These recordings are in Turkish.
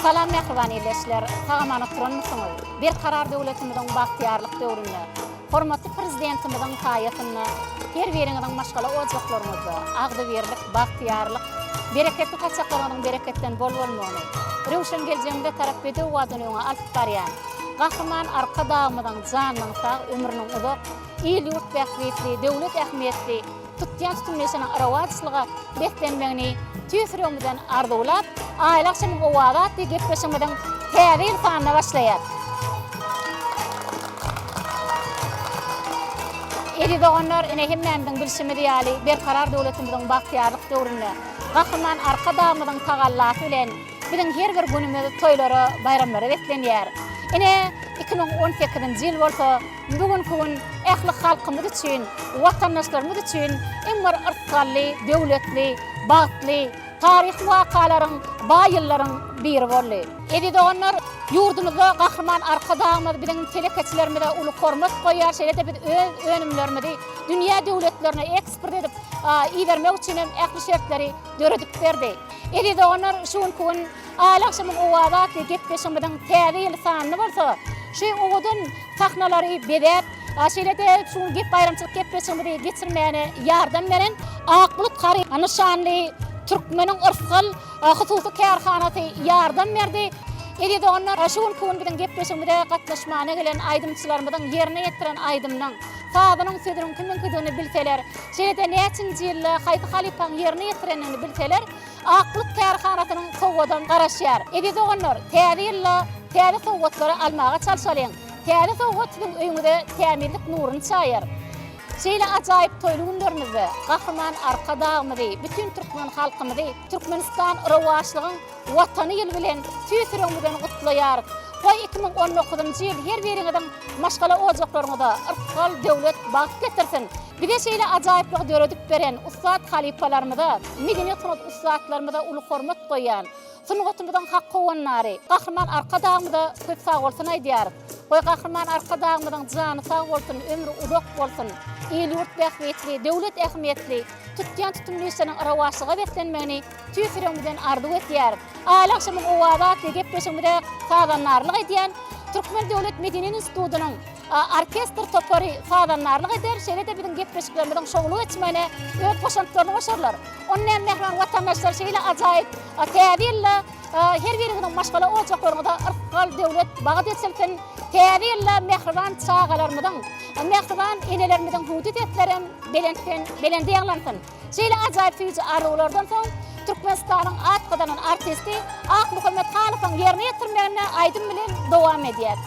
Salam mehriban elleşler, tagamana turanmysyňyz? Bir karar döwletimiziň bagtyarlyk döwründe, hormatly prezidentimizin taýatyny, her biriňiziň maşgala ojaklaryňyzda agdy berlik, bagtyarlyk, bereketli kaçaklaryň bereketden bol bolmagyny, rewşen geljeğinde tarap bede waganyňa alyp barýan, gahryman arka dagymyzyň janynyň sag, ömrüniň uzak, il ýurt bähwetli, döwlet ähmiýetli, tutýan tutumleşeniň arawatçylyga beklenmegini tüýsürüňizden arzulap, aýlakşymyň owadat diýip gepleşmeden täze ilfanyna başlaýar. Edidoganlar ene hemmämiň bilşimi diýäli berkarar döwletimiziň bagtyarlyk döwründe gahryman arka dagymyzyň tagallasy bilen biziň her bir günümizi toýlara, bayramlara beklenýär. Ene 2018-nji ýyl bolsa, bugünkü gün ähli halkymyz üçin, watandaşlarymyz üçin emmer yrtgally, döwletli, bagtly, tarih wakalaryň, baýyllaryň biri boldy. Edidoganlar ýurdumyzda gahryman arka dagymyz biziň telekeçilerimize uly hormat goýar, şeýle biz öz önümlerimizi dünýä döwletlerine eksport edip iýermek üçin hem ähli şertleri döredip berdi. Edidoganlar şuňky gün aýlakşymyň owadat diýip gepleşmeden täze ilfanyny bolsa, şu owadan sahnalary bedep, şeýle-de şu gep bayramçylyk gepleşmede geçirmäne ýardam beren Akbulut Kary Anşanly Türkmeniň yrfgal hususy kärhanaty ýardam berdi. Edidoganlar şuň gün bilen gepleşmede gatnaşmana gelen aýdymçylarymyzyň ýerine ýetiren aýdymnyň sabynyň söýdüriň kiminkidigini bilseler, şeýle-de näçinji ýylda Haýdy Halipaň ýerine ýetirenini bilseler, Akbulut kärhanatynyň sowadan garaşýar. Edidoganlar täze ýylla täze sowatlary almaga çalşalyň. Täze sowatlyň öýüňde tämirlik nuruny çaýar. Şeýle ajaýyp toýly günlerimizde gahryman arka dagymyzy, bütün Türkmen halkymyzy Türkmenistan rawaşlygyň watany ýyly bilen tüýsürüňizden gutlaýar. Goý 2019-njy ýyl her biriňiziň maşgala ojaklaryňyzda yrtkal döwlet bagt getirsin. Bir de şeýle ajaýyplyk döredip beren ustad halipalarymyza, medeniýet sanat ustadlarymyza uly hormat goýan, sunugatymyzyň hak gowanlary, gahryman arka dagymyza köp sag bolsun aýdýar. Goý gahryman arka dagymyzyň jany sag bolsun, ömrü uzak bolsun. Il ýurt bähwetli, döwlet ähmiýetli, tutýan tutumleşeniň arawaşlyga beklenmegini tüýsürüňizden arzuw etýär. Aýlakşymyň owadat diýip gepleşmede sadanlarlyk edýän Türkmen Döwlet Medeniýet Institutynyň orkestr topary sadanlarlyk eder, şeýle-de biziň gepleşiklerimiziň şogly geçmegine öz goşantlaryny başarlar. Onuň mehman watandaşlar şeýle ajaýyp täze ýylla her biriniň maşgala ojaklaryňyza yrtkal döwlet bagt etsin. Täze ýylla mehriban çağalarymyzyň, mehriban enelerimizin hudut etlerim belendi ýaglansyn. Şeýle ajaýyp süýji arzuwlardan soň Türkmenistanyň atgydan artisti Ak Muhammed Hanowyň ýerine ýetirmegine aýdym bilen dowam edýär.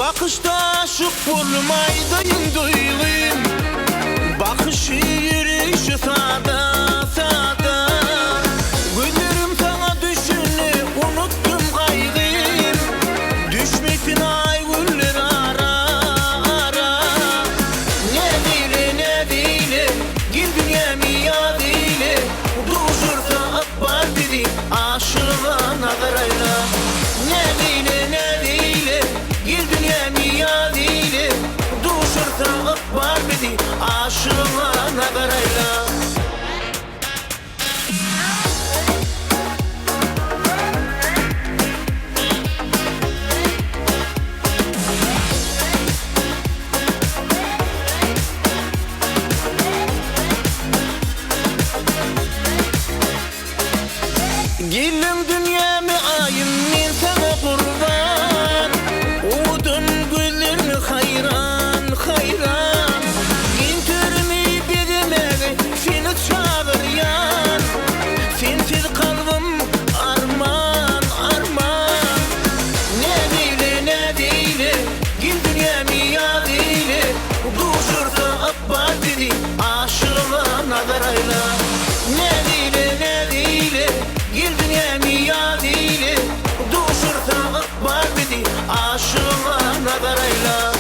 Bakışta aşık bulmaydayım duygum. Bakışı yürüyüşü sağda sağda. Güllerim sana düşünü unuttum kaygım. Düşmesin ay güller ara ara. Ne dile gir dünyamı ya dile. Duşursa akbar dedi aşığıma nazarayla. Ne dile gir dünyamı ya dile. Duşursa akbar dedi aşığıma nazarayla. Gelin dünyamı ayım men sana kurban. Udun güllerini hayran hayran. Ginterimi dedemeli seni çağıryan. Sensiz kalbim arman arman. Ne dile gel dünyamı ya dile. Duşursa akbar dedi aşığıma nazarayla. Ne dile gel dünyamı ya dile. Duşursa akbar dedi aşığıma nazarayla.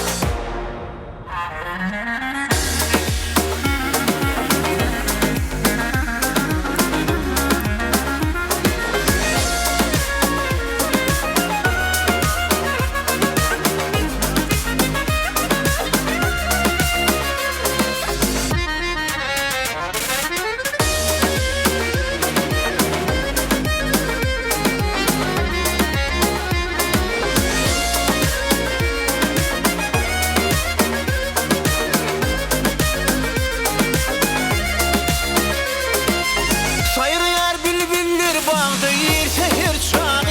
Sayrıyar bülbüller bağda yer seher çağı.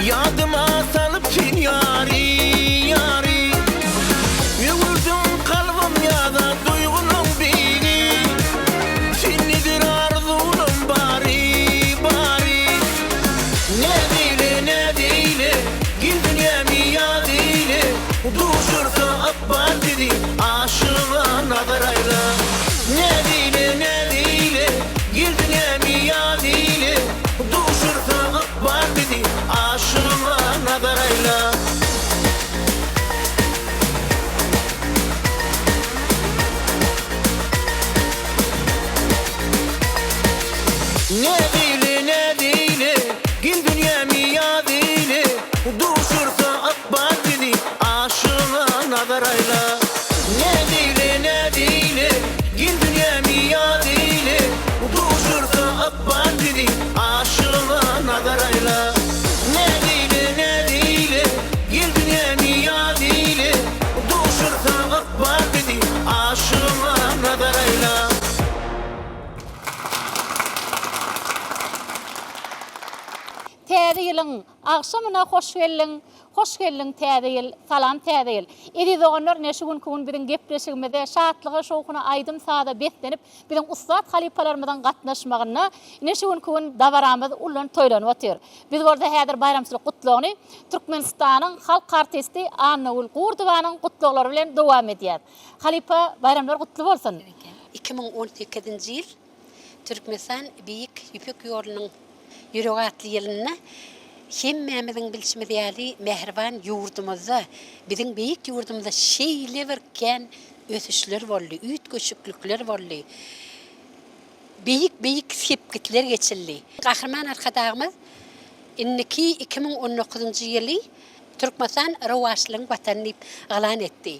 Yadıma salıp kin yari yari. Yürüdüm kalbim ya da duygunun biri. Sennedir arzunun bari bari. Ne dile gel dünyamı ya dile. Duşursa akbar dedi aşığıma nazarayla. Ne dile gel dünyamı ya dile. Duşursa akbar dedi aşığıma nazarayla. Ne dile gel dünyamı ya dile. Duşursa akbar dedi aşığıma nazarayla. Ne dile gel dünyamı ya dile. Duşursa akbar dedi aşığıma nazarayla. Ne dile gel dünyamı ya dile. Duşursa akbar dedi aşığıma nazarayla. Täze ýylyň agşamyna hoş geldiň täze ýyl, salam täze ýyl. Edi doganlar neşe gün kugun bilen gepleşigimizde şatlyga şowkuna aýdym sada betlenip bilen ustad halipalarymyzdan gatnaşmagyna neşe gün kugun dawaramyz ulan toýlanyp otyr. Biz bolda häzir bayramçylyk gutlagyny Türkmenistanyň halk artisti Anagul Gurdowanyň gutlaglary bilen dowam edýär. Halipa bayramlar gutly bolsun. 2018-nji ýyl Türkmenistan Büyük Ýüpek ýolunyň ýüregatly ýylyna hemmemiziň bilşmediýäli mehriban ýurdumyzda, biziň beýik ýurdumyzda şeýle birken ösüşler boldy, üýt göçüklükler boldy. Beýik sepgitler geçildi. Gahrman arkadagymyz inniki 2019-njy ýyly Türkmenistan Rowaşlyň watany diýip galan etdi.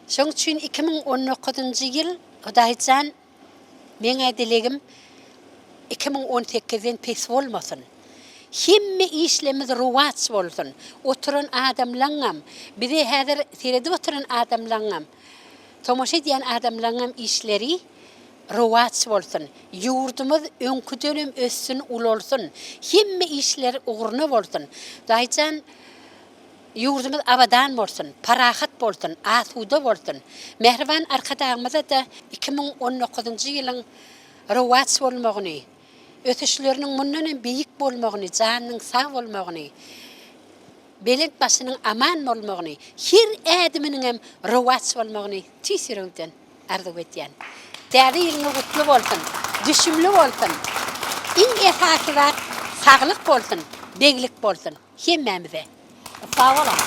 Şoň üçin 2019-njy ýyl Hudaýjan meňe dilegim 2018'den pes bolmasyn. Hemme işlemiz ruwaç bolsun. Oturan adamlaňam, bize häzir serede oturan adamlaňam, tomaşa edýän adamlaňam işleri ruwaç bolsun. Ýurdumyz öňkü dönem össün, ulolsun. Hemme işler ugruna bolsun. Daýjan ýurdumyz abadan bolsun, parahat bolsun, asuda bolsun. Mehriban arkadagymyza da 2019-njy ýylyň ruwaç bolmagyny, ötüşlerinin mundan beýik bolmagyny, janyň sag bolmagyny, belent başının aman bolmagyny, her adamynyň hem rowats bolmagyny tisirewden arzu etýän. Täze ýylyňy gutly bolsun, düşümli bolsun. Iň esasy saglyk bolsun, beglik bolsun. Hemmemize. Sağ olun.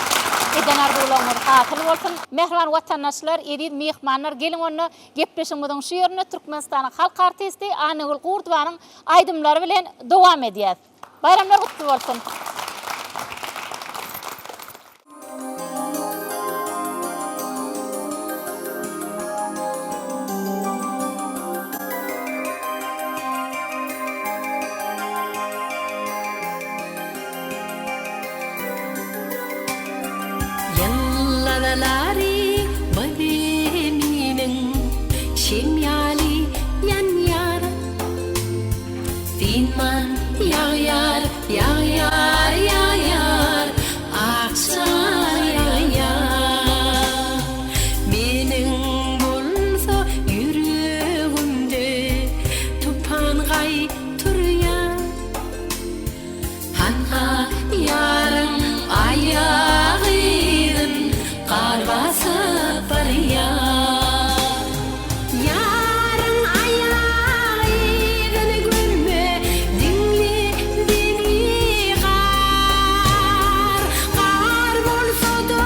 Eden arzularımız hasıl olsun. Mehriban vatandaşlar, edil mehmanlar gelin onu gepleşimizin şu yerine Türkmenistan'ın halk artisti Anıgül Kurdoğan'ın aydımları bilen devam edeceğiz. Bayramlar kutlu olsun. Lari bademinin şemyali yan yar dinman ya yar ya yar ya yar aksar ya yar menin bolsa yüreğimde tupan gay turya hanha yarın ayağın Karvasa parya yarın ayağını gülme dinle beni kar bolsa da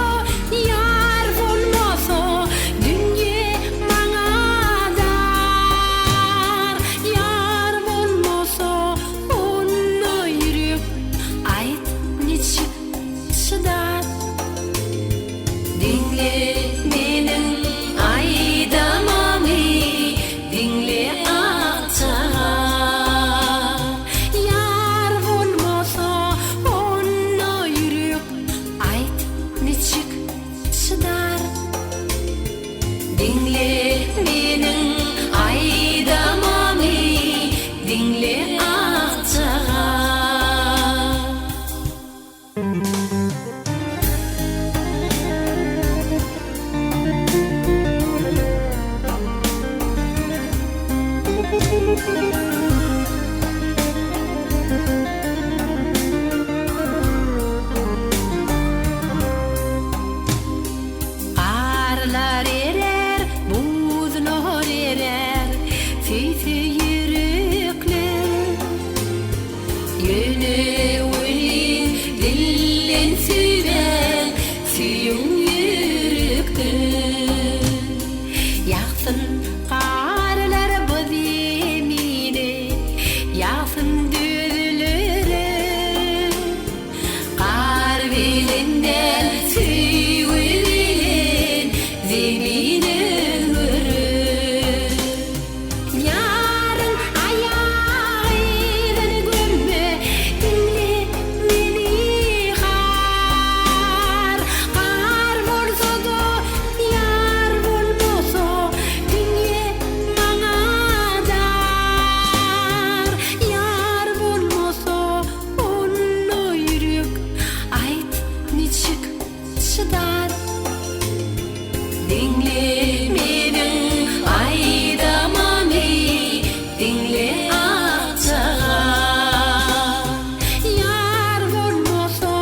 yar bolmasa dünya bana dar yar bolmasa onu yürüp ait niçin şiddet Dinle menin aydamamı, dinle atar. Yar olmasa onu yürüp ait niçik şidar. Dinle menin aydamamı, dinle atar. Arlar erer, buzlar erer, tütü yürekler. Yönü ölün, dillen süven, süyün yürekler. Yaksın karlar bademine, yaksın düdülere. Kar bilinden süyün zemine görür. Yarın ayağını görme, dinle beni kar. Kar bolsa da yar bolmasa dünya bana dar. Yar bolmasa onu yürüp ait niçik şiddet Dinle menin aydamamı, dinle atar. Yar bolmasa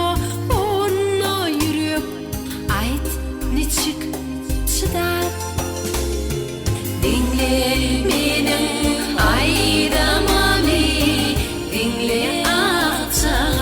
onu yürüp ait niçik şiddet Dinle menin aydamamı, dinle atar.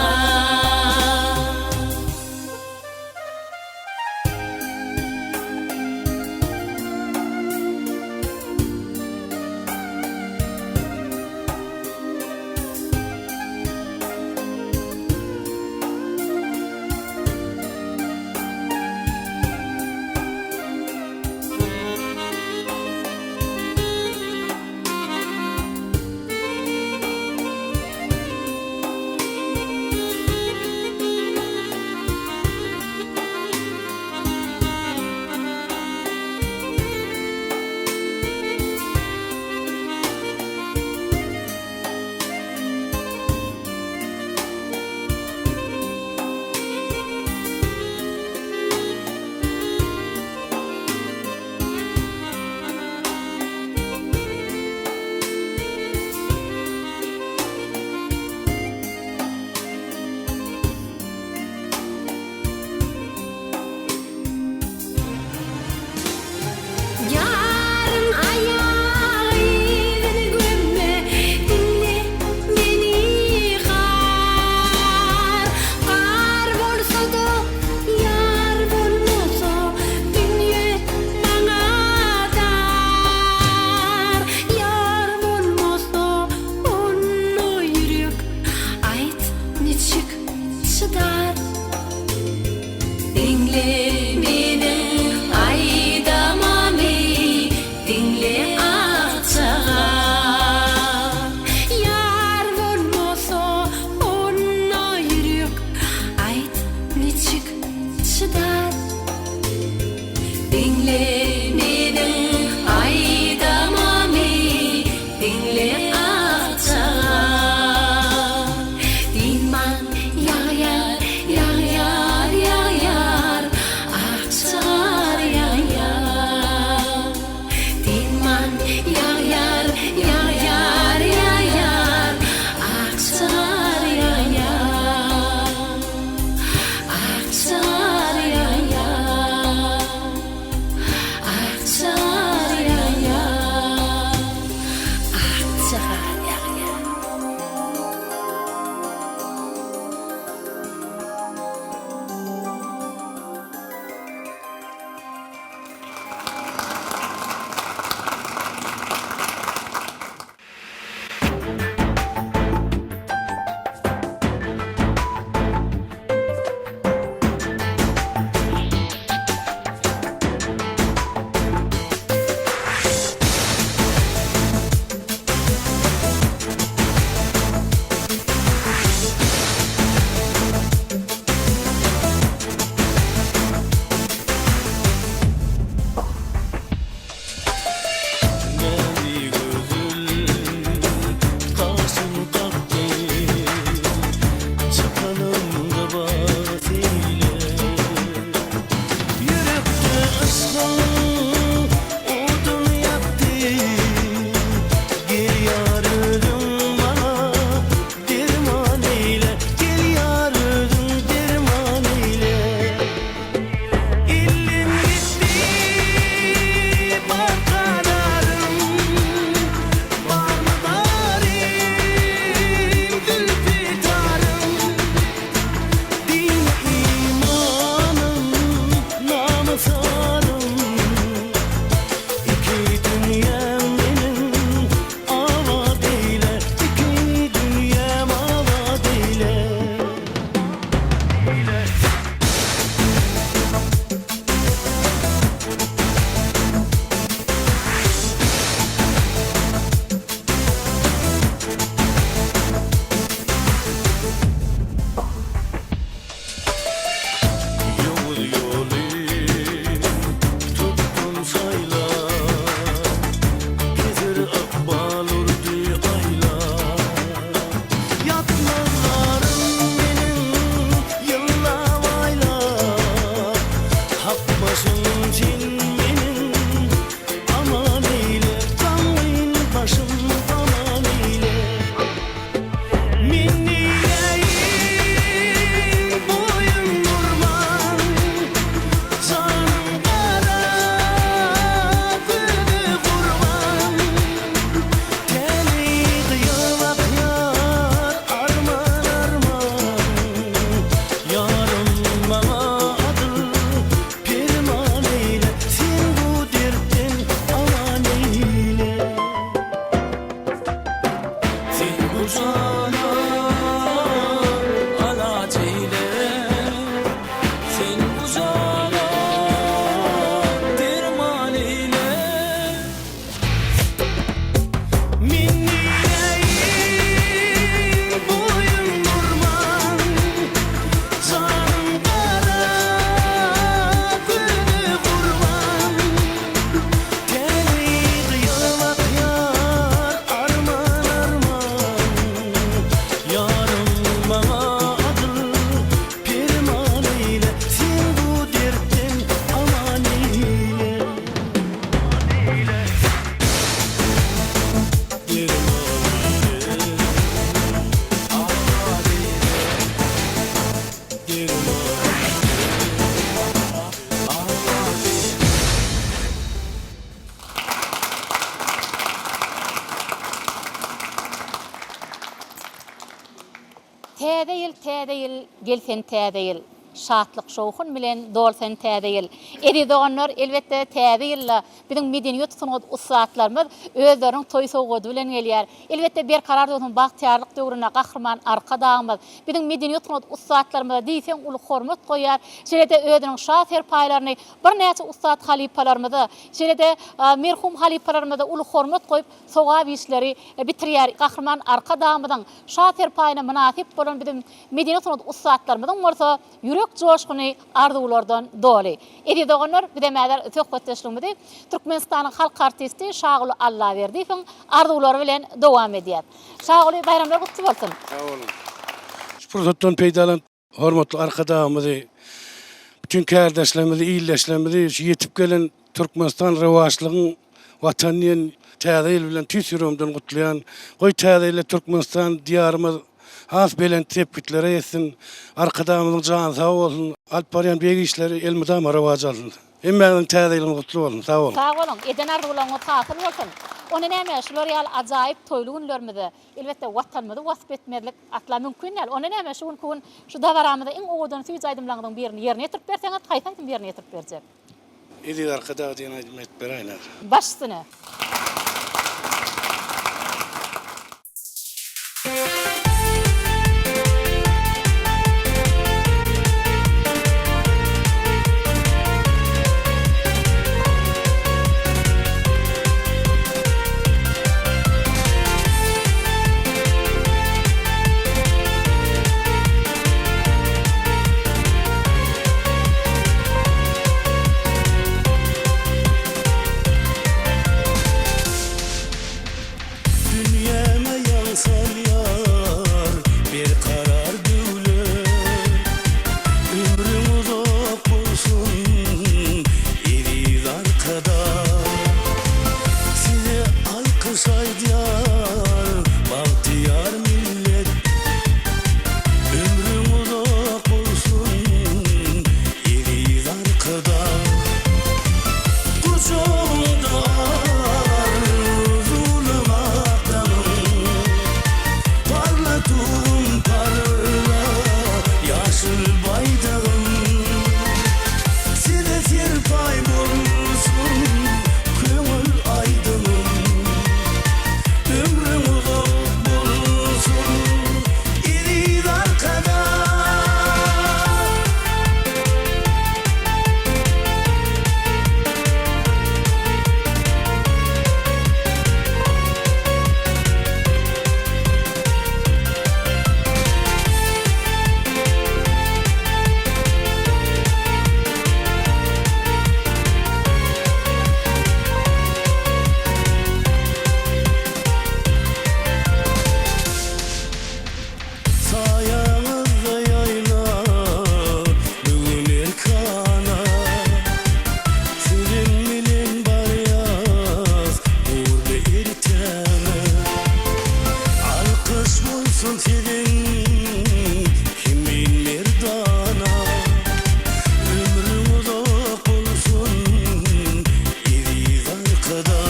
dinle menin aydamamı, dinle akçağa. Yar bolmasa onna yürek, ayt niçik çıdar. Dinle menin aydamamı, dinle akçağa. Dinman yağyar, yağyar, yağyar, akçar yağyar. Dinman yağyar, yağyar, yağyar, akçar yağyar. Akçar yağyar, akçar yağyar, akçar yağyar. Nevi gözül Kasım kalktı Çıkanımda basiyle Yürekte ıslan Odun yaktı Gel yarım bana Derman eyle Gel yarım derman eyle İllim gitti Barkalarım Barmadarım Gülfitarım Din imanım Namusarım İki dünyam benim Avad eyle İki dünyam avad eyle Yol yolu tuttum saylar Gezer akbal urdu aylar Yatmazlarım benim yıllar aylar Hak başım için benim aman eyle Kanlıyım başım aman eyle Minniyeyim boyun vurman Canım kara gülü kurban Teni kıyılak yar arman arman Yarım bana adı pirman eyle Sen bu dertten aman eyle Sen bu cana alaç eyle Sen bu cana derman eyle Minniyeyim boyun vurman Canım kara gülü kurban Teni kıyılak yar arman arman Yarım bana adı pirman eyle Sen bu dertten aman eyle Täze ýyl gelsen täze ýyl. şatlyk şowhun bilen dolsan täze ýyl. Edi doganlar elbetde täze ýylla biziň medeniýet sunugy ustatlarymyz özleriň toý sowgady bilen gelýär. Elbetde bir karar döwrüň bagtýarlyk döwrüne gahrman arka dagymyz biziň medeniýet sunugy ustatlarymyza diýsen uly hormat goýar. Şeýle-de özleriň şat serpaylaryny bir näçe ustat halipalarymyza, şeýle-de merhum halipalarymyza uly hormat goýup sowga işleri bitirýär. Gahrman arka dagymyzyň şat serpayına münasip bolan biziň medeniýet sunugy ustatlarymyzyň bolsa ýürek joşguny arzuwlardan doly. Edi doganlar bidemäler söhbetleşigimizi Türkmenistanyň halk artisti Şaguly Allaberdiýewiň arzuwlary bilen dowam edýär. Şaguly bayramlar gutly bolsun. Sağ olun. Fırsatdan peydalan hormatly arkadaşlarymyzy, bütün kardeşlerimizi, iyleşlerimizi, yetip gelen Türkmenistan rewaçlygyň watanyň täze ýyl bilen tüýsürümden gutlaýan, goý täze ýyl Türkmenistan diýarymyz has belen tepkitlere etsin, arkadaşlarymyzyň jany sag bolsun, alp barýan begi işleri elmydam rewaç alsyn. Hemmäniň täze ýylyň gutly bolsun, sag olun. Sağ olun. Eden arzuwlaryňyz tatyl bolsun. Onu näme şular ýaly ajaýyp toýly günlerimizi elbetde watanymyzy wasp etmezlik atla mümkin näl. Onu näme şu gün şu davaramyzda iň owadan süýüz aýdymlaryň birini ýerine ýetirip berseňiz, haýsy birini ýetirip berjek. Edi arkada diýen aýdyp berýär. Başsyny. Dünyama yansal yar bir karar döwlet. Ömrüm uzak bolsun eri arkada. Size alkış aýdýar bagtyar millet. Ömrüm uzak bolsun eri arkada. Kucağımda parlatum parla yaşıl baydağım size serpay bolsun kömül aydınım ömrüm uzak bolsun iri arkada. Sayağınızda yayla bugün erkana. Senin bilen baryaz uğurda erteme. Alkış bolsun senin kim bilir dana. Ömrüm uzak bolsun eri arkada.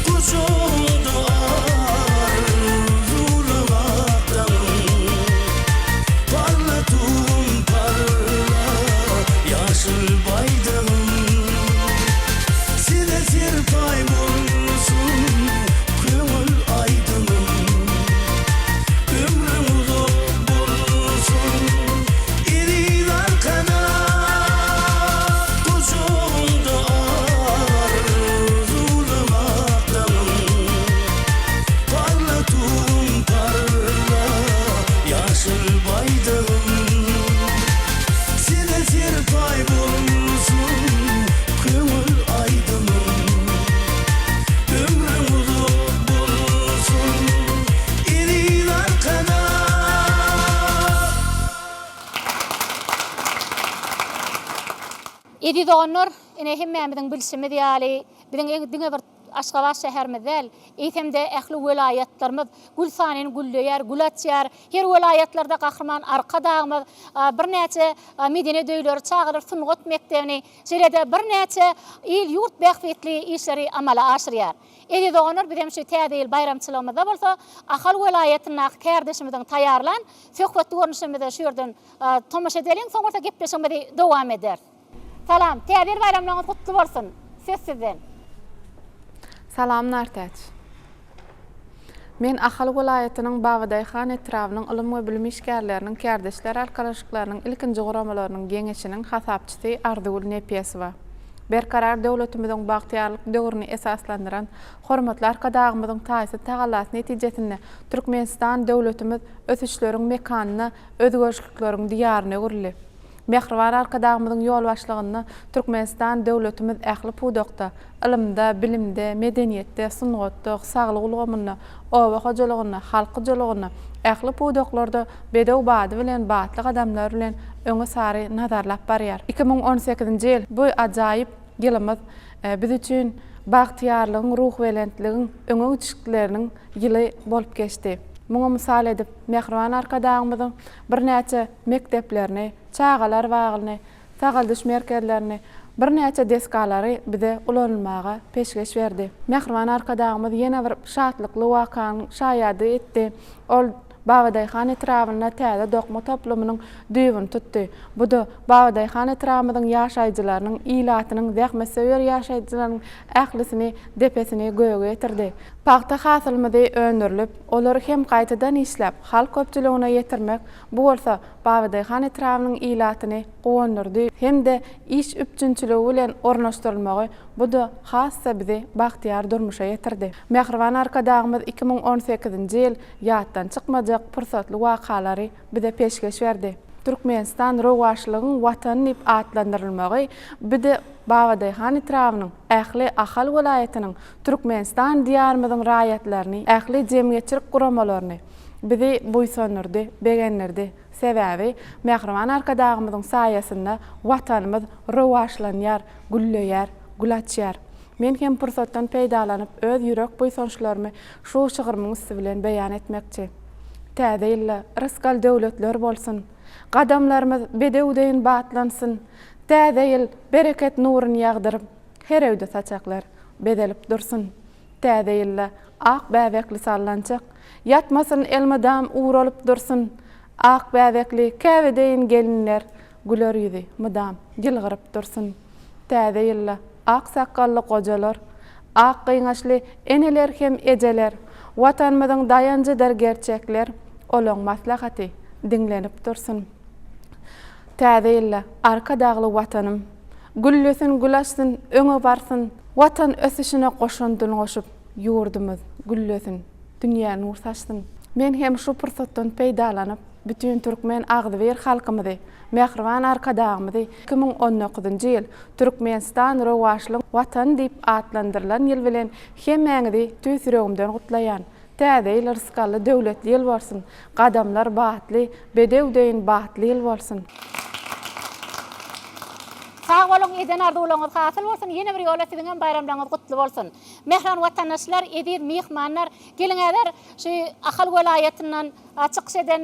Kucağımda parlatum parla yaşıl baydağım size serpay bolsun kömül aydınım ömrüm uzak bolsun eri arkada. Kucağımda arzulamaktanım parlatum parla yaşıl baydağım size serpay bolsun kömül aydınım ömrüm uzak bolsun eri arkada. Edi doganlar ene hemmämiziň bilşimi diýäli, biziň diňe bir Aşgabat şäherimizdäl, eýtemde ähli welayatlarymyz gülsanyny güllüýär, gülaçýar. Her welayatlarda gahrman arka dağımız, bir näçe medeni döýleri çağırır, Sungat mektebini, şeýlede bir näçe il ýurt bähbetli işleri amala aşyrýar. Edi doňur bizim şu täze bayramçylygymyzda bolsa, ahal welayatyna kärdeşimiziň taýarlan, söhbetli görnüşimizde şu ýerden tomaşa edelim, soňra gepleşmede dowam eder. Salam, täze bayramlaryňyz gutly bolsun. Söz sizden. Salam Nartaç. Men Ahal welayatynyň Bagdaýhan etrawynyň ilm we bilim işgärleriniň kärdeşler arkadaşlyklarynyň ilkinji guramalarynyň geňeşiniň hasapçysy Ardygul Nepiyesowa. Berkarar döwletimiziň bagtyarlyk döwrüni esaslandyran hormatly arkadaşlarymyzyň taýsy tagalas netijesinde Türkmenistan döwletimiz ösüşleriň mekanyna, özgörüşlikleriň diýaryna gürli. Mehriban arkadaşlarymyzyň ýol başlygyny Türkmenistan döwletimiz ähli pudokda, ilimde, bilimde, medeniýetde, sungatda, saglyk ulgamyna, owa hojalygyna, halkyjylygyna, ähli pudoklarda bedew bady bilen batlyk adamlar bilen öňe sary nazarlap barýar. 2018-nji ýyl bu ajaýyp ýylymyz biz üçin bagtyarlygyň, ruh welentligiň, öňe çykdylarynyn ýyly bolup geçdi. Muňa mysal edip, mehriban arkadaşlarymyzyň bir näçe mekteplerini, çağalar wagyny, tagaldyş merkezlerini, bir näçe deskalary bize ulanylmaga peşgeş berdi. Mehriban arkadaşlarymyz ýene bir şatlykly wakany şaýady etdi. Ol Bagdaýhan etrawyna täze dokma toplumynyň düýbüni tutdy. Bu da Bagdaýhan etrawymyň ýaşaýjylarynyň ilatynyň zähmetsewer ýaşaýjylarynyň ählisini, depesini göýe getirdi. Paxta hasylmydy öndürilip, olary hem gaýtadan işläp, halk köpçüligine ýetirmek bu bolsa Bagdaýhan etrawynyň ilatyny gowandyrdy. Hem de iş üçünçüligi bilen ornaşdyrylmagy bu da hassa bizi bagtyar durmuşa ýetirdi. Mehriban arkadaşlarymyz 2018-nji ýyl ýatdan çykmajak pursatly wakalary bize peşgeş berdi. Türkmenistan rowaşlygyň watan dip atlandyrylmagy bide Bagdaýhan etrawynyň ähli Ahal welayatynyň Türkmenistan diýarymyzyň raýatlaryny, ähli jemgyýetçilik guramalaryny bizi buýsandyrdy, begenlerdi. Sebäbi mehriban arkadaşlarymyzyň saýasynda watanymyz rowaşlanýar, güllüýär, gülaçýar. Men hem pursatdan peýdalanyp öz ýürek buýsançlarymy şu şygyrmyň üstü bilen beýan etmekçi. Täze ýylla ryskal döwletler bolsun. Gadamlarymyz bedewdeýin batlansyn. Täze ýyl bereket nuruny ýagdyryp, her öwde saçaklar bedelip dursun. Täze ýylla ak bäwekli sallançak, ýatmasyn elmadam uğralyp dursun. Ak bäwekli käwedeýin gelinler güler ýüzi mydam ýylgyryp dursun. Täze ýylla ak sakally gojalar, ak gyňaşly eneler hem ejeler, watanymyzyň dayanjydyr gerçekler, olaň maslahaty dinlenip dursun. Täze ýylla arka dagly watanym, güllüsün gülaşsyn, öňe barsyn, watan ösüşine goşandyň goşup, ýurdumyz güllüsün, dünýä nur saçsyn. Men hem şu pursatdan peýdalanyp, bütün Türkmen agdywer halkymyzy, mehriban arkadaşlarymyzy 2019-njy ýyl Türkmenistan rowaşlyk watan diýip atlandyrylan ýyl bilen hemmäňizi tüýsüregimden gutlaýan. Täze ýyl rysgaly döwletli ýyl bolsun, gadamlar batly, bedewdeýin batly ýyl bolsun. Sağ bolun, eden arzuwlaryňyz hasyl bolsun. Ýene bir ýola siziň bayramlaryňyz gutly bolsun. Mehriban watandaşlar, edir, mehmanlar, geliňizler şu Ahal welayatynyň çykyş eden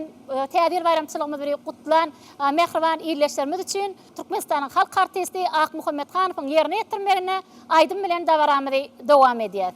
täze bayramçylygymyz bir gutlan mehriban ýerleşlerimiz üçin Türkmenistanyň halk artisti Ak Muhammedsanowyň ýerine ýetirmegine aýdym bilen dawaramyzy dowam edýär.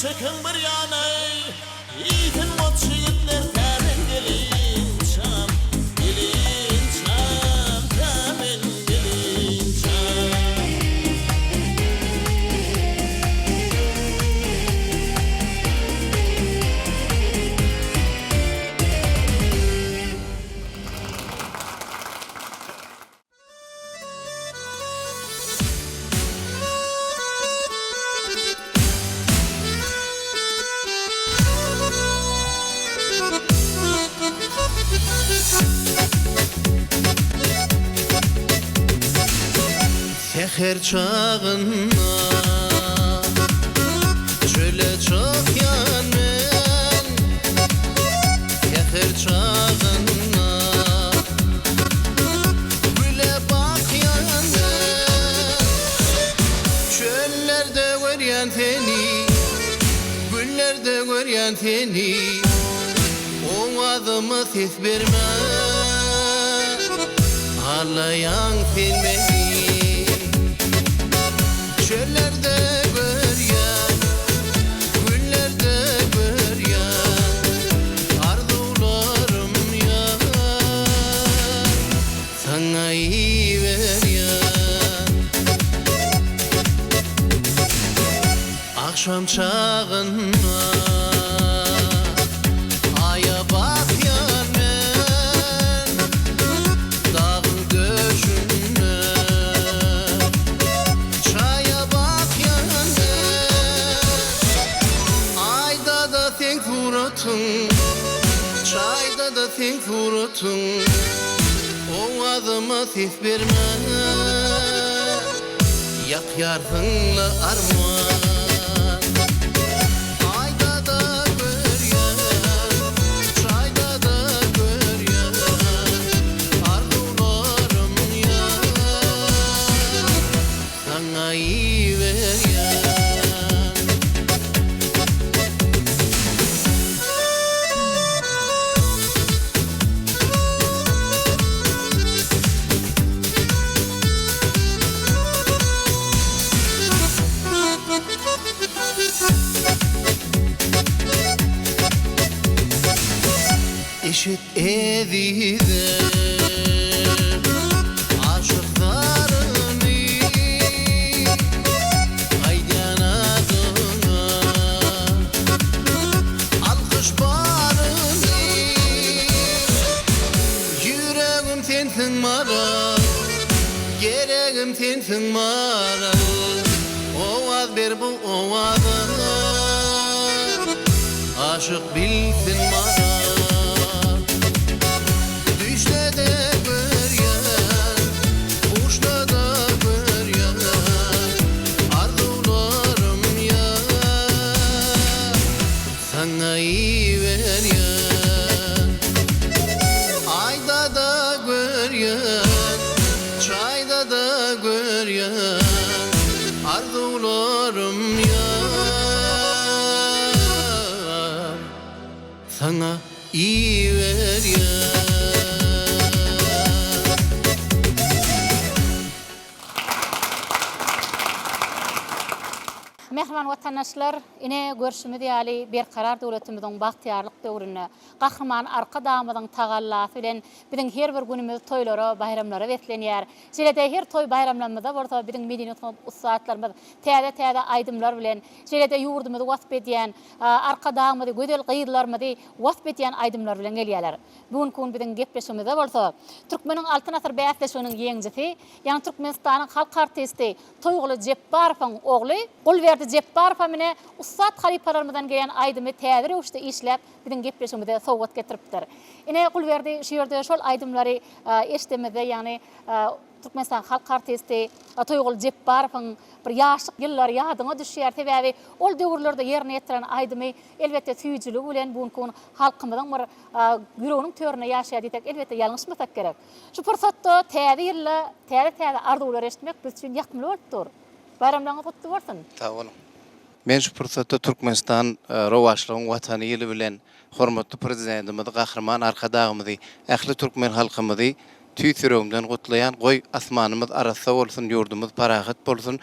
çekin bir yana Yiğitin ot şiitler temin gelinçam Gelinçam temin gelinçam Seher çağına Çöle çok yanmen Seher çağına Güle bak yanmen Çöllerde göryen seni Güllerde göryen seni O adımı ses verme Ağlayan sen beni Çöllerde göryen, güllerde göryen Arzularım ya, sana iyi veryen Akşam çağına aya bak yanmen Dağın döşüne çaya bak yanmen Ayda da sen suratın çayda da sen suratın O adıma ses verme Yak yarsınla arman Ayda da göryen çayda da göryen Arzularım ya sana iyi veryen İşit evide aşıklarını Haydiyan adına alkış barını Yüreğim sensin maral Gereğim sensin maral Oğaz ver bu oğaza Aşık bilsin maral Düşle de göryen, kuşla da göryen Arzularım ya, sana iyi veryen Ayda da göryen, çayda da göryen Arzularım ya, sana iyi veryen Mehman vatandaşlar, ine görüşümüz ýaly berkarar döwletimiziň bagtyarlyk döwrüne, gahryman arka damynyň tagallasy bilen biziň her bir günimiz toýlara, bayramlara wetlenýär. Şeýle her toy bayramlarymyzda bolsa biziň medeniýet ussatlarymyz täze-täze aýdymlar bilen, şeýle ýurdumyzy wasp edýän, arka damyny gözel gyýrlarymyzy wasp edýän aýdymlar bilen gelýärler. Bugün biziň gepleşigimizde bolsa, Türkmeniň altyn asr bäsleşiginiň ýeňjisi, ýani Türkmenistanyň halk artisti Toýguly Jepbarowyň ogly Gulberdi Jepbarow mine ussat halipalarymyzdan gelen aýdymy täze rewişde işläp biziň gepleşigimizde sowgat getiripdir. Ine Gulberdi şeýerde şol aýdymlary eşdemede ýani Türkmenistan halk artisti Toýguly Jepbarowyň bir ýaşlyk ýyllary ýadyňa düşýär sebäbi ol döwürlerde ýerine ýetiren aýdymy elbetde süýjüligi bilen bugün halkymyzyň bir ýüreginiň törüne ýaşaýar diýsek elbetde ýalňyşmasak gerek. Şu pursatda täze ýylla täze arzuwlar eşitmek biz üçin ýakymly bolupdyr. Bayramlaryňyz gutly bolsun. Sag bolun. Men şu pursatda Türkmenistan rowaşlygyň watany ýyly bilen hormatly prezidentimiz gahrman arkadagymyzy, ähli türkmen halkymyzy tüýsüregimden gutlaýan goý asmanymyz arasda bolsun, ýurdumyz parahat bolsun.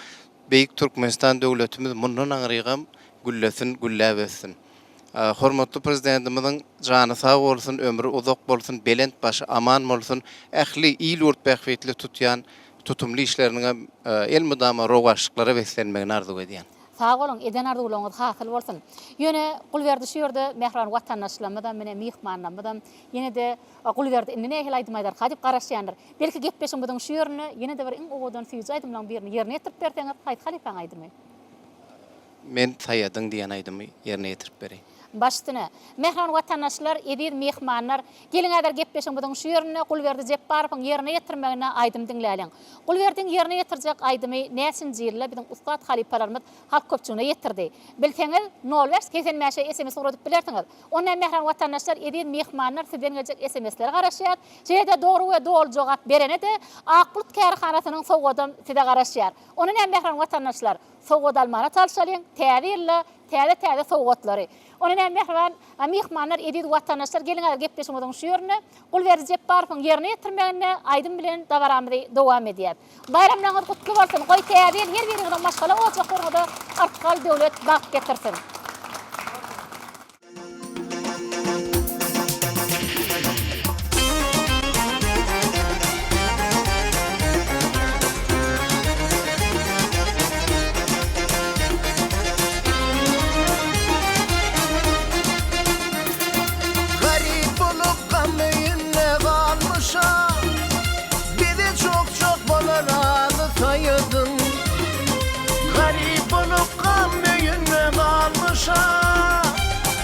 Beýik Türkmenistan döwletimiz mundan aňrygam güllesin, güllep etsin. Hormatly prezidentimizin jany sag bolsun, ömrü uzak bolsun, belent başı aman bolsun, ähli il urtbähwetli tutýan tutumly işlerine el mudama rowaşlyklara beslenmegini arzu edýän. Sağ olun, eden arzuwlaryňyz hasyl bolsun. Ýöne gulberdi şu ýerde mehran watandaşlarymyzdan mene mihmanlarymyzdan ýene de gulberdi indine ehli aýdmaýlar, hadyp garaşýandyr. Belki gepleşiň budyň şu ýerine ýene de bir iň owadan süýüz aýdymlaryň birini ýerine ýetirip berseňiz, haýt halipaň aýdymy? Men taýadyň diýen aýdymy ýerine ýetirip berýin. Baştyna mehran watandaşlar, edil mehmanlar geliňäder gepleşiň budyň şu ýerine Gulberdi Jepparowyň ýerine ýetirmegine aýdym diňläliň. Gulberdiň ýerine ýetirjek aýdymy näçinji ýylda biziň ustad halipalarymyz halk köpçüligine ýetirdi. Bilseňiz 05 kesenmäşe SMS uradyp bilersiňiz. Onda mehran watandaşlar, edil mehmanlar sizden geljek SMS-leri garaşýar. Şeýde dogry we dol jogap berene de Akbulut kärhanasynyň sowgadan size garaşýar. Onu näme mehran watandaşlar sowgat almana çalışalyň, täze sowgatlary. Onu näme mehran mehmanlar edil watandaşlar geliňär gepleşiň bolan şu ýerine Gulberdi Jepparowyň ýerine ýetirmegine aýdym bilen dawaramyzy dowam edýär. Bayramlaryňyz gutly bolsun. Goý täze ýer berýän maşgala ojaklary artkal döwlet bak getirsin. Garip olup gamyne kalmışam, bizi çok bolaranı sayıdın. Garip olup gamyne kalmışam,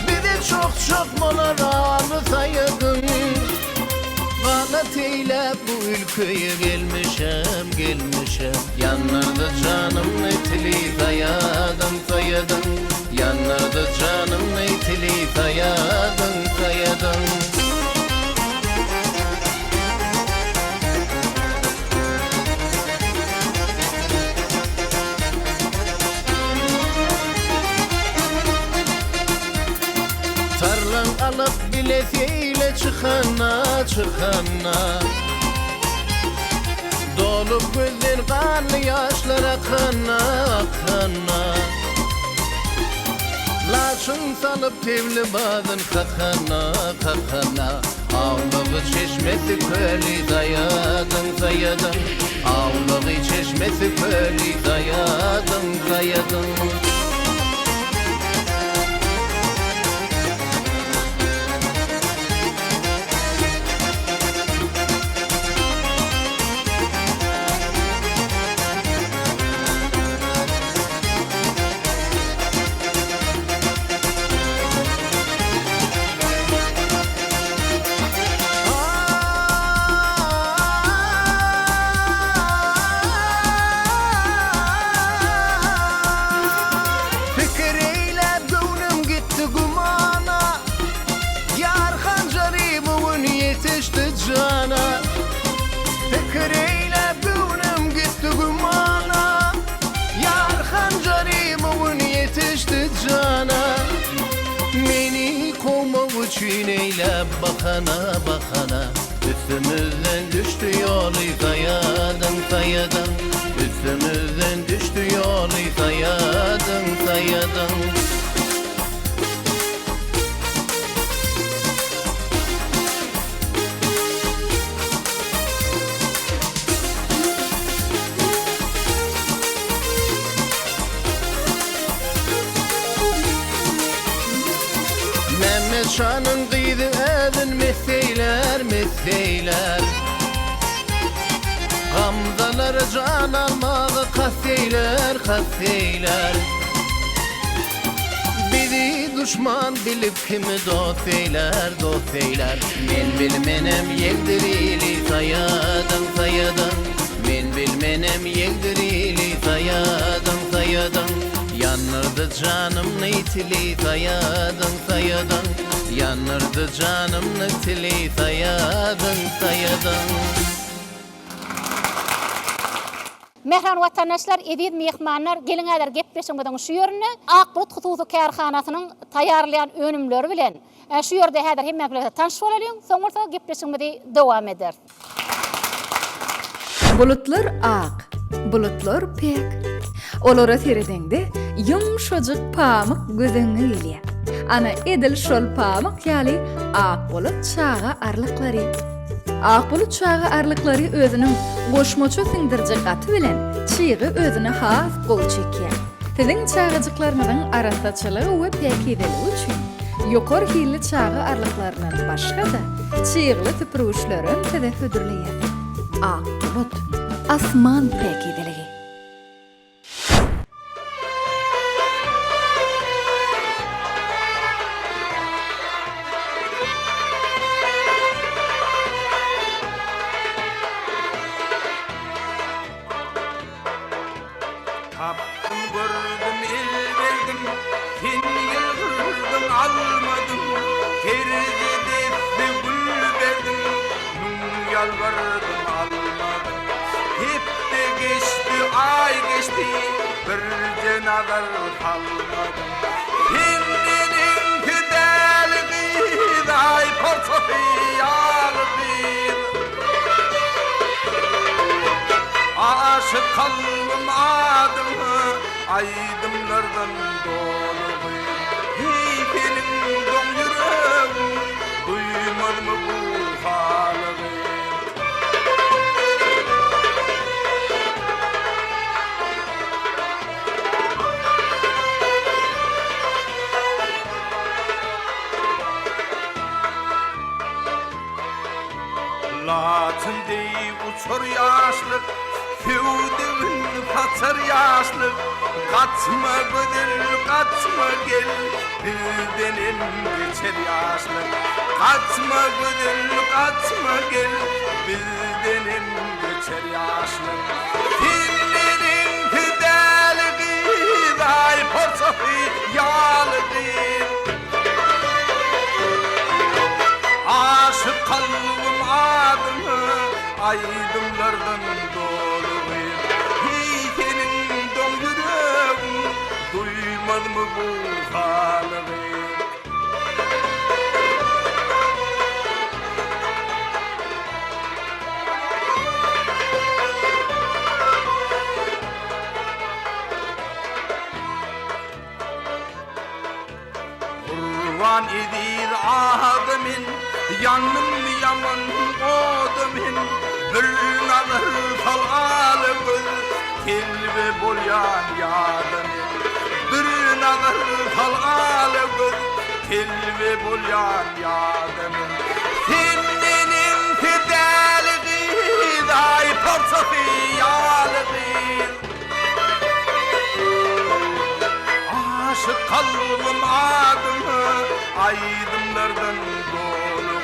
bizi çok bolaranı sayıdın. Galat eyle bu ülkeye gelmişem, yanlarda canım netili sayadım. Yanlarda canım netili sayadım. Tarlan alıp bilesiyle çıkana dolup gözler kanlı yaşlar akana Laçın salıp tevli badın kakana Ağlığı çeşmesi köli dayadın Ağlığı çeşmesi köli dayadın Fikreyle gönlüm gitti gumana, yar hancarımın yetişti cana. Beni kovmak için eyle bakana, üstümüzden düştü yolu sayadım. Üstümüzden düştü yolu sayadım. Mehmet Şah'ın kıydı edin meseyler Gamzaları can almağı kaseyler Bizi düşman bilip kimi dost eyler Men bilmenem yeldirili sayadım Men bilmenem yeldirili sayadım Yanırdı canım neytili sayadım Yanırdı canım neytili sayadım Mehran watandaşlar, edil mehmanlar geliňäder gepleşiň bolan şu ýerine Akbulut hususy kärhanasynyň taýýarlayan önümleri bilen şu ýerde häzir hemme bilen tanış bolalım. Soňra gepleşigimizi dowam eder. Bulutlar ak, bulutlar pek. Olara teredeňde yumşajyk pamyk gözeňe gelýär. Ana edil şol pamyk ýaly ak bolup çağa arlyklary. Ak bolup çağa arlyklary özüniň goşmaça siňdirjek gaty bilen çygy özüne has gol çekýär. Tiziň çağıjyklarynyň arasaçylygy we pekideligi üçin ýokary hilli çağı arlyklarynyň başga da çygyly tüpürüşlerin tede hödürleýär. Ak bulut asman pekideligi. Taptım gördüm el verdim Sen yıldın almadım Terzi defne gül verdim Nun yalvardım almadım Hep de geçti ay geçti Bir cenazar kalmadım Kendinin güzelliği Ay portofiyallığı Aşık kaldım adımı aydımlardan dolu Hey benim don yüreğim duymaz mı bu halığı Latın deyip uçur yaşlık Fevdevin patır yaşlık Kaçma gönül kaçma gel Bildenim geçer yaşlık Kaçma gönül kaçma gel Bildenim geçer yaşlık Fillerin güzelliği Ay portofi yalığı Aşık kalbim adımı aydımlardan dolu Hey senin don yüreğin duymaz mı bu halığı Kurban edir adımın Yanım yaman odumin Bir nazar salalı göz Kelbe bolyan yadımın Bir nazar salalı göz Kelbe bolyan yadımın Senin fideliği Ay portofiyalığı Aşık kalbim adımı aydınlardan dolu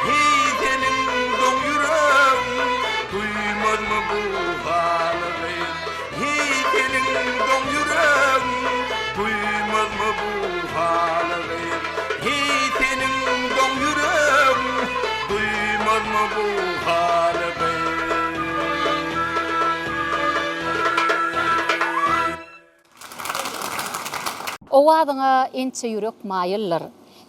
Hey senin don yüreğin duymaz mı bu halığı Hey senin don yüreğin duymaz mı bu halığı Hey senin don yüreğin duymaz mı bu halığı Owadyňa ençe ýürek maýyllar.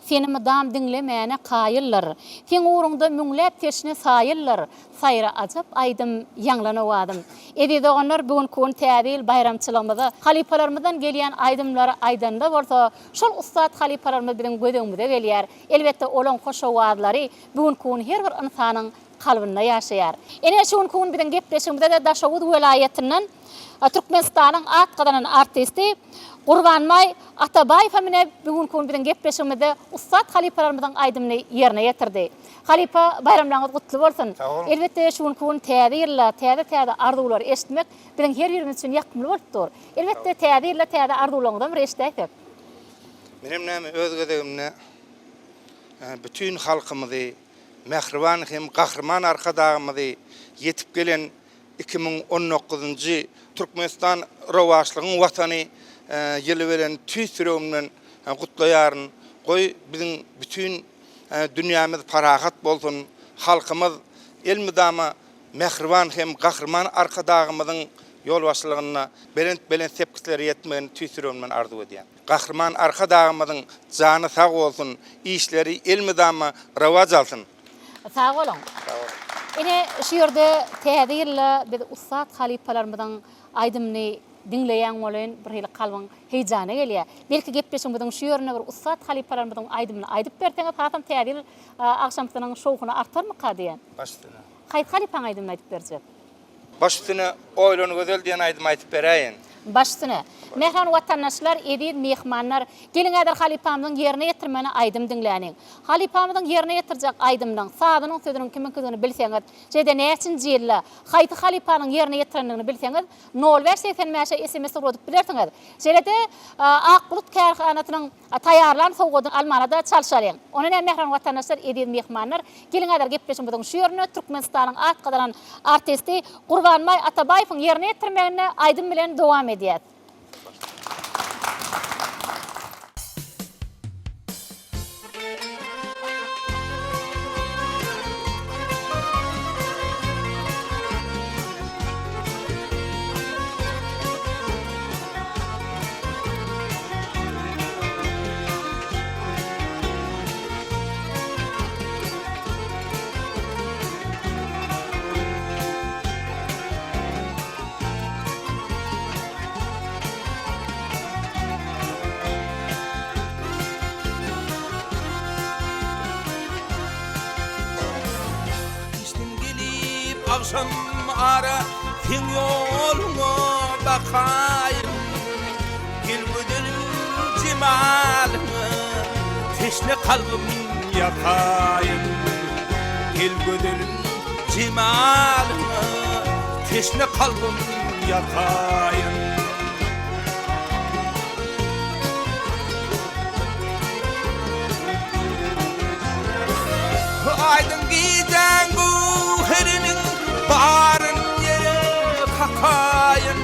Senim dam dinlemäne kaýyllar. Sen uğrunda müňläp teşine saýyllar. Saýra ajap aýdym ýaňlana wadym. Edide onlar bugün kun täzil bayramçylygymyza halipalarymyzdan gelýän aýdymlary aýdanda bolsa, şol ustad halipalarymyz bilen gödüňmize gelýär. Elbetde olan hoşa wadlary bugün kun her bir insanyň kalbynda ýaşaýar. Ene şol kun bilen gepleşigimizde de Daşawut welaýatynyň Türkmenistanyň atgadan artisti Gurbanmay Atabayev hemine bugün kun bilen gepleşigimizde ustad halipalarymyzyň aýdymyny ýerine ýetirdi. Halipa bayramlaryňyz gutly bolsun. Elbetde şol kun täze arzuwlar eşitmek bilen her birimiz üçin ýakymly bolupdyr. Elbetde täze arzuwlaryňdan bir eşitdik. Menem näme öz gözegimne bütün halkymyzy mehriban hem gahrman arkadagymyzy yetip gelen 2019-njy Türkmenistan rowaşlygyň watany ýyly bilen tüýsürümden gutlaýaryn goý biziň bütün dünýämiz parahat bolsun, halkymyz elmidama mehriban hem gahrman arkadagymyzyň ýol başlygyna belent sepkitleri ýetmegen tüýsürümden arzu edýär. Gahrman arkadagymyzyň jany sag bolsun, işleri elmidama rawaj alsyn. Sag bolun. Ene şu ýerde täze ýylla biz ustad halipalarymyzyň aýdymyny dinleyen bolan bir hili kalbyň hejana gelýär. Belki gepleşiň biziň şu ýörüne bir ustad halipalar biziň aýdymyny aýdyp berseňiz hatam täzir akşamsynyň şowuny artarmy diýen. Başdyna. Haýt halipaň aýdymyny aýdyp berjek. Başdyna oýlany gözel diýen aýdym aýdyp beräýin. Başdyna. Mehran watandaşlar, edip mehmanlar, gelin edar halipamyň ýerine ýetirmeni aýdym dinläniň. Halipamyň ýerine ýetirjek aýdymdan sadynyň sözüniň kimin kızını bilseňiz, jede näçin jilla, haýty halipanyň ýerine ýetirendigini bilseňiz, 085 SMS urup bilersiňiz. Jelede Akbulut kärhanatynyň taýarlan sowgadyň almanada çalşaryň. Onu näme mehran watandaşlar, edip mehmanlar, gelin edar gepleşiň biziň şu ýörüne Türkmenistanyň atgadan artisti Gurbanmay Atabaýewiň ýerine ýetirmegine aýdym bilen dowam edýär. Akşam ara sen yoluna bakayım, gel güzelim cemalını teşne kalbim yakayım, gel güzelim cemalını teşne kalbim yakayım. Aydın giden bu herinin barın yere kakayın,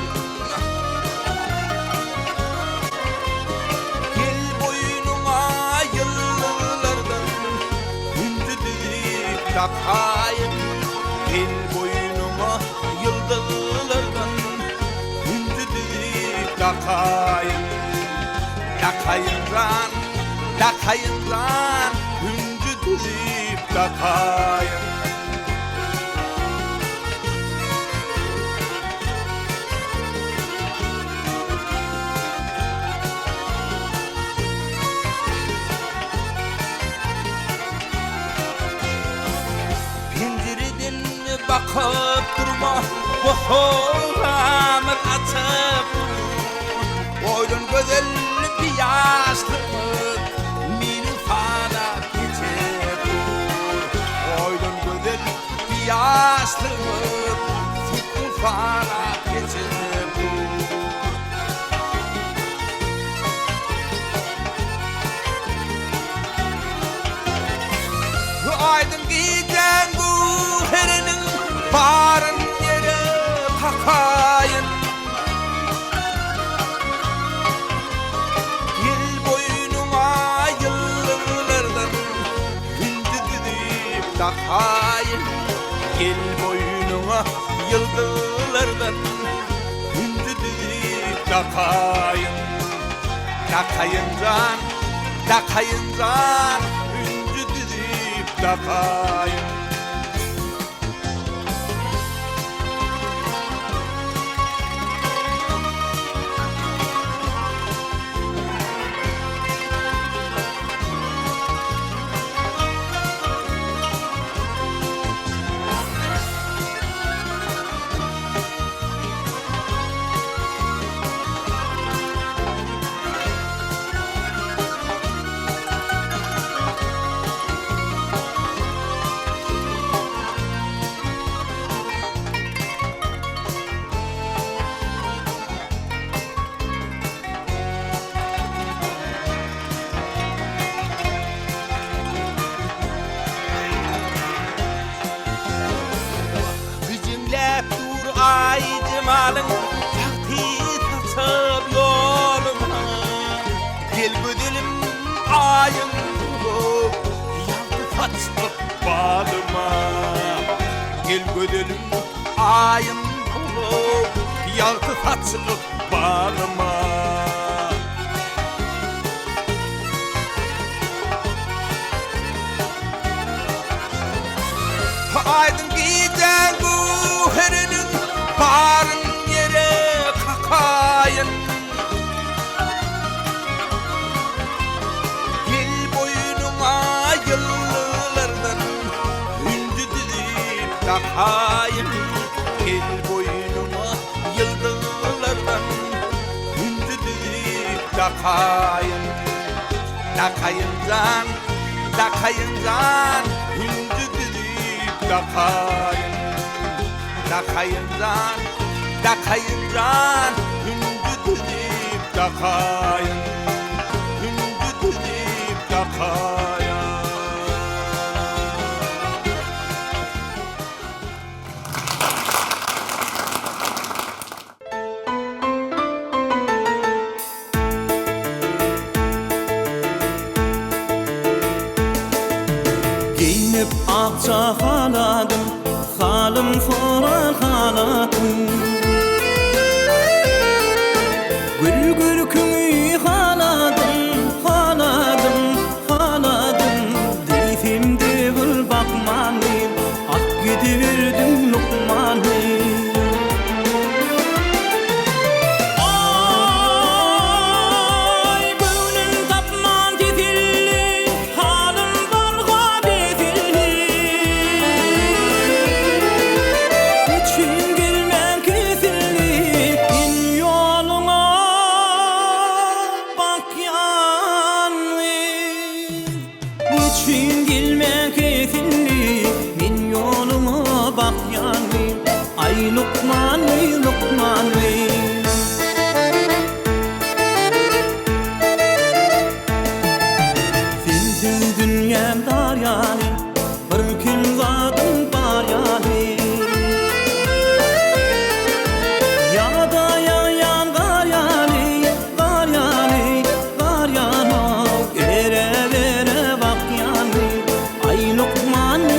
gel boynuma yıllardan hündüdük takayın, gel boynuma yıllardan hündüdük takayın, takayından hündüdük takayın. Bakıp durma, bu hoğamın atıp oylun güzel bir yaşlımız minin fana geçip oylun güzel bir yaşlımız minin fana geçip aydın giden bu herinin barın yere kakayın, yıl boynuma yıllardan hündüdüdüp takayın, yıl boynuma yıllardan hündüdüdüp takayın, takayıncan hündüdüdüp takayın. Malın takdir atıp yoluma, gel güzelim ayın bulup yaldı saçlık balıma, gel güzelim ayın bulup yaldı saçlık balıma. Aydın giden bu herinin barın yere kakar. bakayım el boynuma yıldızlardan hündü dizip takayım can hündü dizip takayım can hündü dizip takayım Giyinip akça haladım, halım soran haladım. Gül gül kümü haladım. Deyfimde bir bakmanı, ak gidiverdim lukmanı. Ay gönül tapman tefilli, halım barga bezilli. Üçün gelmen kesilli, in yoluna bak yanlı. Üçün gelmen kesilli, in yoluna bak yanlı. Ay lukmanı. Sensiz dünyam dar yani, bir gün zadım var yani. Yağda yağyan gar yani, ere vere bak yani. Ay lukmanı.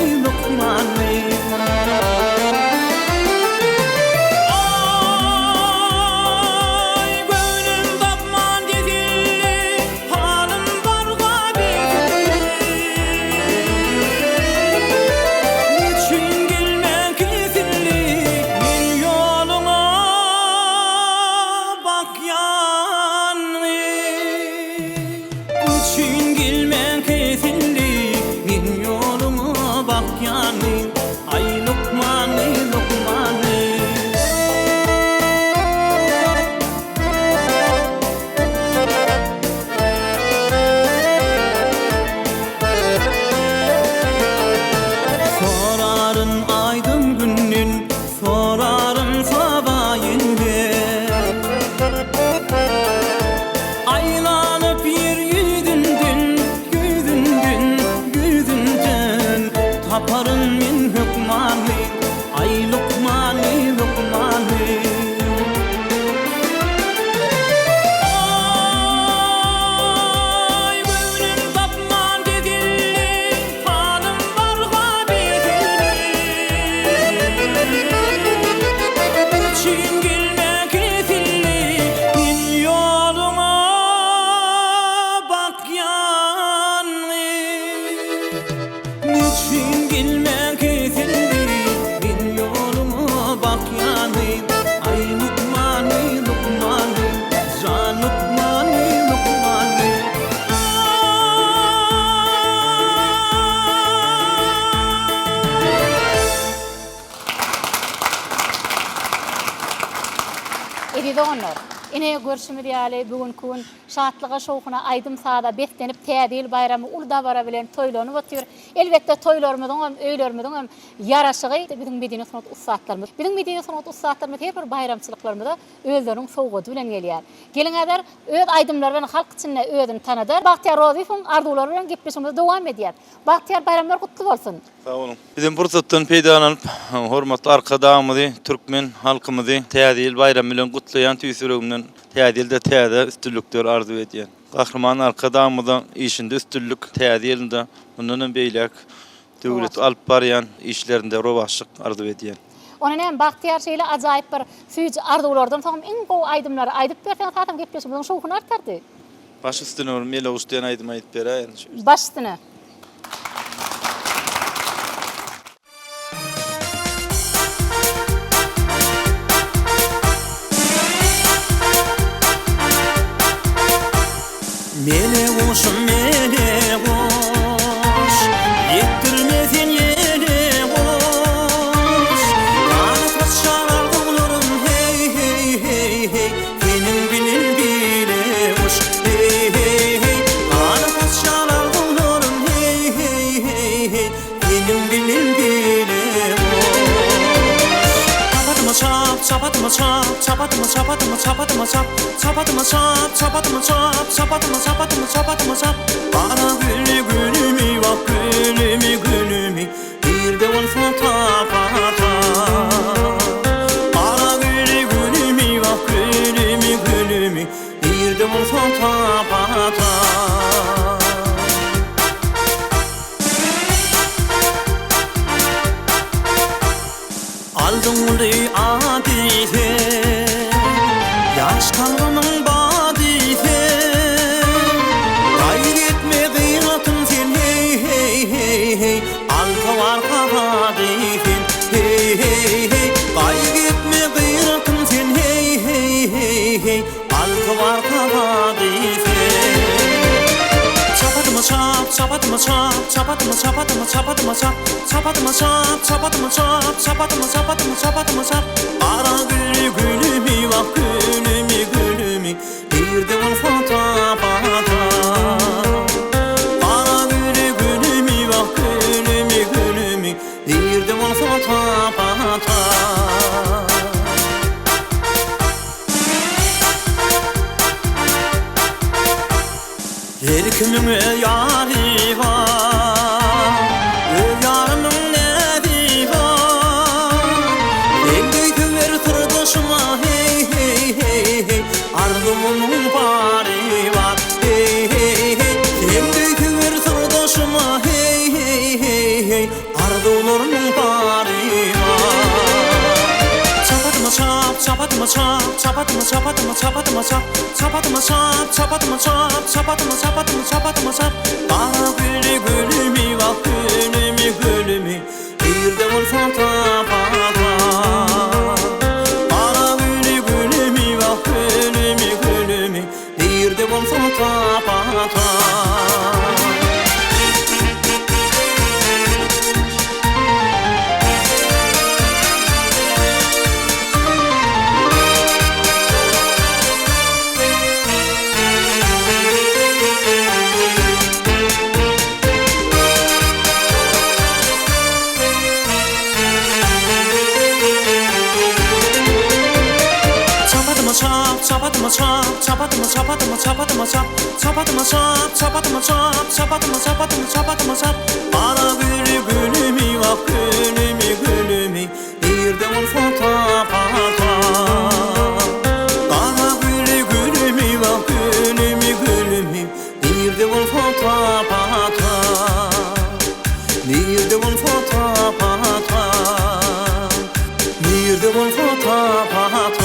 Ay gönül tapman tefilli, halım barga bezilli. Üçün gelmen kesilli, min yoluna bak yanlı. Üçün gelmen kesilli, min yoluna bak yanlı. Ay lukmanı. Sorarın aydın günün, sorarın sabayinde. Aylanıp yüzünden taparın min hükmanı. Ay lukmanı. Ay gönül tapman tefilli, halım barga bezilli. Üçün gelmen kesilli, min yoluna bak yanlı. Üçün gelmen kesilli, min yoluna bak yanlı. Ay lukmanı. Can lukmanı. Edide onlar. Ine görüşümü diýäli bugünkü şatlyga şowkuna aýdym sada betlenip tädil bayramy ulda bara bilen toýlanyp otyr. Elbetde toýlarymyzyň hem öýlerimiziň hem yaraşygy biziň medeni sanat ustatlarymyz. Biziň medeni sanat ustatlarymyz her bir bayramçylyklarymyzda özleriň sowgady bilen gelýär. Geliňizler öz aýdymlary bilen halk içinde özüni tanadyr. Bahtiýar Rozifoň ardulary bilen gepleşmemiz dowam edýär. Bahtiýar bayramlar kutly bolsun. Sağ olun. Bizim fursatdan peýdalanyp hormatly arkadaşymyzy, türkmen halkymyzy tädil bayram bilen kutlaýan tüýsüregimden tädilde täze üstünlükler arzu edýän. Gahrman arkadaşymyzyň işinde üstünlük tädilinde ondan beýlek döwlet alyp barýan işlerinde rowaşlyk arzu edýän. Onun hem Bahtiýar şeýle ajaýyp bir süýji arzulardan soňam iň gowy aýdymlary aýdyp berseň tatam gepleşmemiň şowkuny artardy. Baş üstüne mele uçdayan aýdym aýdyp berýän. Baş üstüne. Mele oşum mele oş, yettirmesin yele oş. çap, çapadıma çapadıma çapadıma çap, çapadıma çap, çapadıma çap, çapadıma çapadıma çapadıma çap. Bana gülü gülümü bak gülümü gülümü, bir de olsun tapa tap. Bana gülü gülümü bak gülümü gülümü, bir de olsun tapa tap. Aldığımlı adife, yaş kalbinin badife. Gayretme gıyratın sen hey hey hey hey, alka var kavadifin hey hey hey. Gayretme gıyratın sen hey hey hey hey, alka var kavadifin. Çapadıma çap, çapadıma çap, çapadıma çapadıma çapadıma çap, çapadıma çap, çapadıma çap, çapadıma çapadıma çapadıma çap. Ara gülü gülümü bak gülümü gülümü, bir de olsun tapa tap. Ara gülü gülümü bak gülümü gülümü, bir de olsun tapa tap. Her kimin yari var, öz yarımın nedi var. En büyükler tırdaşıma hey hey hey hey, arzumun bari var hey hey hey. En büyükler tırdaşıma hey hey hey hey, arzuların bari var. Çapadıma çap, çapadıma çap, çapadıma çapadıma çapadıma çap, çapadıma çap, çapadıma çap, çapadıma çapadıma çapadıma çap. Bana gülü gülümü bak gülümü gülümü, bir de olsun tapa tap. Bana gülü gülümü bak gülümü gülümü, bir de olsun tapa tap. Çapadıma çap, çapadıma çapadıma çapadıma çap, çapadıma çap, çapadıma çap, çapadıma çapadıma çapadıma çap. Bana gülü gülümü bak gülümü gülümü, bir de olsun tapa tap. Bana gülü gülümü bak gülümü gülümü, bir de olsun tapa tap. Bir de olsun tapa tap, bir de olsun tapa tap.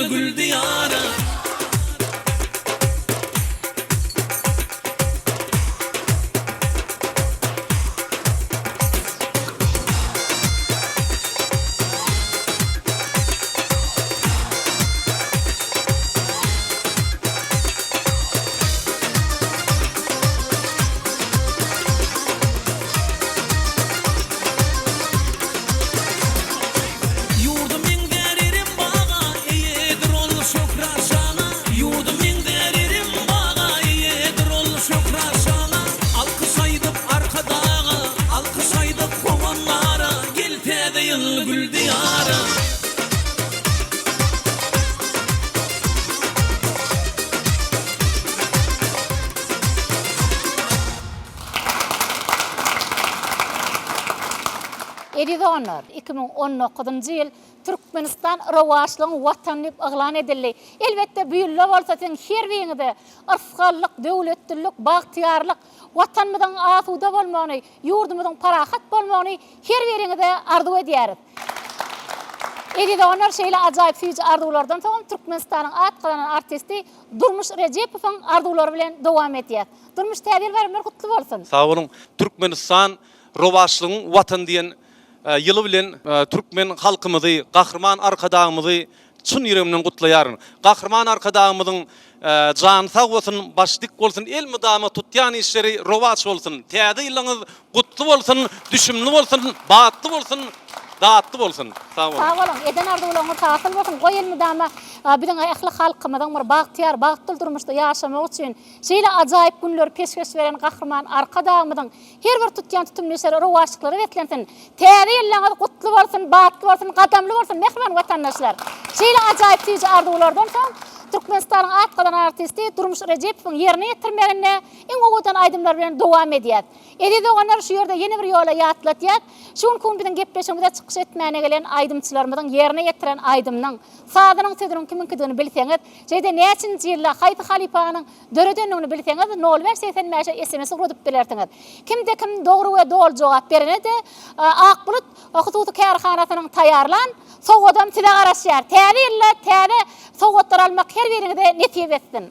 gül diyarı. Gül diyarı. Edide onlar 2019-njy ýyl Türkmenistan rowaşlygyň watanyny yglan edildi. Elbetde büýülle bolsa teň her birinde ırfgallyk, döwletçilik, bagtyarlyk, watanymyzyň asuda bolmagyny, ýurdumyzyň parahat bolmagyny her birinde arzu edýäris. Edide onlar şeýle ajaýyp süýji arzulardan soň Türkmenistanyň atgylanan artisti Durmuş Rejepowyň arzulary bilen dowam edýär. Durmuş täzir bermer gutly bolsun. Sağ olun. Türkmenistan rowaşlygyň watan diýen ýyly bilen türkmen halkymyzy, gahrman arkadağymyzy çyn ýüregimden gutlaýaryn. Gahrman arkadağymyzyň jany sag bolsun, başlyk bolsun, el mydamy tutýan işleri rowaç bolsun. Täze ýylyňyz gutly bolsun, düşümli bolsun, baatly bolsun. Daatly bolsun. Sağ olun. Sağ olun. Eden arzuwlaryňyz tasyl bolsun. Goý elmidama biziň ähli halkymyzyň bir bagtyar, bagtly durmuşda ýaşamak üçin şeýle ajaýyp günler peşkeş beren gahrman arkadağymyzyň her bir tutýan tutumlary rowaşlyklary wetlensin. Täze ýylyňyz gutly bolsun, baatly bolsun, gadamly bolsun. Mehman watandaşlar. Şeýle ajaýyp süýji arzuwlardan soň Türkmenistanyň atgylanan artisti Durmuş Rejepowyň ýerine ýetirmegine iň owadan aýdymlar bilen dowam edýär. Edide onlar şu ýerde ýene bir ýola ýatlatýar. Şuň gün biziň gepleşigimizde çykyş etmäne gelen aýdymçylarymyzyň ýerine ýetiren aýdymnyň sadynyň sediriň kiminkidigini bilseňiz, jeýde näçinji ýylda Haýty Halipanyň döredenligini bilseňiz, 085 SMS urudyp bilersiňiz. Kimde kim dogry we dol jogap berene de Akbulut Hukuky Kärhanasynyň taýarlan, soňradam size garaşýar. Täze ýylla täze soňgatlar almak her birinde netip etsin.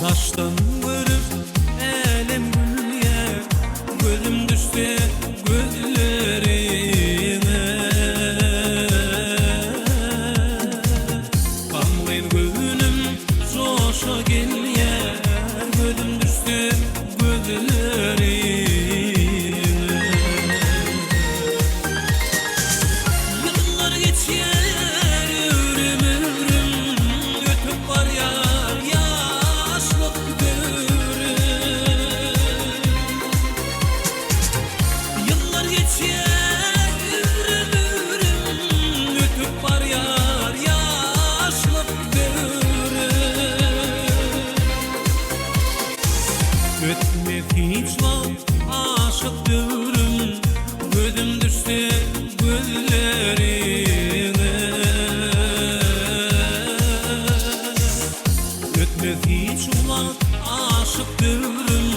Taştan görüp elim gülye, gözüm düştü gözlerine. Kanlayın gönlüm coşa gelye, gözüm düştü gözlerine. Yıllar geçer ömrüm ötüp var ya. Hiç vakt aşık dürüm, gözüm düştü gözlerine. Ötmez hiç vakt aşık dürüm,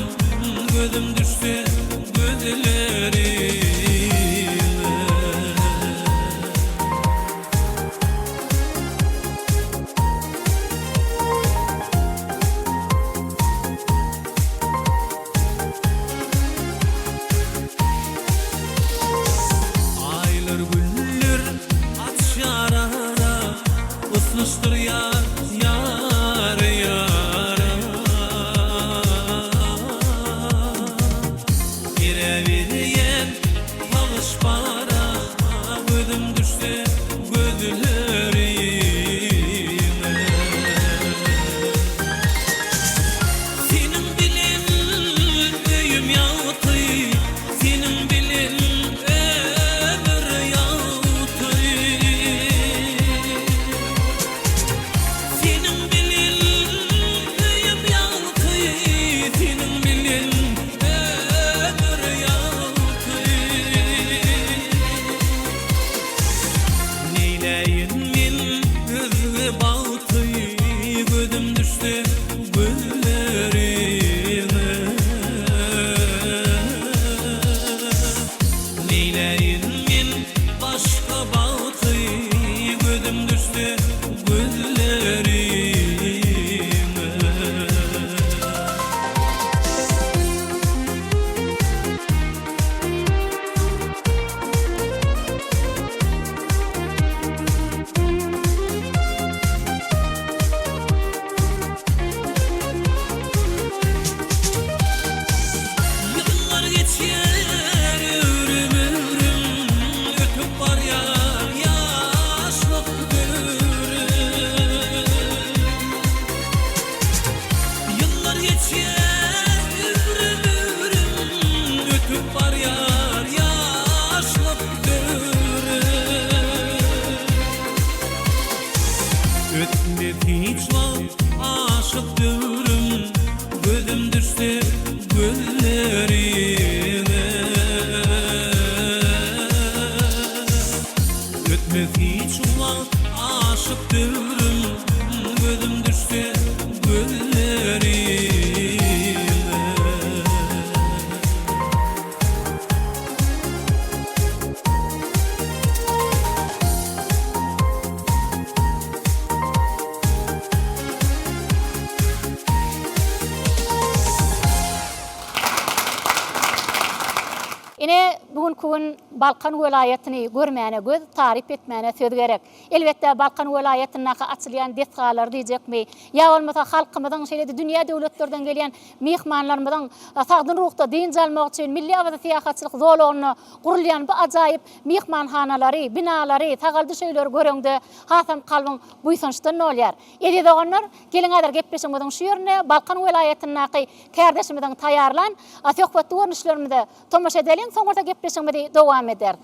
gözüm düştü gözlerine. dövrüm gözüm düşse gözlerime. Ine bugün Balkan vilayetini görmäne göz tarif etmäne söz gerek. Elbette Balkan vilayetine açylýan detgalar diýjekmi? Ya bolmasa halkymyzyň şeýle dünýä döwletlerden gelýän mehmanlarymyzyň sagdyn ruhda din jalmak üçin milli awada syýahatçylyk zolagyny gurulýan bu ajaýyp mehmanhanalary, binalary, tagaldy şeýler göreňde hasam kalbyň buýsançdan bolýar. Edi doganlar, geliň adar gepleşiňiziň şu ýerine Balkan vilayetiniňki kärdeşimiziň taýarlan söhbet görnüşlerimizde tomaşa edelim, soňra gepleşiňimizi dowam eder.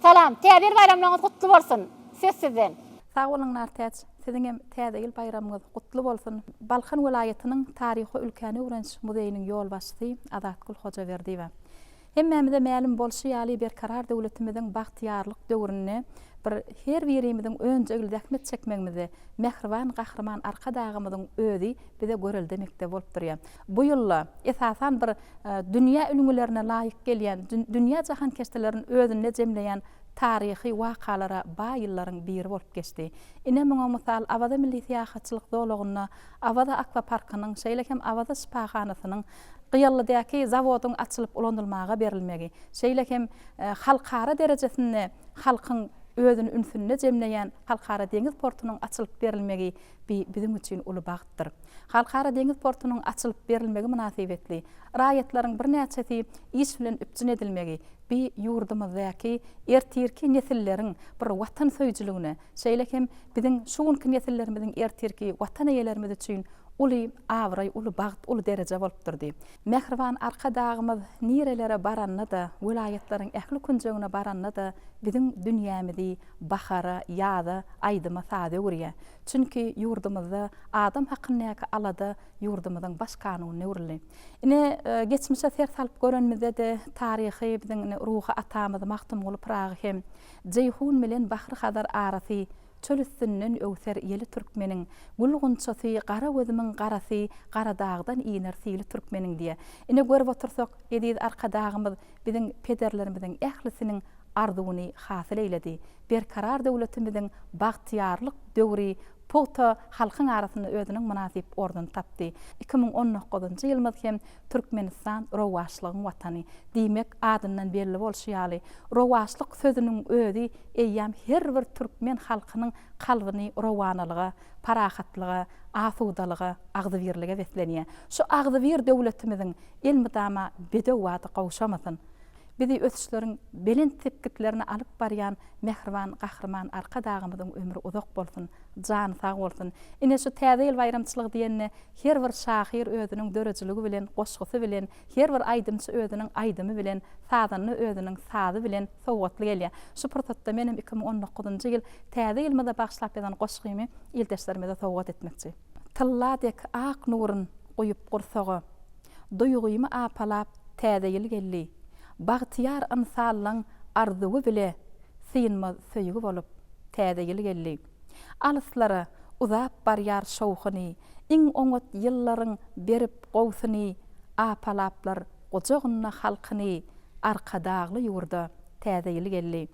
Salam, täze bayramlaryňyz gutly bolsun. Söz sizden. Sağ bolňar täze. Siziň hem täze ýyl bayramyňyz gutly bolsun. Balkan vilayetiniň taryhy ülkäni öwrenç muzeýiniň ýol başçysy Adatgul Hojaberdiýew. Hemmemize ma'lum bolşy ýaly berkarar döwletimiziň bagtyarlyk döwrüne bir her birimiziň öňjegil zähmet çekmegimizi mehriban gahrman arka dagymyzyň özi bize görüldemekde bolup durýar. Bu ýylla esasan bir dünýä ülgülerine laýyk gelýän, dünýä jahan kesteleriň özüne jemleýän tarihi wakalara ba ýyllaryň biri bolup geçdi. Ine muňa mysal Awada milli syýahatçylyk zolagyna, Awada akvaparkynyň, şeýlekem Awada spahanasynyň Gyýallydaky zawodyň açylyp ulandylmaga berilmegi, şeýlekem halkara derejesinde halkyň özüni ünsünne jemleýän halkara deňiz portunyň açylyp berilmegi bizim üçin uly bagtdyr. Halkara deňiz portunyň açylyp berilmegi münasibetli. Raýatlaryň bir näçesi iş bilen üpjün edilmegi bi ýurdumyzdaky ertirki nesilleriň bir watan söýjüligine, şeýlekem biziň şuňky nesillerimiziň ertirki watan eýelerimiz üçin uly awray, uly bagt, uly derece bolup durdy. Mehriban arka dagymyz nirelere baranna da, vilayetlaryň ähli kunjegine baranna da biziň dünýämizi bahara, ýaza, aýdyma sade görýär. Çünki ýurdumyzda adam hakynyňky alada ýurdumyzyň baş kanuny öwrüli. Ine geçmişe ser salyp görenmizde de taryhy biziň ruhy atamyz maktum bolup ragy hem Jeyhun bilen Bahry Hadar arasy çöl üstünden öwser ýeli türkmeniň gulgunçasy, gara gözümiň garasy, gara dagdan iýner sili türkmeniň diýe. Ine görüp otursak, ediz arka dagymyz biziň pederlerimiziň ählisiniň arzuwyny hasyl eýledi. Berkarar döwletimiziň bagtyarlyk döwri Pota halkyň arasynda özüniň münasip orduny tapdy. 2019-njy ýylymyz hem Türkmenistan rowaşlygyň watany. Diýmek adyndan belli bolşy ýaly. Rowaşlyk sözüniň özi eýýäm her bir türkmen halkynyň kalbyny rowanalyga, parahatlyga, asudalyga, agdybirlige beslenýär. Şu agdybir döwletimiziň elmydama bedewaty gowşamasyn. Bizi ösüşleriň belin tepkitlerini alyp barýan mehriban gahrman arka dagymyzyň ömrü uzak bolsun, jany sag bolsun. Ine şu täze ýyl bayramçylyk diýenne her bir şahyr özüniň döreçiligi bilen, goşgusy bilen, her bir aýdymçy özüniň aýdymy bilen, sadanyny özüniň sady bilen sowgatly gelýär. Şu pursatda menem 2019-njy ýyl täze ýylmyza bagşlap eden goşgymy ýyldaşlarymyza sowgat etmekçi. Tılladek ak nurun goýup gursagy, duýgumy apalap täze ýyl geldi. Bagtyar ansallaň arzuwy bile synma söýügi bolup täze ýyl geldi. Alyslara uzap barýar şowhuny, iň oňat ýyllaryň berip gowsuny, apalaplar gojagyna halkyny arka dagly ýurda täze ýyl geldi.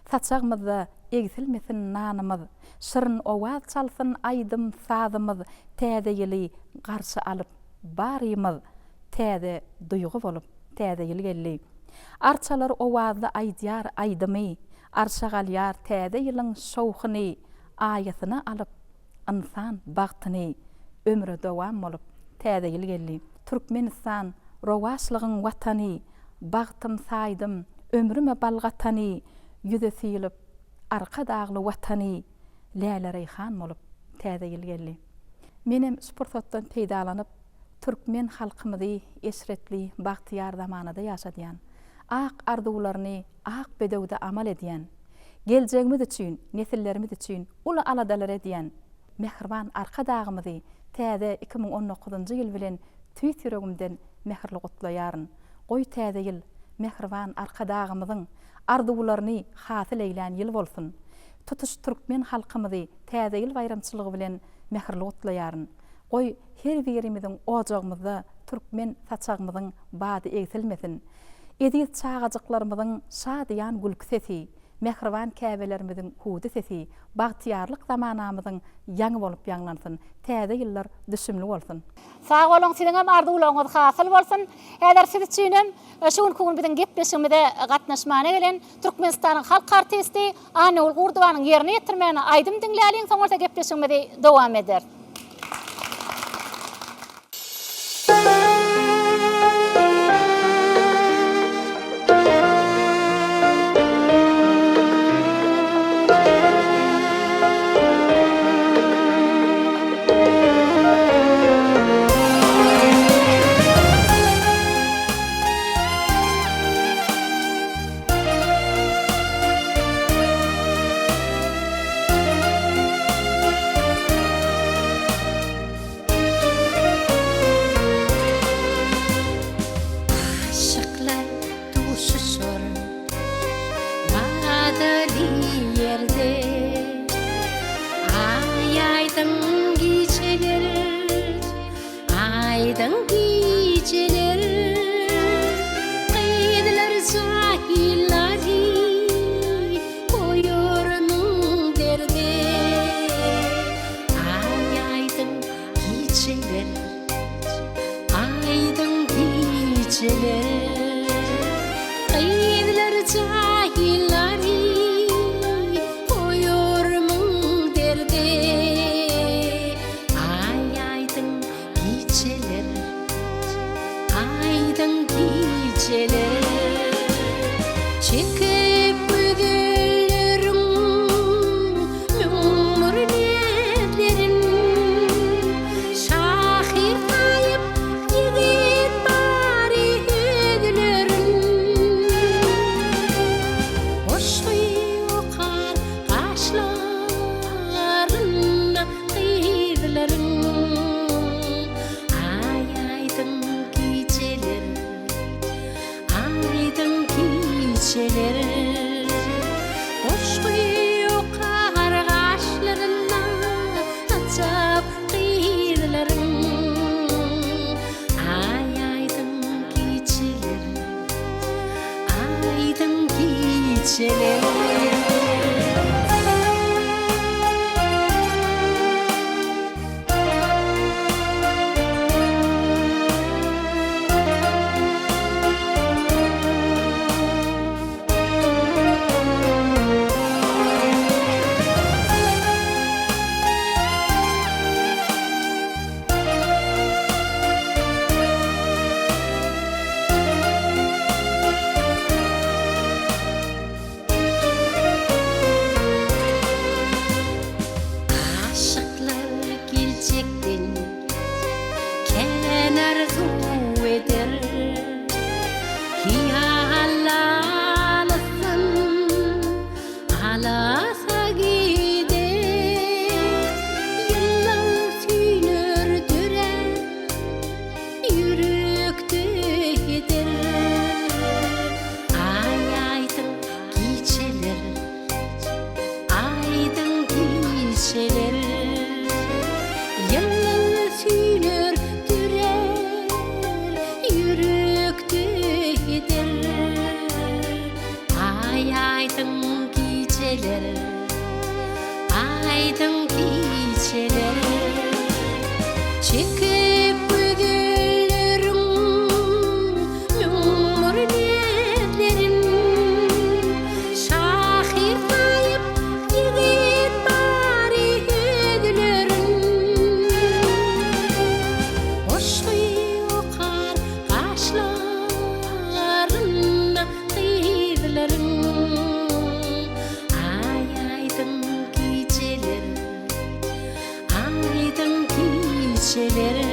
Saçagmyzda egsilmesin nanymyz, şyryn owaz çalsyn aýdym sadymyz, täze ýyly garşy alyp barymyz, täze duýgu bolup täze ýyl geldi. Arçalar owazda aýdýar aýdymy, arşagalýar täze ýylyň şowhuny, aýasyny alyp insan bagtyny, ömrü dowam bolup täze ýyl geldi. Türkmenistan rowaşlygyň watany, bagtym saýdym, ömrüme balgatany, ýüze silip arka dagly watany, Läle Reyhan bolup täze ýyl geldi. Menem sportdan peýdalanyp türkmen halkymyzy esretli, bagtyar zamanada ýaşadýan, ak arzuwlaryny ak bedewde amal edýän, geljegimiz üçin, nesillerimiz üçin uly aladalar edýän mehriban arka dagymyzy täze 2019-njy ýyl bilen tüýs ýüregimden mehirli gutlaýaryn. Goý täze ýyl mehriban arka dagymyzyň arzuwlaryny hasyl eýlän ýyl bolsun. tutuş Türkmen halkymyzy täze ýyl bayramçylygy bilen mehirli gutlaýaryn. Goý her birimiziň ojagymyzda Türkmen saçagymyzyň bady egsilmesin. Edil çağajyklarymyzyň şadyan gülk sesi, mehriban käbelerimizin hudy sesi, bagtyarlyk zamanamyzyň ýaňy bolup ýanglansyn, täze ýyllar düşümli bolsun. Sağ olun, sizin hem arzuwlaryňyz hasyl bolsun. Häzir siz üçinem şu gün biziň gepleşigimizde gatnaşmana gelen Türkmenistanyň halk artisti Anul Gurdowanyň ýerine ýetirmäni aýdym diňläliň, soňra gepleşigimiz dowam eder. Çeler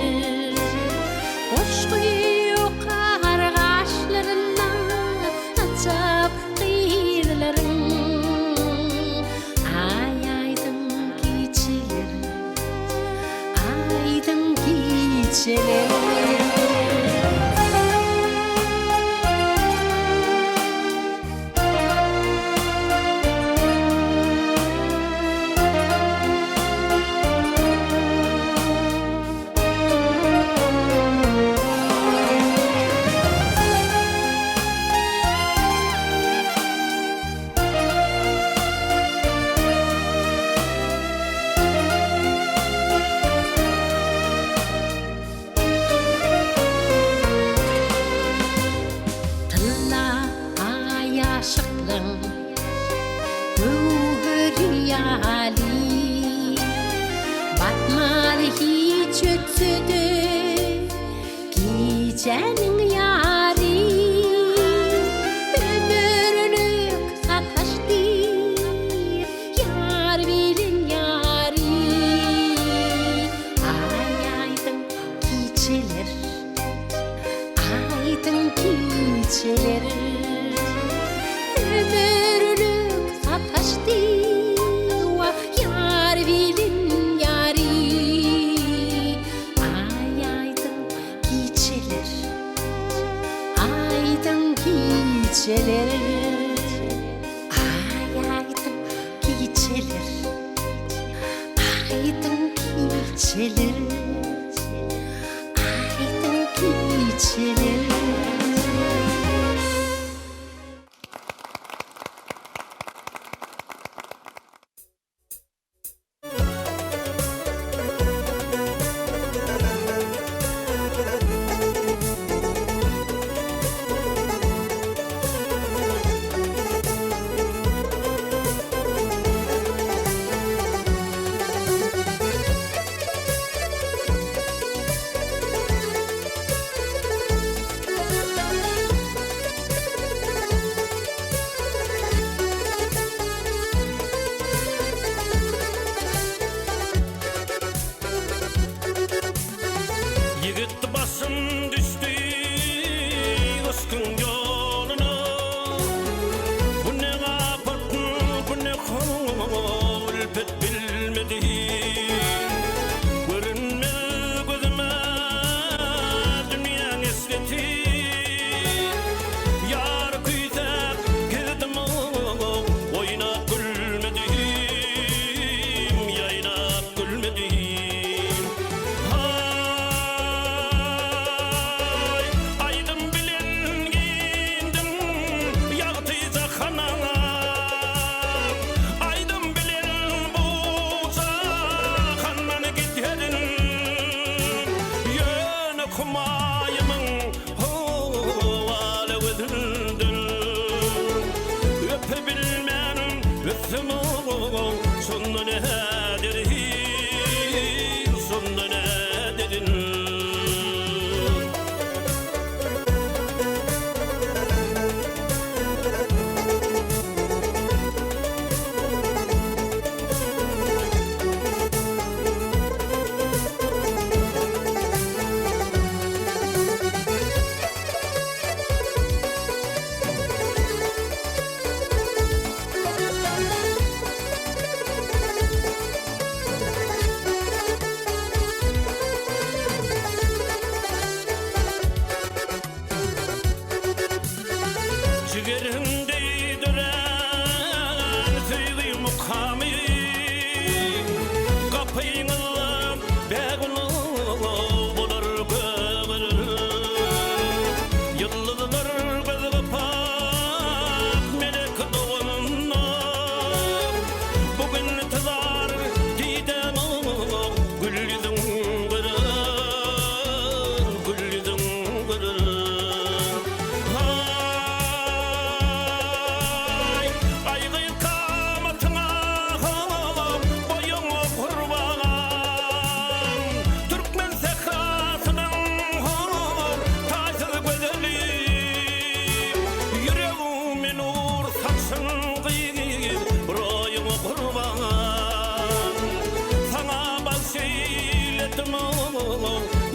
Ýaşlaryň göwheri ýaly batmaly hiç ötsede gijeniň ýary ömürlük sataşdy ýar bilen ýary aýdyň kiçeler aýdyň kiçeler ömürlük sataşdy wah ýar bilen ýary aýdyň kiçeler aýdyň kiçeler aýdyň kiçeler aýdyň kiçeler aýdyň kiçeler. Yigit basın düştü ıskın yoluna. Bu ne gapatın, bu ne hulpet bilmediğin. Görünme gözüme dünyanın esveti. Yar kuytak girdim oynap gülmediğim, yaynap gülmediğim. Sonunda ne dedin, sonunda ne dedin. Ciğerimde dönen tüylü mukamı kapıyla begunu bular gömülür. Yıldızlar gözü kapak melek doğumuna. Bugün tızar didem gül yüzün görür, gül yüzün görür.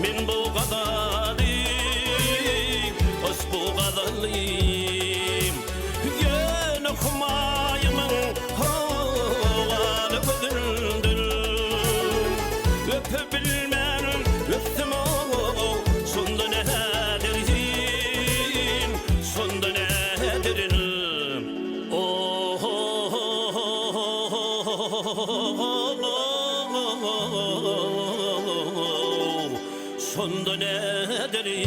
Min bu gadalim, os bu gadalim. Yine kumayımın havalı gözündür. Öpebilmenim öptüm o, sonda ne derin, sonda ne derin. Oh, oh, oh, sonda ne derin.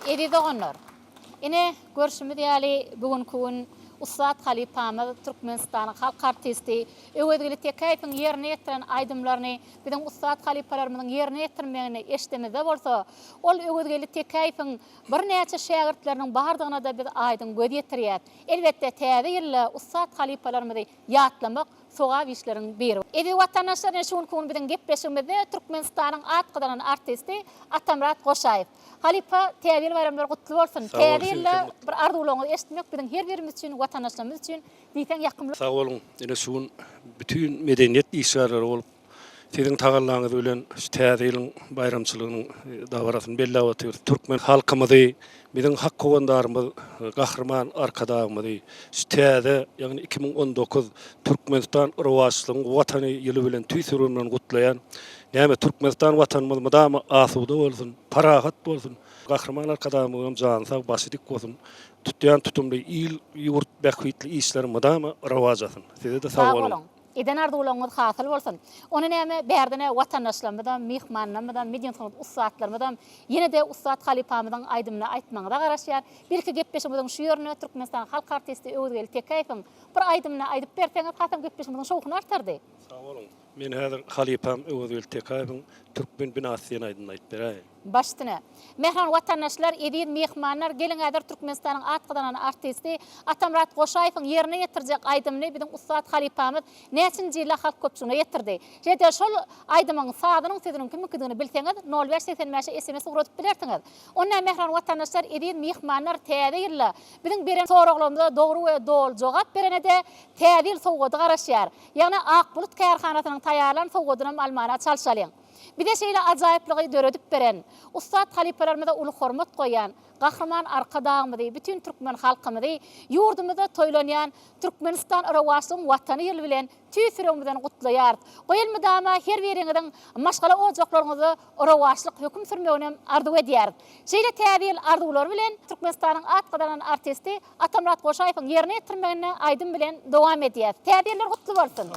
Edi dogonlar. Ine görüşümüz ýaly bugünkü gün Ustad Halipamız Türkmenistan'ın halk artisti, öwedgili tekaypyň ýerine ýetiren aýdymlaryny, biziň ustad halipalarymyzyň ýerine ýetirmegini eşdemede bolsa, ol öwedgili tekaypyň bir näçe şagirdleriniň bardygyna da biz aýdym göz ýetirýär. Elbetde täze ýylla ustad halipalarymyzy ýatlamak soğa işlerin biri. Evi vatandaşlar şuun kun bilen gepleşmede Türkmenistanyň atgydan artisti Atamrat Goşaýew. Halipa täze bayramlar gutly bolsun. Täze ýylla bir arzuwlaryňyzy eşitmek bilen her birimiz üçin vatandaşlarymyz üçin diýsen ýakymlyk. Sağ olun. Ene şuun bütün medeniýet işgärleri bolup siziň tagallaňyz bilen täze ýylyň bayramçylygynyň dawarasyny bellap atýar. Türkmen halkymyzy, biziň hak gowandarymyz, gahrman arkadagymyzy täze, ýagny 2019 Türkmenistan rowaçlygyň watany ýyly bilen tüýsüründen gutlaýan, näme Türkmenistan watanymyz mydama asuda bolsun, parahat bolsun, gahrman arkadagymyň jany sag basydyk bolsun. Tutýan tutumly il ýurt bähwitli işler mydama rowajasyn. Size de sag bolun. Eden arzuwlaryňyz hasyl bolsun. Onu näme bärdine watandaşlarymyzdan, mihmanlarymyzdan, mediýa sanat ustadlarymyzdan, ýene de ustad Halipamyzyň aýdymyna aýtmagyna garaşýar. Bir-iki gepleşmeden şu ýerine Türkmenistan halk artisti öwreli tekaypyň bir aýdymyna aýdyp berseňiz, hatam gepleşmeden şowkuny artardy. Sağ olun. Men häzir Halipam öwreli tekaypyň Türkmen binasyny aýdyp berýär. Baştyna. Mehran watandaşlar, edin mehmanlar gelin äder Türkmenistanyň atgydan artisti Atamrat Goşaýewiň ýerine ýetirjek aýdymny biziň ustad Halipamyz näçinji ýyla halk köpçüne ýetirdi. Jede şol aýdymyň sadynyň teziniň kimligini bilseňiz 0585 SMS ugratyp bilersiňiz. Onda mehran watandaşlar, edin mehmanlar täze ýyla biziň beren soraglarymyza dogry we dol jogap berende täze ýyl sowgady garaşýar. Ýagny Akbulut kärhanasynyň taýýarlan sowgadyny almana çalşalyň. Bir de şeýle ajaýyplygy döredip beren, ustad halipalarymyza uly hormat goýan, gahrman arkadagymyzy, bütün Türkmen halkymyzy ýurdumyzda toýlanýan Türkmenistan rowaçlygyň watany ýyly bilen tüýsürüňizden gutlaýar. Goýulmydama her biriňiziň maşgala ojaklaryňyzy rowaçlyk höküm sürmegine arzuw edýär. Şeýle täze ýyl arzuwlar bilen Türkmenistanyň atgydan artisti Atamrat Goşaýewiň ýerine ýetirmegine aýdym bilen dowam edýär. Täze ýyller gutly bolsun.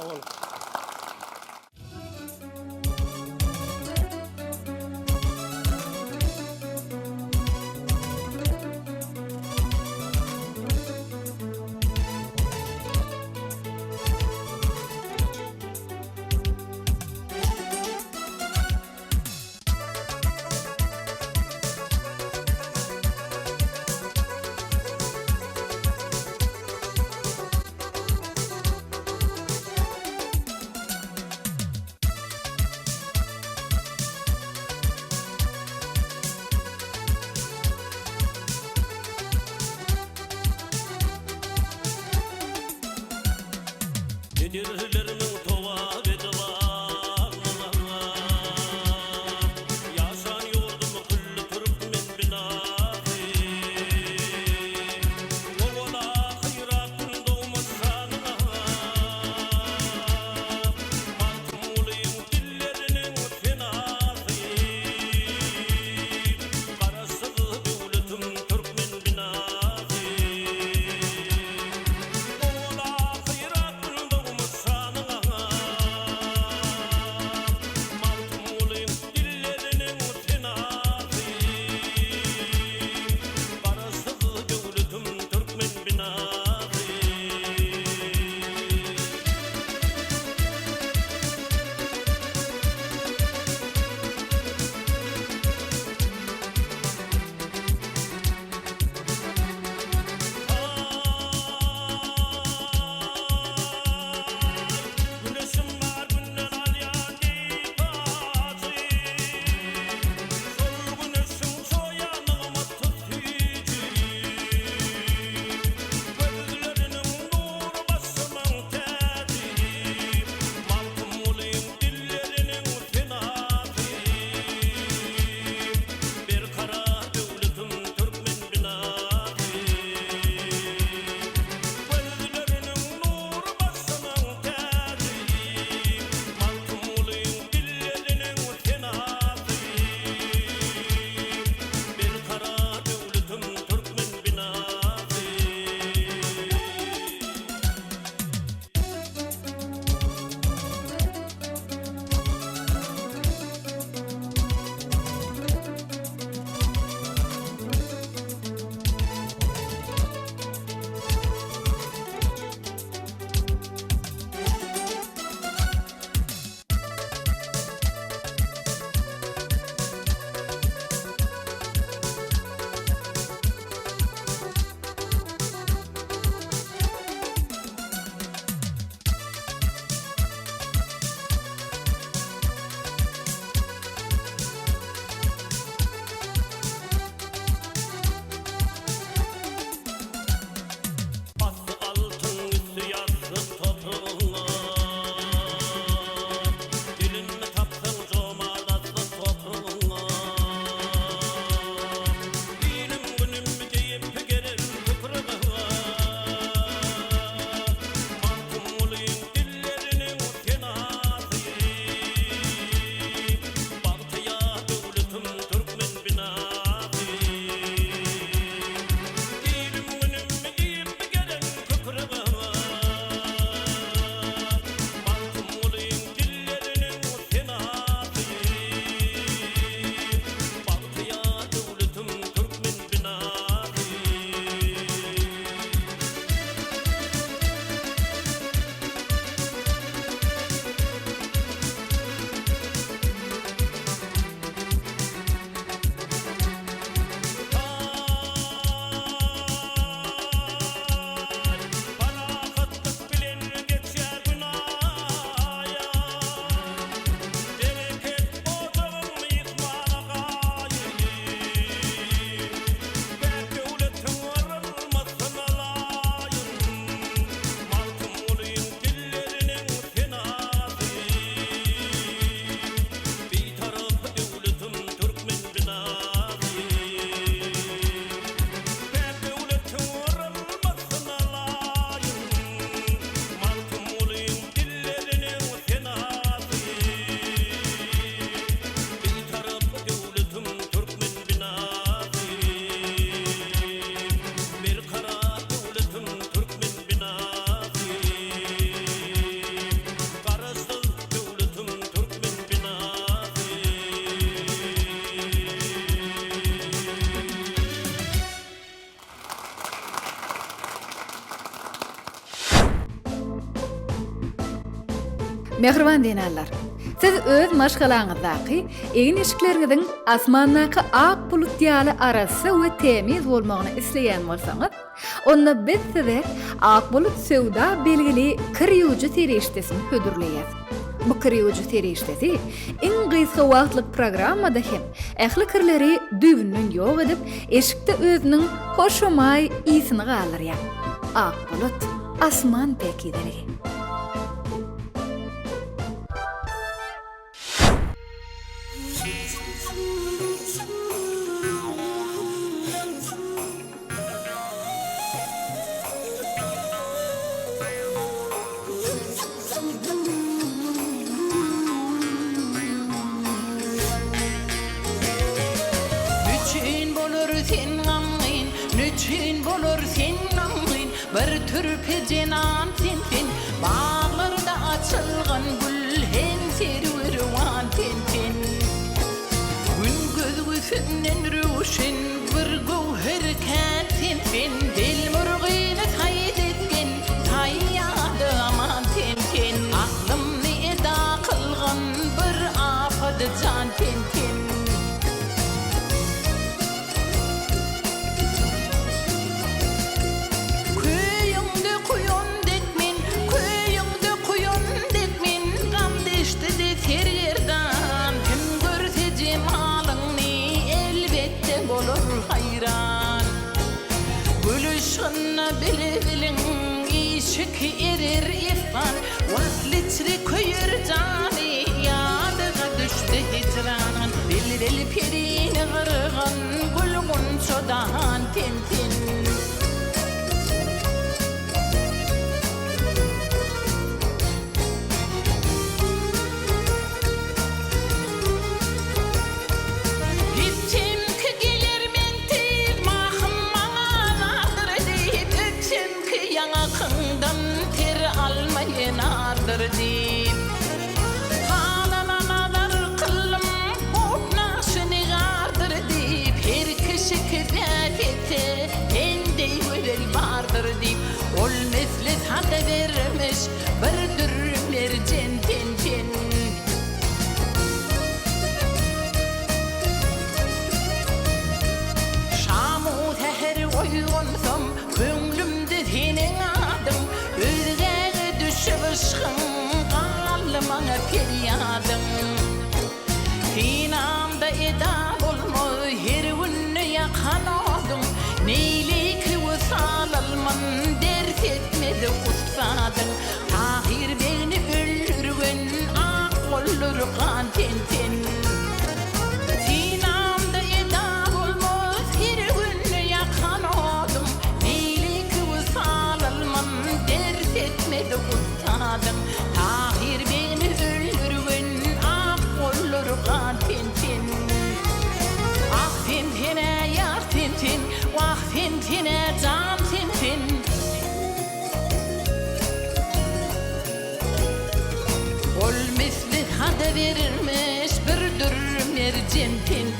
Son Mehriban dinarlar. Siz öz maşgalaňyzdaky egin eşikleriňizin asmannaky ak bulut ýaly arasy we temiz bolmagyny isleýän bolsaňyz, onda biz size ak bulut sewda belgili kirýüji terişdesini hödürleýär. Bu kirýüji terişdesi iň gysga wagtlyk programmada hem ähli kirleri düwünden ýok edip, eşikde özüniň hoşumay ýysyny galyrýar. Ak bulut asman pekileri. Nüçin bolur sen namlin, bir türpe cenan tintin, bağlarda açılgan gül hem serüvan tintin. Gün gözünden rüşin bir gövher kentintin, dil murgini taydetken tayyadı aman tintin. Aklımni eda kılgan bir afad can tintin. Gülüşünü bilin, işik erir ifan, vasliçri köyür cani, yadıga düştü hicran. Dil pirini gırgan, gülgün çodan tintin. Dip halana nazar kıllım hopnaşını gardır dip her kişi kıdafeti endey verel vardır dip ol meslet hatta vermiş bir dürümler centin şamu teher oyunsam könglimde senin adım özgege düşüvüşkün mana peryadım Tinamda eda bolmoz her günne yakanadım Neylik vusal alman dert etmedi kutsadım Tahir beni öldürgen ak olur kan tintin Tinamda eda bolmoz her günne yakanadım Neylik vusal alman dert etmedi kutsadım Tahir beni öldürgen ak olur kan tintin Ah tintine yar tintin Vah tintine can tintin Ol misli hada verirmiş bir dürmer tintin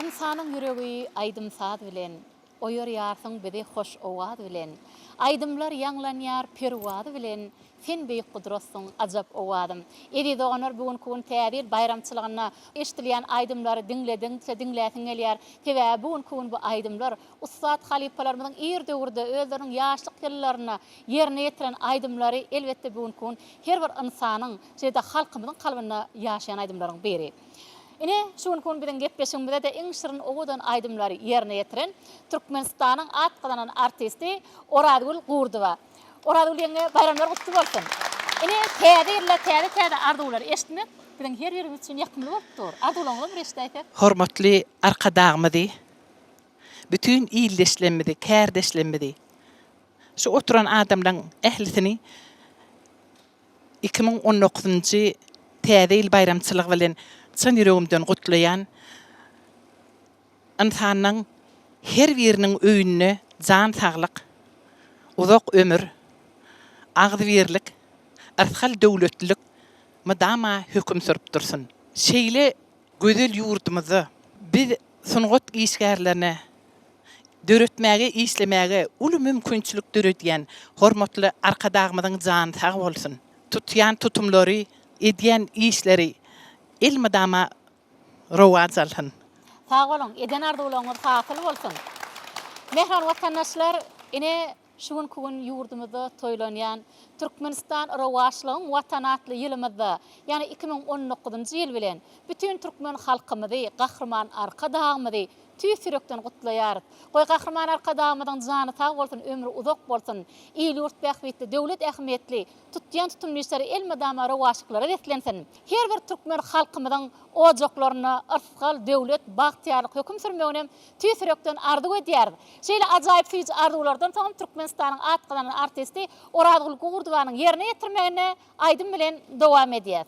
İnsanın yüreği aydım saat bilen, oyor yarsın bede hoş ovad bilen, aydımlar yanlanyar pervad bilen, sen büyük kudrotsun acap ovadım. Edi doğanır bugün kun tədir bayramçılığına eştileyen aydımları dinletin eliyar. Teve bugün kun bu aydımlar Ustad halifalarımızın ir döwürde özlerinin yaşlık yıllarına yerine yetiren aydımları elbette bugün kun her bir insanın şeyde halkımızın kalbine yaşayan aydımların biri. Ine şuun kun bilen gepleşigimizde de iň şirin owadan aydymlary ýerine ýetiren Türkmenistanyň atgylanan artisti Oradgul Gurdowa. Oradgul ýeňe bayramlar gutly bolsun. Ine täze ardular eşitmek bilen her ýerimiz üçin ýakymly bolupdyr. Ardularňyzy bir eşitip. Hormatly arkadaşymyzy, bütün ýyldeşlerimizi, kärdeşlerimizi, şu oturan adamlaryň ählisini 2019-njy täze il bayramçylyk bilen çyn yüregimden gutlayan insanyň her biriniň öýüne jan saglyk, uzak ömür, agdybirlik, arthal döwletlik madama höküm sürüp dursun. Şeýle gözel ýurdumyzy biz sungat işgärlerine döretmäge, işlemäge uly mümkinçilik döretýän hormatly arkadagymyň jan sag bolsun. Tutýan tutumlary, edýän işleri el madama rowaj alsyn. Sağ olun, eden arzuwlaryňyz hasyl bolsun. Mehran watandaşlar, ine şugun kugun yurdumuzda toylanyan Türkmenistan rowaşlygyň watanatly ýylymyzda, ýani 2019-njy ýyl bilen bütün türkmen halkymyzy, gahrman arkadagymyzy tüýsürekden gutlaýar. Goý gahrman arkadagymyň jany sag bolsun, ömrü uzak bolsun. Ýyl ýurt bähwetli, döwlet ähmiýetli, tutýan tutumly işleri el madama rowaşlyklary wetlensin. Her bir türkmen halkymyň ojaklaryna arskal döwlet bagtyarlyk höküm sürmegine tüýsürekden ardy edýär. Şeýle ajaýyp süýji arzuwlardan soň Türkmenistanyň atgylan artisti Oradygul Gurdubanyň ýerine ýetirmegine aýdym bilen dowam edýär.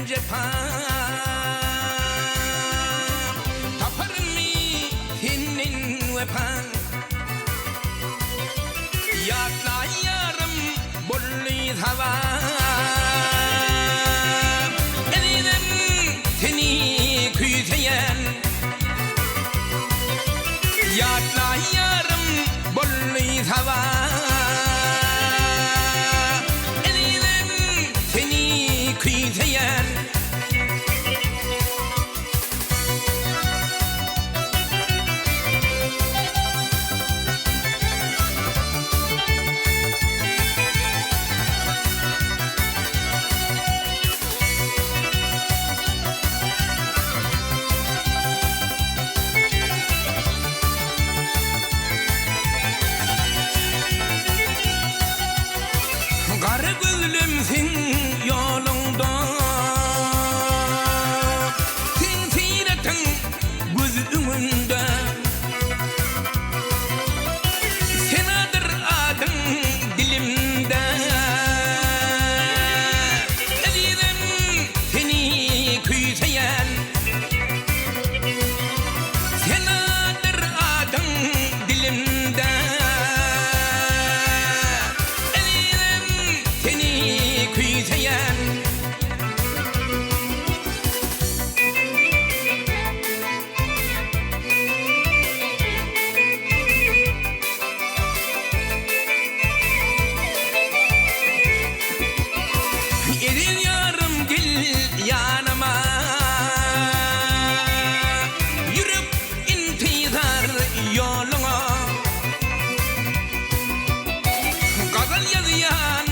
cephan Taparım mi senin vepan Yatlayarım bolli hava Elinim seni küyseyen Yatlayarım bolli hava Elinim seni küyseyen Garı gülümsün yolunda Sen seyretin gözümünde Senadır adın dilimde Elidim seni küyseyen Senadır adın dilimde Seni küyseyen Elin yarım gel yanıma Yürüp intizar yoluna Gazal yazıyan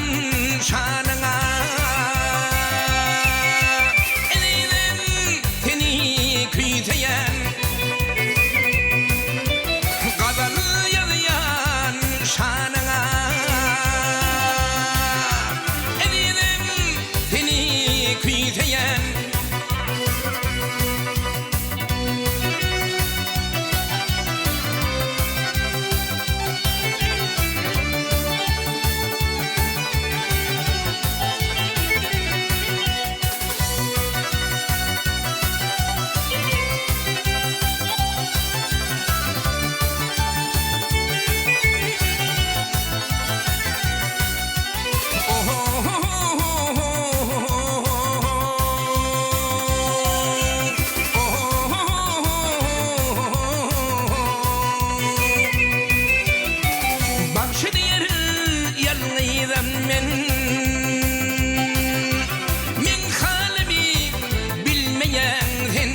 şanına Elinim seni küyseyen Gazal yazıyan şanına Elinim seni küyseyen Bakşı diyer yanıydım Men halimi bilmeyen sen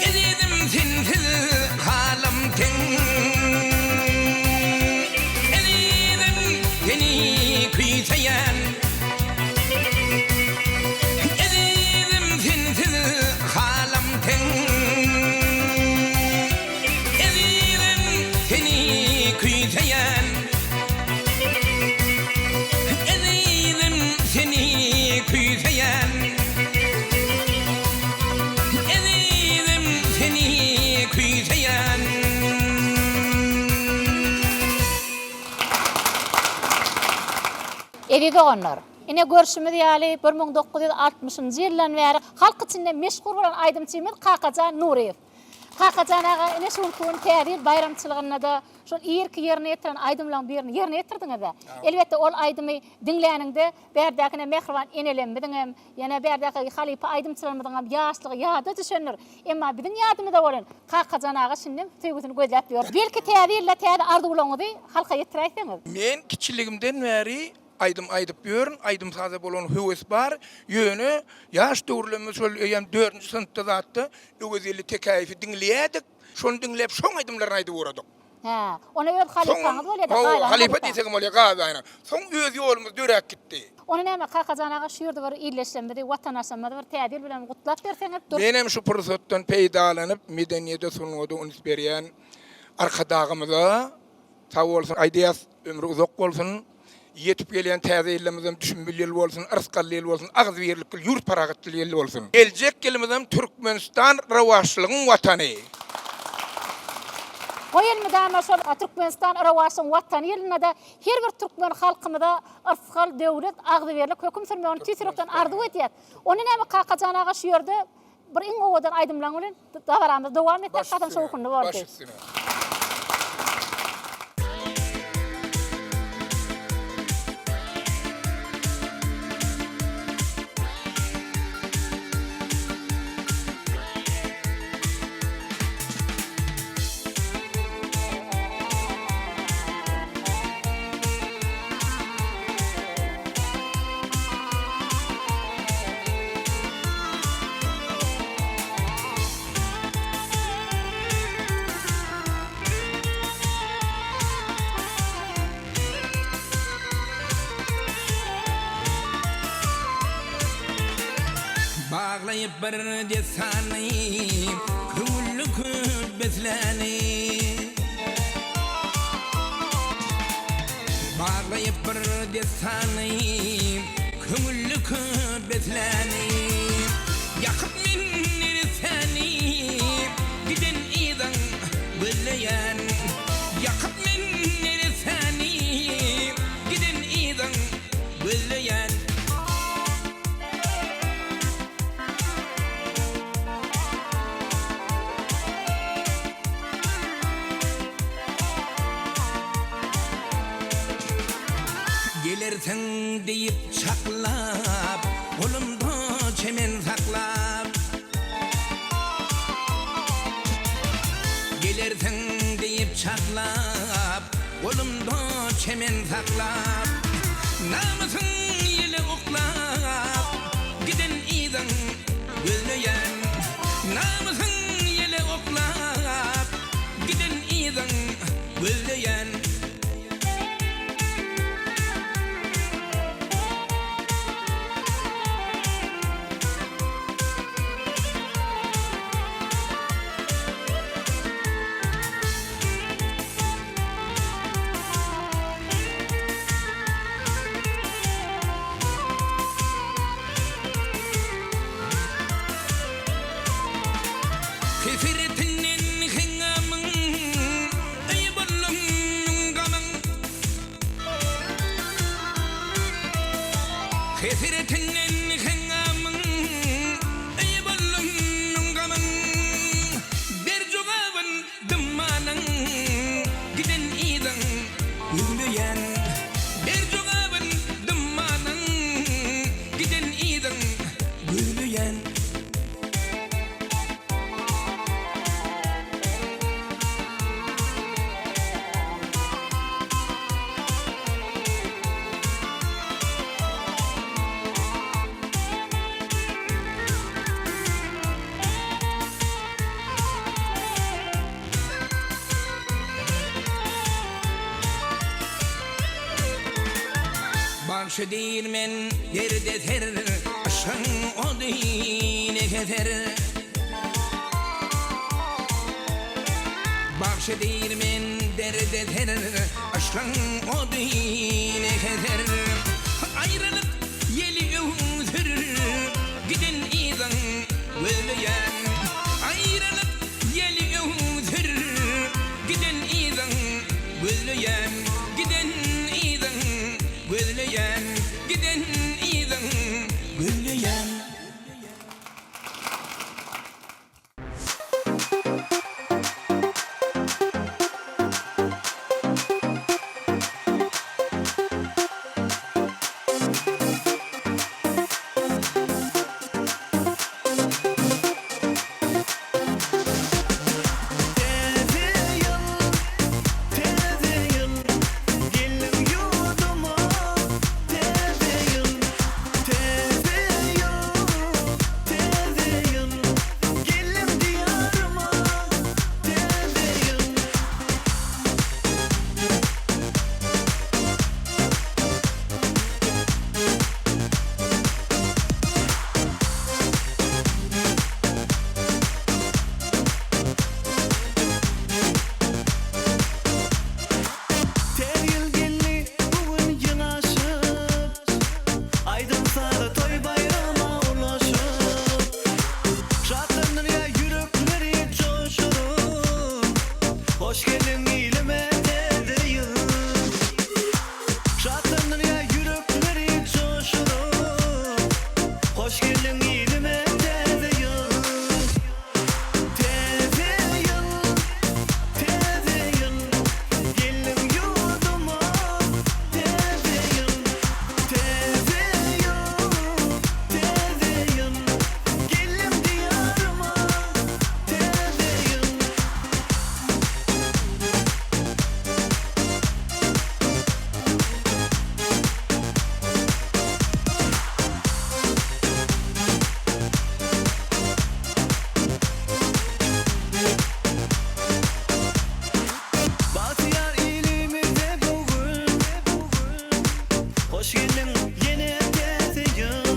Ededim sensiz halam ten Ededim seni küyseyen Ededim sensiz halam ten Elinim seni küyseyen Elinim seni küyseyen Elinim seni küyseyen Edidi onlar. Ine görüşümüz ýaly 1960-njy ýyldan bäri halk içinde meşhur bolan aýdymçymyz Kakajan Nureýew. Kakajan aga ine şol kun täzir bayramçylygyna da şol ýerki ýerine ýetiren aýdymlaryň birini ýerine ýetirdiňiz. Elbetde ol aýdymy dinläninde bärdäkine mehriban enelemmidiň hem ýene bärdäki halipa aýdymçylarymyzyň hem ýaşlygy ýada düşenir. Emma biziň ýadymyzda bolan Kakajan aga şindem töwüsini gözläp ýör. Belki täzirle täze ardy bolanyňyzy halka ýetirýärsiňiz. Men kiçiligimden bäri aydyp ýörün, aýdym saza bolan höwes bar, ýöne ýaş döwürlemez şol ýam 4-nji synpda zatdy, öwezeli tekäýifi dinleýädik, şonu dinlep şoň aýdymlaryny aýdyp beradyk. Ha, ona öp halipaňyz bolýar. Ha, halipa diýsegem bolýar gazy aýna. Soň öz ýolumyz döräk gitdi. Onu näme Kakajan aga şu ýerde bir ýerleşmedi, watan aşamady bir täzir bilen gutlap berseňiz. Men hem şu pursatdan peýdalanyp medeniýete sunuwdy unis berýän arkadagymyza sag bolsun, aýdýas ömrü uzak bolsun. Yetip gelen täze ýyllarymyzdan düşünmeli bolsun, arskally bolsun, agzy berlikli, ýurt paragatly bolsun. Geljek kelimizem Türkmenistan rawaşlygyň watany. Goýel medama şol Türkmenistan Rawaşyň watan ýylynda da her bir türkmen halkymyda ırfgal döwlet agdyberlik höküm sürmegini tüýsürekden ardy etýär. Onu näme kakajanaga şu ýerde bir iň owadan aýdymlaň bilen dawaramyz dowam etdik kadam şowkundy boldy. Bağlayıp bir desani Kıvullu kütbetlani Bağlayıp bir desani Kıvullu kütbetlani Yakıp minleri seni Giden idan billeyen Yakıp minleri seni Giden idan billeyen Gelirsen deyip çaklap Olumda çemen saklap Gelirsen deyip çaklap Olumda çemen saklap Namusun yeli oklap Giden idan gülleyen Namusun yeli oklap Giden idan gülleyen Kefiretinin hengamın Eyvallah gamın Kefiretinin hengamın Eyvallah gamın Bir cugabın dımanın Giden idan yürüyen Bir cugabın dımanın Giden idan yürüyen Başı değirmen yerde ter Aşkın o dine keter Başı değirmen derde ter Aşkın o dine keter Ayrılık yeli öğütür Giden idan gülleyen Ayrılık yeli öğütür Giden idan gülleyen Giden idan gülleyen Giden idan gülleyen geldin ýylime täze ýyl. Täze ýyl, täze ýyl, geldin ýurduma täze ýyl. Täze ýyl, täze ýyl, geldin diyarıma täze ýyl. Batyar ilimizde bugün, hoş geldin yine täze ýyl.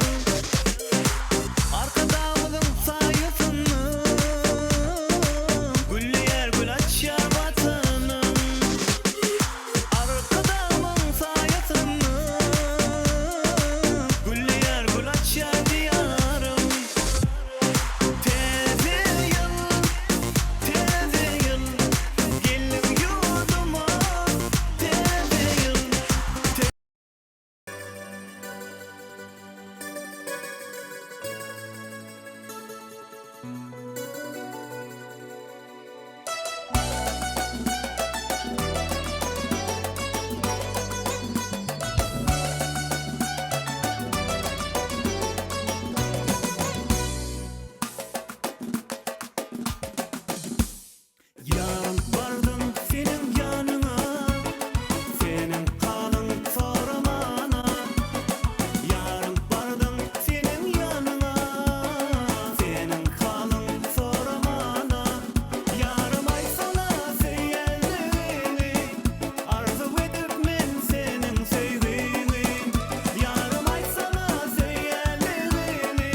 Arkadamyzyň saýysyny, güller gül açýar watanyň. Arkadamyň saýysyny, güller gül açýar diyarım. Täze ýyl, täze ýyl, geldin ýurduma täze ýyl. Yarın bardım senin yanına, senin kalın soramana. Yarın bardım senin yanına, senin kalın soramana. Yarım ay sana söylerini, arzu edip men senin sevdiğini. Yarım ay sana söylerini,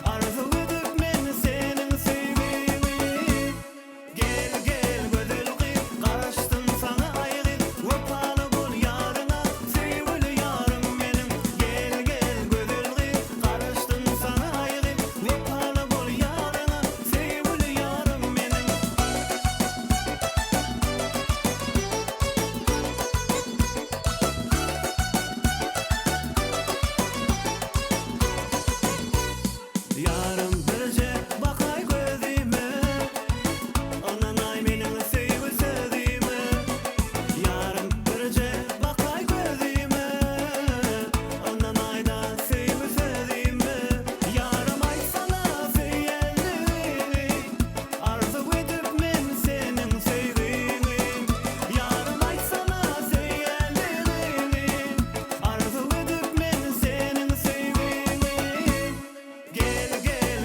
arzu edip men senin sevdiğini. Gel gel gödül kıyıp karıştım sana ayrı. Vefalı bul yarına, sevgili yarım benim. Gel gel gödül kıyıp karıştım sana ayrı. Vefalı bul yarına, sevgili yarım benim. Yarım birce bakay gözüme, ananay menin sevgi sözüme. Yarım birce bakay gözüme, ananay da sevgi sözüme. Yarım ay sana söylerini, arzu edip men senin sevdiğini. Yarım ay sana söylerini, arzu edip men senin sevdiğini. Gel gel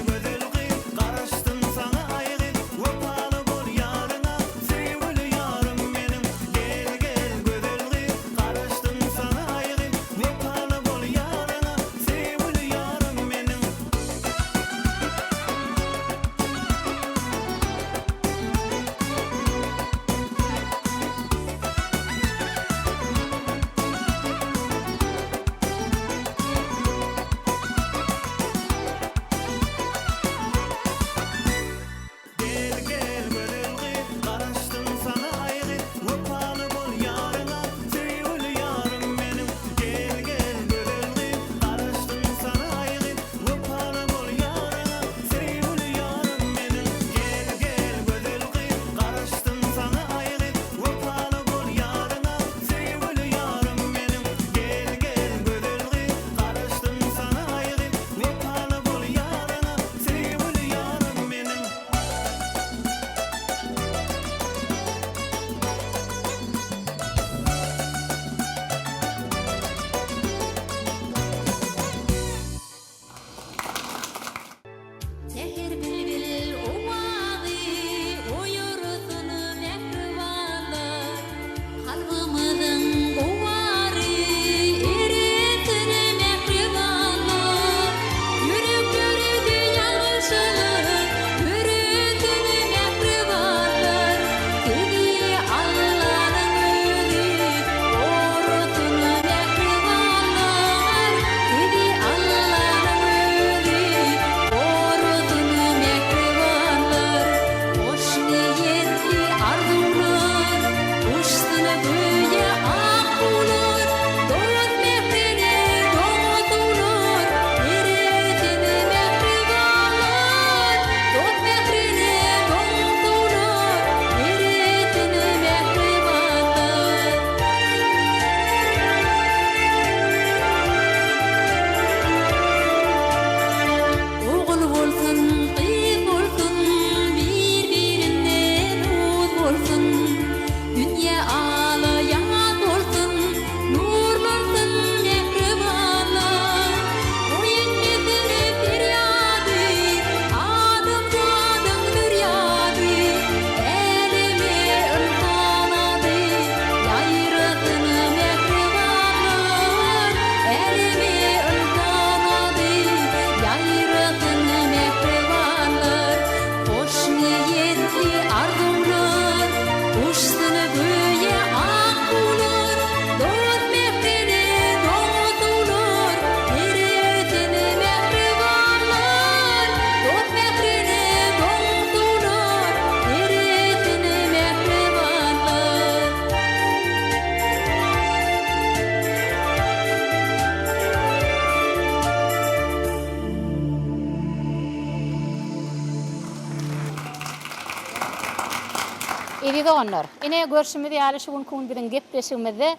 Edi donar. Ine görüşümüzi ýaly şu gün bilen gepleşigimizde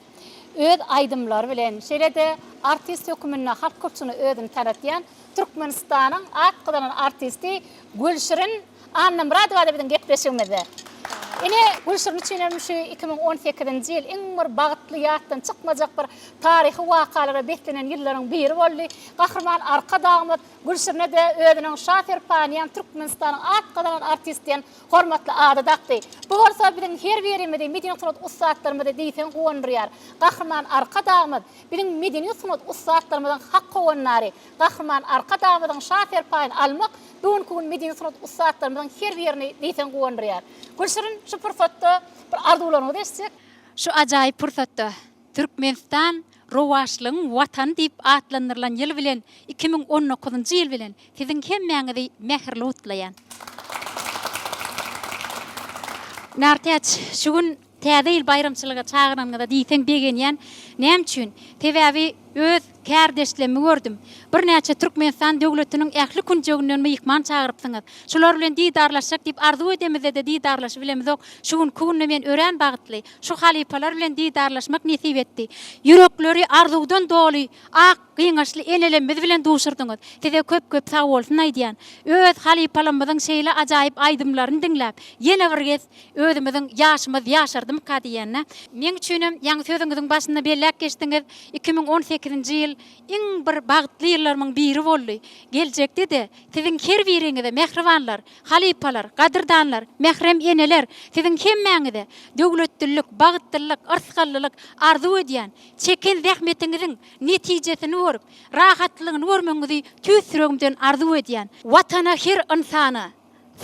öz aýdymlar bilen, şeýle-de artist hökümine halk köpçüni özüni tanıtýan Türkmenistanyň atgydan artisti Gülşirin Annamradowa bilen gepleşigimizde. Ine Gülşirin üçin şu 2018-nji ýyl iň bir bagtly ýatdan çykmajak bir taryhy wakalara beklenen ýyllaryň biri boldy. Gahrman arka dagymyz Gülşirine de özüniň şafer paniýan Türkmenistanyň atgydan artistden hormatly ady dakdy. Bu bolsa biziň her birimizi medeni sanat ustadlarymyzy diýsen gowandyrýar. Gahrman arka dagymyz biziň medeni sanat ustadlarymyzyň hak gowannary. Gahrman arka dagymyzyň şafer paniýan almak Dün medeni sanat ustadlarymyzyň her birini diýsen gowandyrýar. Gülşirin şu pursatda bir arzuwlanyňy desek, şu ajaýyp pursatda Türkmenistan rowaşlygyň watan diýip atlandyrylan ýyl bilen 2019-njy ýyl bilen siziň hemmäňizi mähirli utlaýan. Nartäç şu gün täze ýyl bayramçylyga çağıranyňda diýsen begenýän näme üçin? Sebäbi öz kärdeşlerimi gördüm. Bir näçe Türkmenistan döwletiniň ähli kunjegünden myhman çağırypsyňyz. Şolar bilen diýdarlaşak diýip arzu edemizde de diýdarlaşyp bilemizok. Şu gün men ören bagtly. Şu halipalar bilen diýdarlaşmak nesip etdi. Yürekleri arzuwdan doly, ak gyňaşly enelerimiz bilen duşurdyňyz. Size köp sag bolsun aýdýan. Öz halipalarymyzyň şeýle ajaýyp aýdymlaryny diňläp, ýene bir gez özümiziň ýaşymyz ýaşardym kadýanna. Men üçinem ýaňy sözüňiziň başynda belläp geçdiňiz. 2018-nji ýyl iň bir bagtly ýyllaryň biri boldy. Geljekde de siziň her biriňizde mehribanlar, halipalar, gadyrdanlar, mehrem eneler, siziň hemmäňizde döwletlilik, bagtlylyk, arsgallylyk arzu edýän, çeken zähmetiňiziň netijesini görüp, rahatlygyny görmeňizi tüýsüregimden arzu edýän. Watana her insana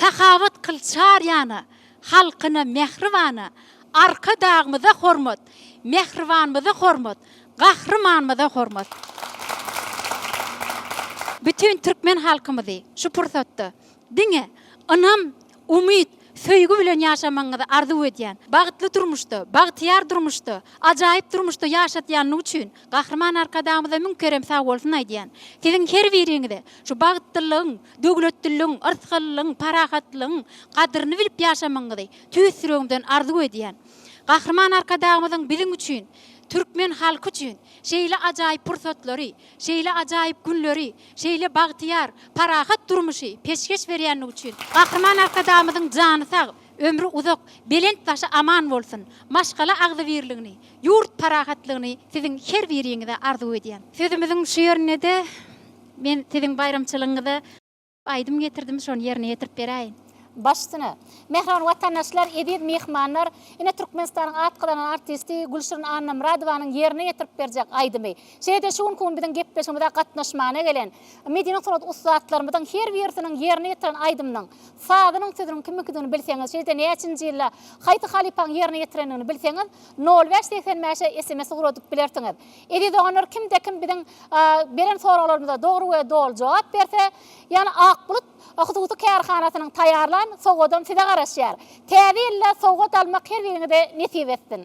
sahawat kılçar ýany, halkyna mehribana, arka dagymyza hormat, mehribanmyza hormat, gahrmanmyza hormat. Bütün Türkmen halkymyzy şu pursatda diňe anam umyt söýgü bilen ýaşamaňyzy arzu edýän, bagtly durmuşda, bagtyar durmuşda, ajaýyp durmuşda ýaşatýanyň üçin gahrman arkadamyza münkerem sag bolsun aýdýan. Siziň her biriňizde şu bagtlylygyň, döwletliligin, arsgallylygyň, parahatlygyň gadyryny bilip ýaşamaňyzy tüýsüregimden arzu edýän. Gahrman arkadamyzyň biziň üçin Türkmen halky üçin şeýle ajaýyp pursatlary, şeýle ajaýyp günleri, şeýle bagtyar, parahat durmuşy peşkeş berýänligi üçin gahrman arkadamyzyň jany sag, ömrü uzak, belent başa aman bolsun. Maşgala agdy birligini, ýurt parahatlygyny siziň her biriňizde arzu edýän. Sözümiziň şu ýerine de men siziň bayramçylygyňyza aýdym getirdim, şonu ýerine ýetirip beräýin. Başsyny. Mehriban watandaşlar, edip mehmanlar, ine Türkmenistanyň atgydan artisti Gülşirin Annamradowanyň ýerine ýetirip berjek aýdymy. Şeýle şu gün biziň gepleşigimizde gatnaşmana gelen medeni sanat ustadlarymyzyň her birisiniň ýerine ýetiren aýdymyň sadynyň sözüniň kimlikdigini bilseňiz, şeýle näçinji ýylda Haýty Halipaň ýerine ýetirenini bilseňiz, 0585 SMS guradyp bilersiňiz. Edi donar kimde kim biziň beren soralarymyza dogry we dol jogap berse, ýani Akbulut Huduty kärhanasynyň taýarlan sowadan size garaşýar. Täze ýylla sowgat almak her biriňizde nesip etsin.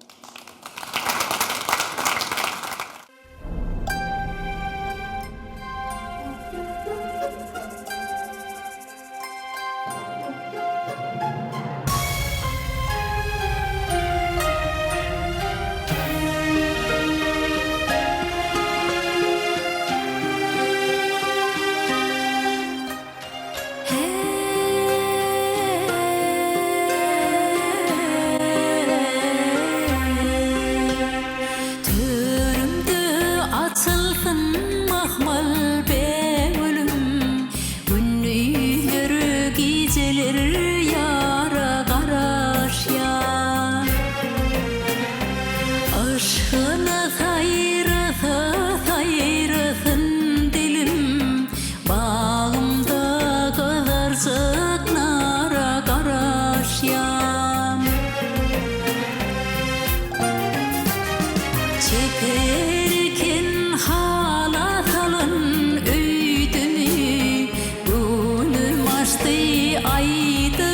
Aydı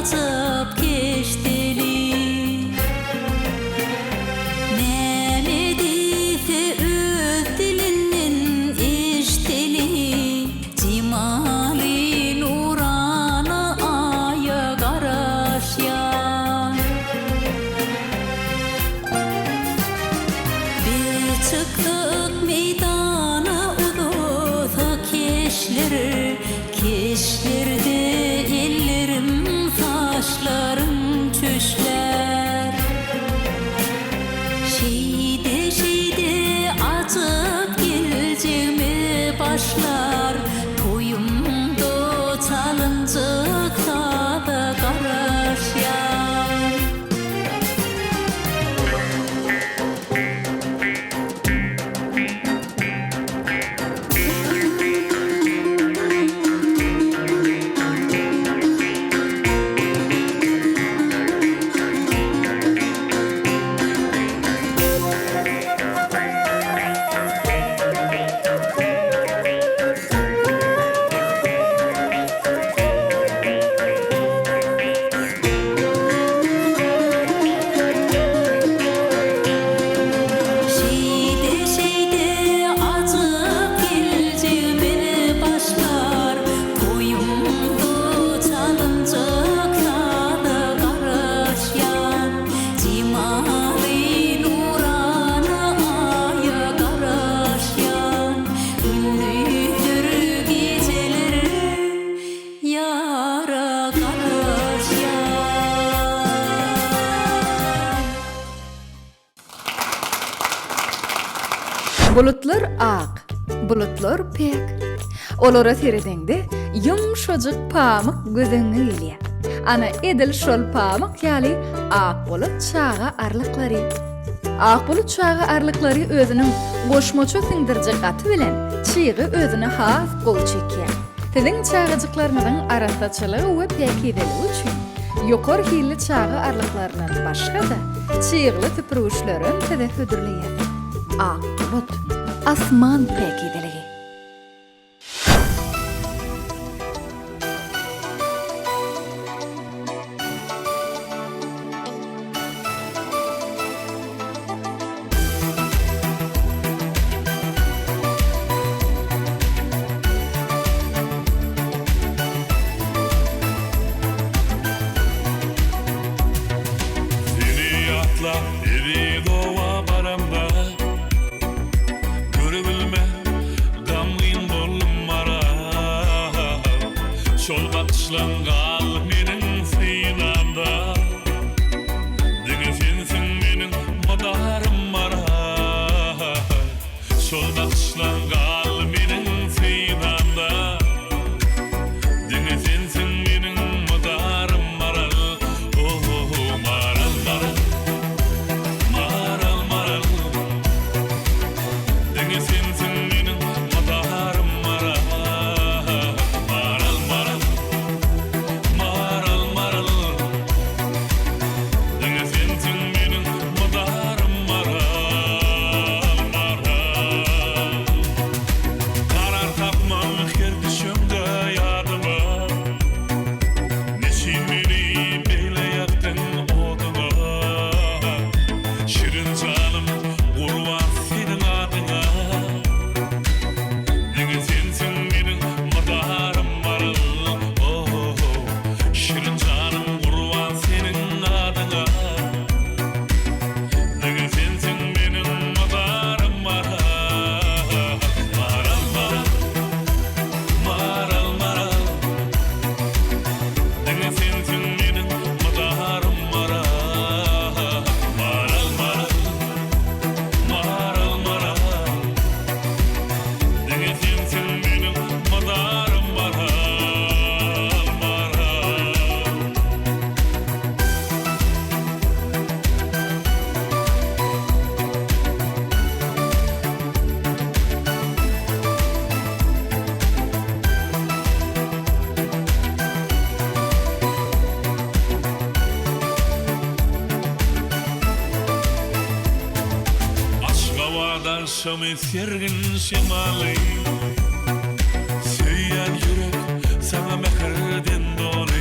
açıp keşteli Nemediyse öz dilinin işteli Cimali nurana aya garaşyan Bir çıktık meydana udusa keşleri Keşlerde ellerim saçlarım çüşler Şeyde açıp geleceğime başlar Toyumda çalıncıkta da karaşyan Şeyde açıp geleceğime başlar Toyumda çalıncıkta da karaşyan Cimali nurana aya karaşyan Ünlüdür geceleri yara karaşyan Bulutlar ak, bulutlar pek. Olara seredende yumşacık pamuk gözüňe gelýär. Ana edil şol pamuk ýaly ak bulut çağa arlyklary. Ak bulut çağa arlyklary özüniň goşmaça sindirjek aty bilen çygy özüne has gol çekýär. Tiziň çağıjyklarynyň arasaçylygy we pekideli üçin ýokary hilli çağı arlyklarynyň başga-da çygly tüpürüşlerin tede hödürleýär. Ak bulut, asman pekideligi. Seni atla, eri doğa baramda Görebilme, gamgin bollum mara Şol bakışlangal menin seynamda Dine sensin menin madarım mara Şol bakışlangal menin seynamda Dine sensin menin madarım maral Oh oh oh maral maral Maral maral Denge sensin menin madarım maral Maral maral Maral maral Denge sensin menin madarım maral Maral Karar tapmam her düşümde yadıma Neşin beni beyle yaktın oduna Şirin canım kurban senin adına Denge sensin menin madarım maral Oh oh oh Şirin canım kurban senin adına Denge sensin menin madarım maral Maral maral Maral maral Denge sensin menin madarım maral Maral maral Maral maral Denge sensin menin madarım maral Maral Aşk havadan şamı sergin şemali Süyen yürek sana meherden dolu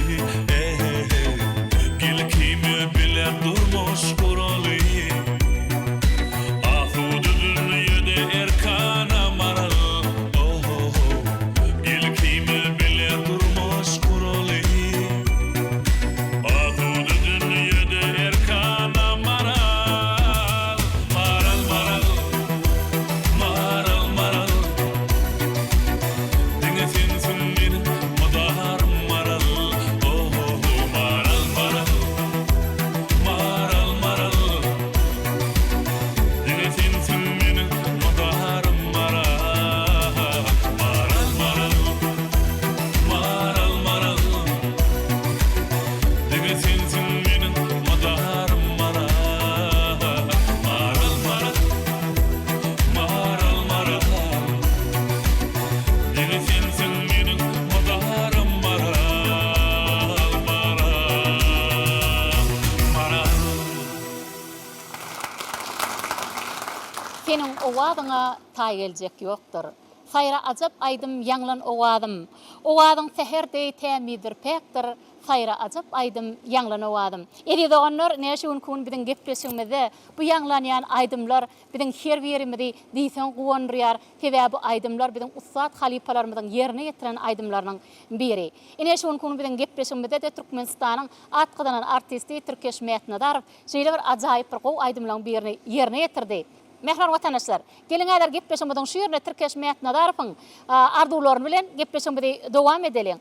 senin owadyňa taý geljek ýokdur. Sayra ajap aýdym ýanglan owadym. Owadyň seherdey tämidir pekdir. Sayra ajap aýdym ýanglan owadym. Edi doganlar näşe gün biziň gepleşigimizde bu ýanglanýan aýdymlar biziň her berimizi diýsen gowandyrýar. Tebe bu aýdymlar biziň ussat halipalarymyzyň ýerine ýetiren aýdymlaryň biri. Näşe gün biziň gepleşigimizde de Türkmenistanyň atgydanan artisti Türkeş Mätnadarov şeýle bir ajaýyp bir gow aýdymlaryň birini ýerine ýetirdi. Mehran vatandaşlar, gelin äder gepleşmeden şu ýerde Türkeş Mätnadarowyň arzuwlaryny bilen gepleşmede dowam edeliň.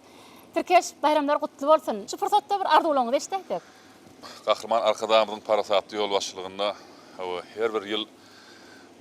Türkeş bayramlar gutly bolsun. Şu fursatda bir arzuwlaryňyzy eşitdik. Gahrman arkadaşymyzyň parasatly ýol başlygyna her bir ýyl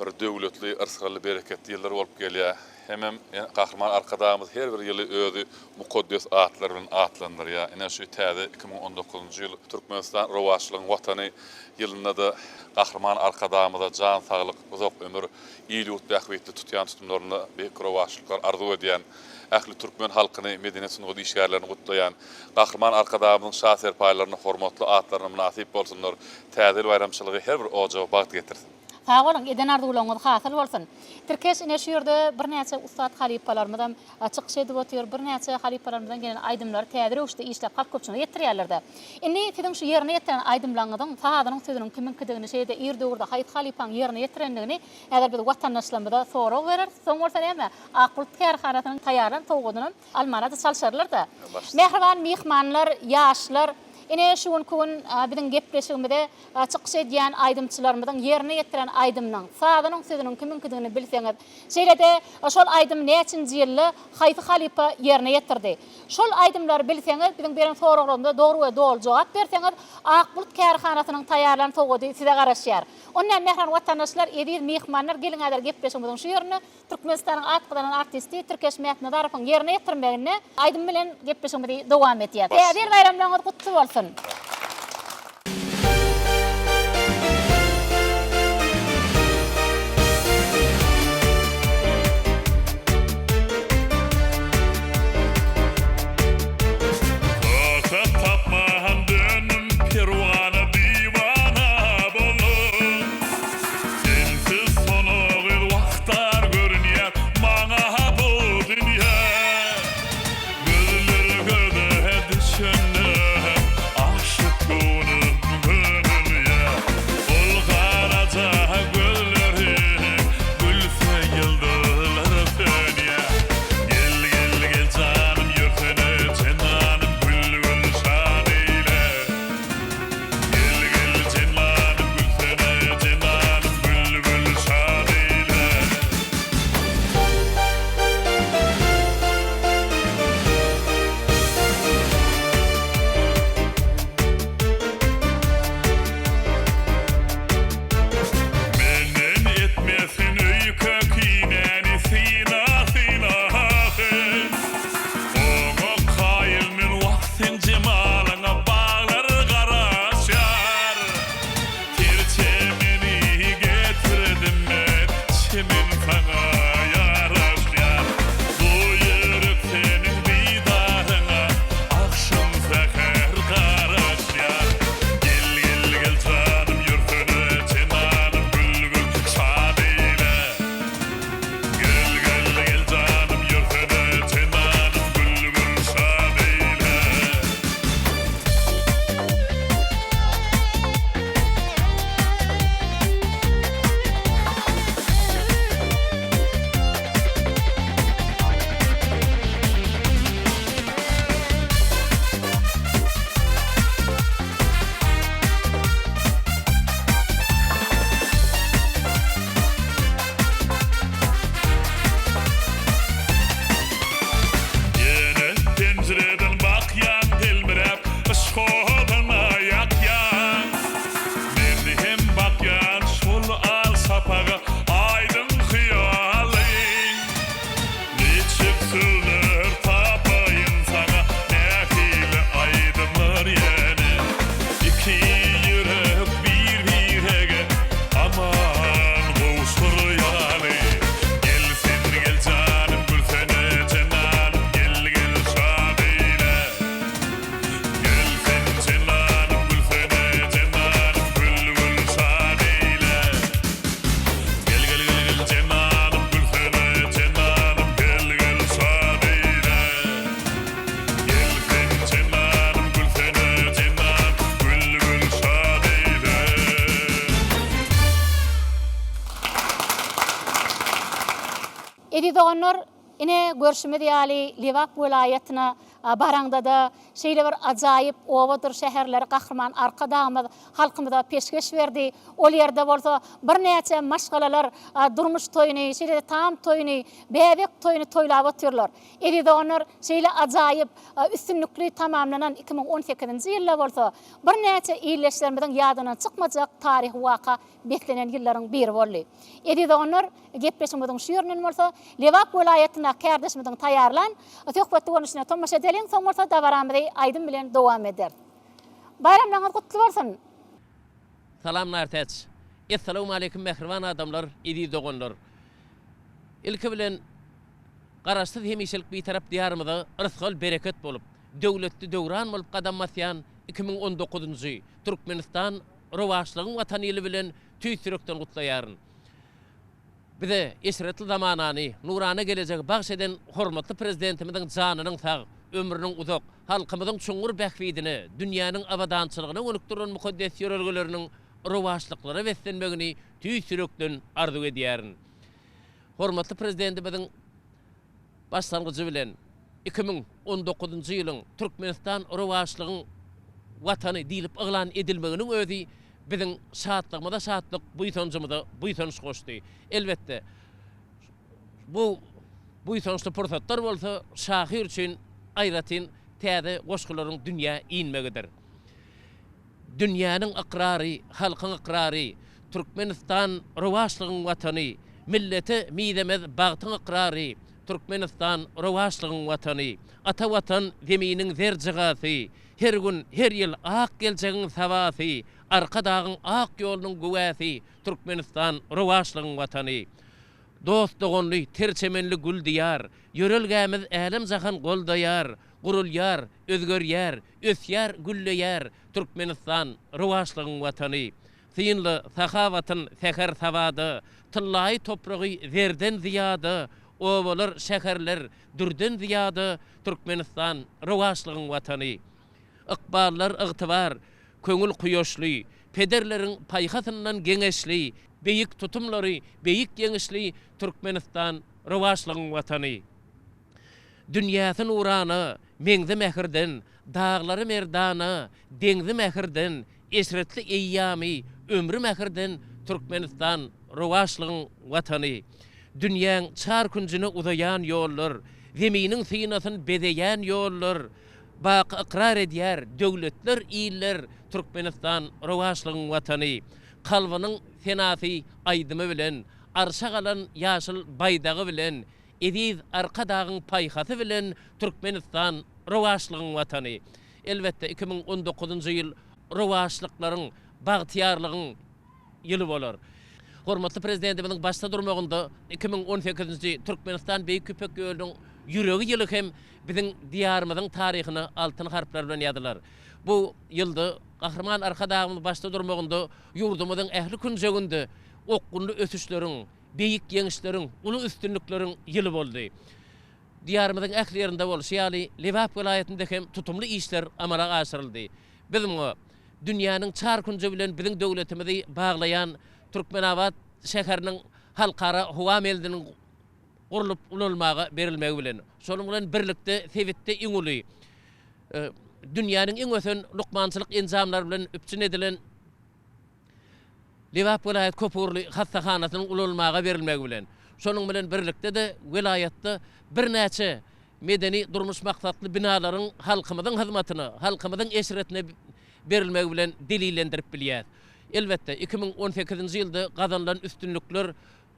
bir döwletli, ırsgaly, bereketli ýyllar bolup gelýär. Hemem Gahrman arkadaşymyz her bir ýyly özü mukaddes atlar bilen atlandyrýar. Ene şu täze 2019-njy ýyl Türkmenistan rowaçlygyň watany ýylynda da Gahrman arkadaşymyza jan saglyk, uzak ömür, iýlik bähwetli tutýan tutumlaryny beýik rowaçlyklar arzu edýän. Ähli Türkmen halkyny medeniýet sunugy işgärlerini gutlaýan Gahrman arkadaşymyzyň şahser paýlaryny hormatly atlaryna münasip bolsunlar. Täze bayramçylygy her bir ojaw bagat getirsin. Sağ olun, eden arzuwlaryňyz hasyl bolsun. Türkeş ine şu ýerde bir näçe ustad halipalarymyzdan çykyş edip otyr, bir näçe halipalarymyzdan gelen aýdymlar täze rewişde işläp halk köpçüne ýetirýärler. Indi siziň şu ýerine ýetiren aýdymlaryňyň sahanyň sözüniň kimin kidigini şeýde ýerde haýt halipaň ýerine ýetirendigini äger bir watandaşlarymyza sorag berer, soň bolsa näme? Akbulut kärhanatynyň taýyaran towgudyny almanada çalşarlar da. Mehriban mihmanlar, ýaşlar ine şu gün biziň gepleşigimizde çykyş edýän aýdymçylarymyzyň ýerine ýetiren aýdymnyň sahanyň sözüniň kimin kidigini bilseňiz, şeýle-de şol aýdym näçinji ýylly haýty halipa ýerine ýetirdi. Şol aýdymlary bilseňiz, biziň beren soraglarymyza dogry we dol jogap berseňiz, Akbulut kärhanatynyň taýýarlan towgudy size garaşýar. Ondan mehran watandaşlar, edi mihmanlar gelin äder gepleşigimiziň şu ýerine Türkmenistanyň atgydanan artisti Türkeş Mätnadarowyň ýerine ýetirmegine aýdym bilen gepleşigimizi dowam etýär. Täze bayramlaryňyz gutly bolsun. Aşk Edi doğanlar ine görüşmedi ýaly Liwap welaýatyna baranda da şeýle bir ajaýyp owadyr şäherleri Gahrman arkadamy halkymyza peşkeş berdi. Ol ýerde bolsa bir näçe maşgalalar durmuş toýuny, şeýle tam toýuny, bäbek toýuny toýlap otyrlar. Edi doğanlar şeýle ajaýyp üstünlükli tamamlanan 2018-nji ýylda bolsa bir näçe iýleşlerimiziň ýadyna çykmajak tarih waka beklenen ýyllaryň biri boldy. Edi doğanlar gepleşmediň şu ýerden bolsa Liwap welaýatyna kardeşimiziň taýarlan, töhbetli görnüşine tomaşa edelim, soň bolsa dawaramyzy aýdym bilen dowam eder. Bayramlaryňyz gutly bolsun. Salamlar täç. Assalamu alaykum mehriban adamlar, edi dogonlar. Ilki bilen garaşsyz hemişelik bir tarap diýarymyza rizgal bereket bolup, döwletli döwran bolup gadammasyan 2019-njy Türkmenistan rowaşlygyň watany ýyly bilen tüýsürekden gutlaýaryn. Bize esretli zamanany, nurana gelecek bagşeden hormatly prezidentimiziň janynyň sag, ömrüniň uzak, halkymyzyň çuňur bähwidini, dünýäniň abadançylygyna önükdiren mukaddes ýörelgeleriniň rowaşlyklary beslenmegini tüýsürekden arzu edýärin. Hormatly prezidentimiziň başlangyjy bilen 2019-njy ýylyň Türkmenistan rowaşlygyň watany diýilip yglan edilmeginiň özi biziň şatlygymyza şatlyk, buýtanjymyza buýtanç goşdy. Elbetde bu buýtançly pursatlar bolsa şahir üçin aýratyn täze goşgularyň dünýä iňmegidir. Dünýäniň iqrary, halkyň iqrary, Türkmenistan rowaşlygyň watany, milleti miýdemez bagtyň iqrary, Türkmenistan rowaşlygyň watany, ata watan zeminiň zerjigasy, her gün, her ýyl ak geljegiň sabasy, arka dağın ak ýolunyň güwäsi, Türkmenistan rowaşlygyň watany. Dost dogonly, terçemenli gül diýar, ýörelgämiz älim jahan goldaýar, gurulýar, özgörýär, ösýär, güllüýär, Türkmenistan rowaşlygyň watany. Syňly sahawatyn seher sawady, tyllaý topragy zerden ziýady, owalar, şäherler dürden ziýady, Türkmenistan rowaşlygyň watany. Iqballar ygtybar, köňül kuýaşly, pederleriň paýhasyndan geňeşli, beýik tutumlary, beýik geňeşli Türkmenistan rowaşlygyň watany. Dünýäsiň urany, meňze mähirden, daglary merdany, deňzi mähirden, esretli eýýamy, ömrü mähirden Türkmenistan rowaşlygyň watany. Dünýäň çar künjini uzayan ýollar, zeminiň synasyny bedeýän ýollar, baq iqrar edýär döwletler ýyller Türkmenistan rowaşlygyň watany. Kalbynyň senasy aýdymy bilen, arşa galan ýaşyl baýdagy bilen, ediz arka dağyň paýhasy bilen Türkmenistan rowaşlygyň watany. Elbetde 2019-njy ýyl rowaşlyklaryň bagtyarlygyň ýyly bolar. Hormatly prezidentimiziň başda durmagynda 2018-nji Türkmenistan Beýik Köpek Gölüniň ýüregi ýyly hem biziň diýarymyzyň taryhyny altyn harplar bilen ýadylar. Bu ýylda Gahrman arkadağymyz başda durmagynda ýurdumyzyň ähli künjeginde okgunly ösüşleriň, beýik ýeňişleriň, uly üstünlikleriň ýyly boldy. Diýarymyzyň ähli ýerinde bolşy ýaly Liwap welaýatynda hem tutumly işler amala aşyryldy. Bizim dünýäniň çar künje bilen biziň döwletimizi baglayan Türkmenabad şäheriniň halkara howa meldiniň gurulup ululmagy berilmegi bilen, şonuň bilen birlikde Sewitde iň uly dünýäniň iň ösen lukmançylyk enzamlary bilen üpçün edilen Liwap welaýat köpürli hassahanasynyň ululmagy berilmegi bilen, şonuň bilen birlikde de welaýatda bir näçe medeni durmuş maksatly binalaryň halkymyzyň hyzmatyna, halkymyzyň eşretine berilmegi bilen delillendirip bilýär. Elbetde 2018-nji ýylda gazanlan üstünlükler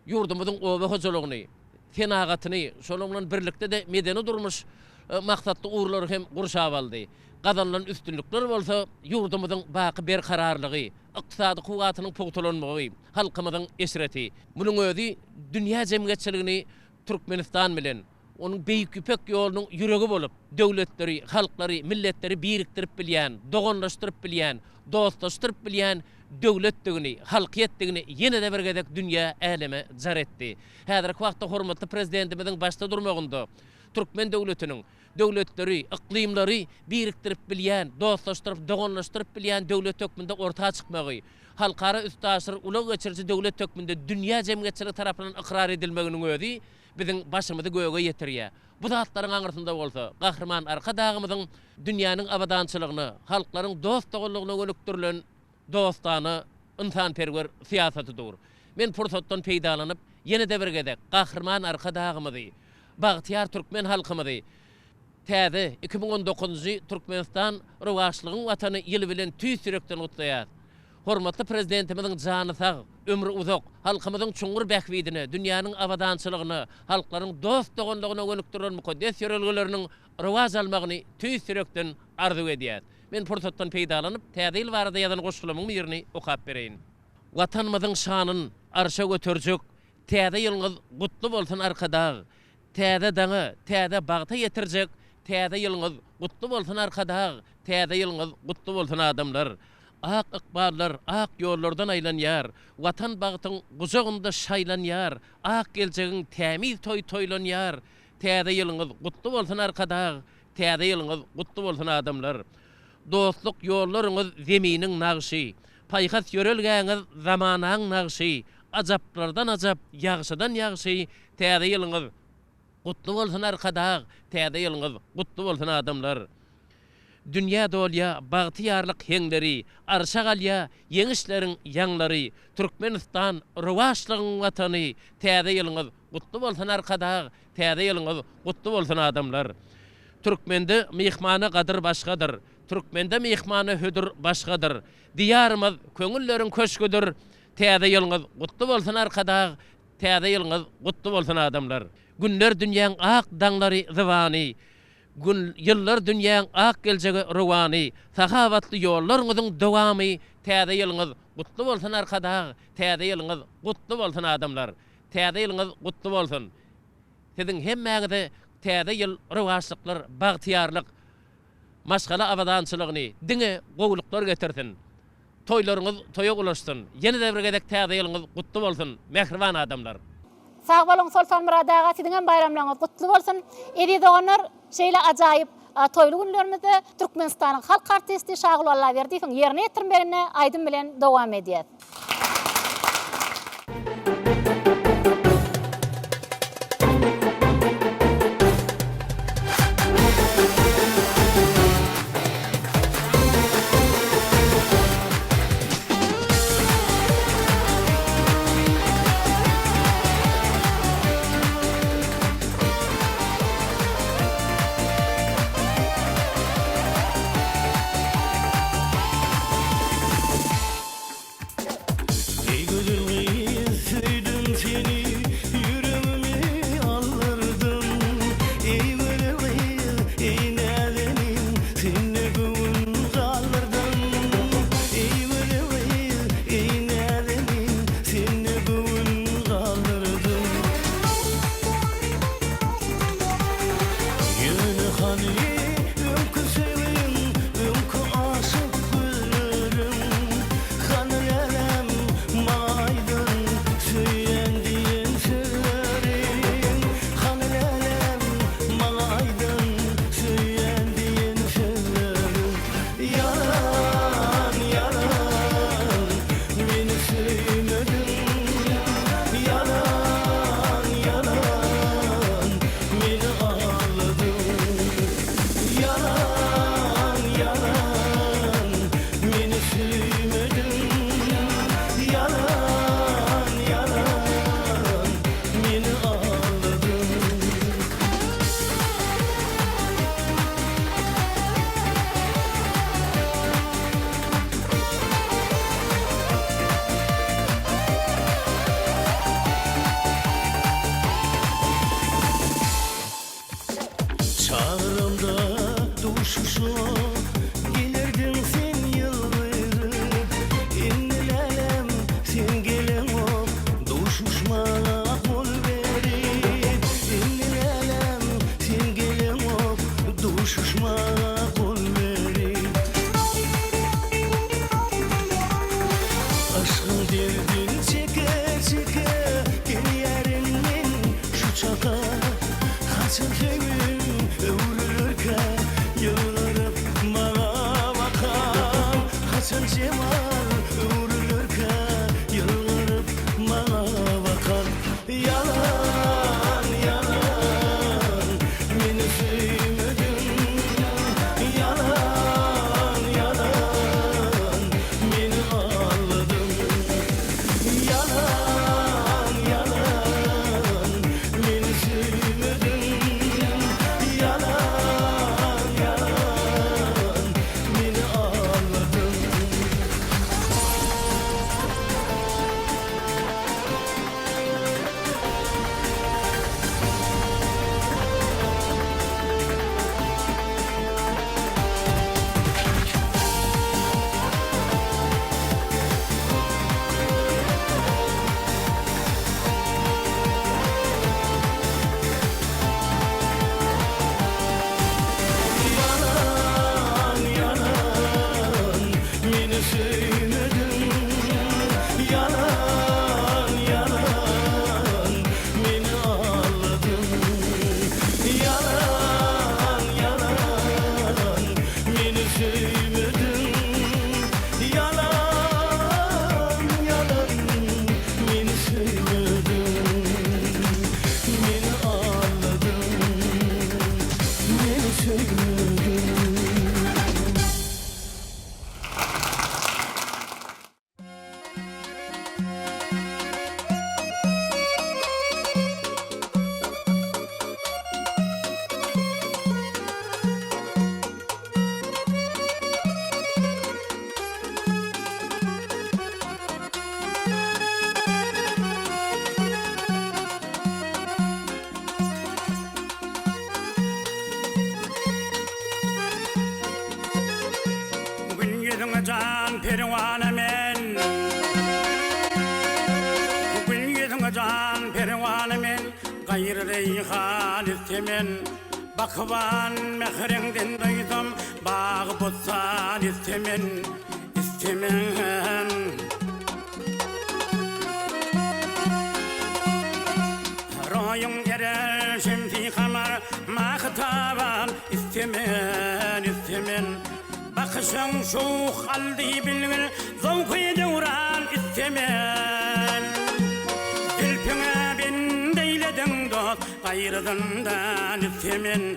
ýurdumyzyň oba hojalygyny, senagatyny, şonuň bilen birlikde de medeni durmuş maksatly uğurlary hem gurşap aldy. Gazanlan üstünlükler bolsa ýurdumyzyň baky berkararlygy, ykdysady kuwatynyň pogtalanmagy, halkymyzyň eşreti. Munyň özi dünýä jemgyýetçiligini Türkmenistan bilen, onun Beýik Köpek ýolunyň ýüregi bolup, döwletleri, halklary, milletleri birikdirip bilýän, dogonlaşdyryp bilýän, dostlaşdyryp bilýän döwletdigini, halkyýetdigini ýene de bir gezek dünýä äleme jar etdi. Häzirki wagtda hormatly prezidentimiziň başda durmagynda Türkmen döwletiniň döwletleri, iklimleri birikdirip bilýän, dostlaşdyryp, dogonlaşdyryp bilýän döwlet hökmünde ortağa çykmagy, halkara üstaşyr ulag geçirji döwlet hökmünde dünýä jemgyýetçiligi tarapyndan ikrar edilmeginiň özi bizim başymyzy göge ýetirýär. Bu zatlaryň aňyrtynda bolsa, gahrman arka dagymyzyň dünýäniň abadançylygyny, halklaryň dostlugyny gönükdirilen dostany insanperwer siýasatydyr. Men fursatdan peýdalanyp ýene-de bir gezek gahrman arka dagymyzy, Bagtyar türkmen halkymyzy täze 2019-njy Türkmenistan Rowaşlygyň watany ýyly bilen tüýsürekden gutlaýar. Hormatly prezidentimiziň jany sag, ömrü uzak, halkymyzyň çuňur bähwidini, dünýäniň abadançylygyny, halklaryň dostlugyny gönükdiren mukaddes ýörelgeleriniň rowaj almagyny tüýsürekden arzu edýär. Men fursatdan peýdalanyp täze ýyl barada ýazan goşgulamyň birini okap bereýin. Watanymyzyň şanyn arşa götürjek, täze ýylyňyz gutly bolsun arkadag. Täze daňy, täze bagta ýetirjek, täze ýylyňyz gutly bolsun arkadag, täze ýylyňyz gutly bolsun adamlar. Ak ykballar, ak ýollardan aýlanýar, watan bagtyň guzagynda şaýlanýar, ak geljegiň tämiz toýlanýar, täze ýylyňyz gutly bolsun arkadag, täze ýylyňyz gutly bolsun adamlar. Dostluk ýollaryňyz zeminiň nagşy, paýhas ýörelgäňiz zamanaň nagşy, ajaplardan ajap, ýagşydan ýagşy, täze ýylyňyz gutly bolsun arkadag, täze ýylyňyz gutly bolsun adamlar. Dünya dolya, bagtyarlyk heňleri, arşa galya, ýeňişleriň ýaňlary, Türkmenistan rowaşlygyň watany, täze ýylyňyz gutly bolsun arkadag, täze ýylyňyz gutly bolsun adamlar. Türkmende mihmana gadyr başgadyr, Türkmende mihmana hödür başgadyr. Diýarymyz köňülleriň köşgüdür, täze ýylyňyz gutly bolsun arkadag, täze ýylyňyz gutly bolsun adamlar. Günler dünýäň ak daňlary zywany, yıllar dünýäň ak geljegi rowany, sahawatly ýollaryňyzyň dowamy, täze ýylyňyz gutly bolsun arkadag, täze ýylyňyz gutly bolsun adamlar, täze ýylyňyz gutly bolsun. Siziň hemmäňize täze ýyl rowaşlyklar, bagtyarlyk, maşgala abadançylygyny, diňe gowluklar getirsin. Toýlaryňyz toýa ulaşsyn. Ýene-de bir gezek täze ýylyňyz gutly bolsun, mehriban adamlar. Sağ bolun Sultan Murad ağa, siziň bayramlaryňyz gutly bolsun. Edi doganlar şeýle ajaýyp toýly günlerimizde Türkmenistanyň halk artisti Şagyl Allaberdiýewiň ýerine ýetirmegine aýdym bilen dowam edýär. Yalan gayrı reyhan istemen bakvan mehrenden duydum bağ botsan istemen royun gerer şimdi kamar mahtaban istemen bakışın şu halde bilgin zavkı devran istemen dilpine bin deyledin dost gayrıdan istemen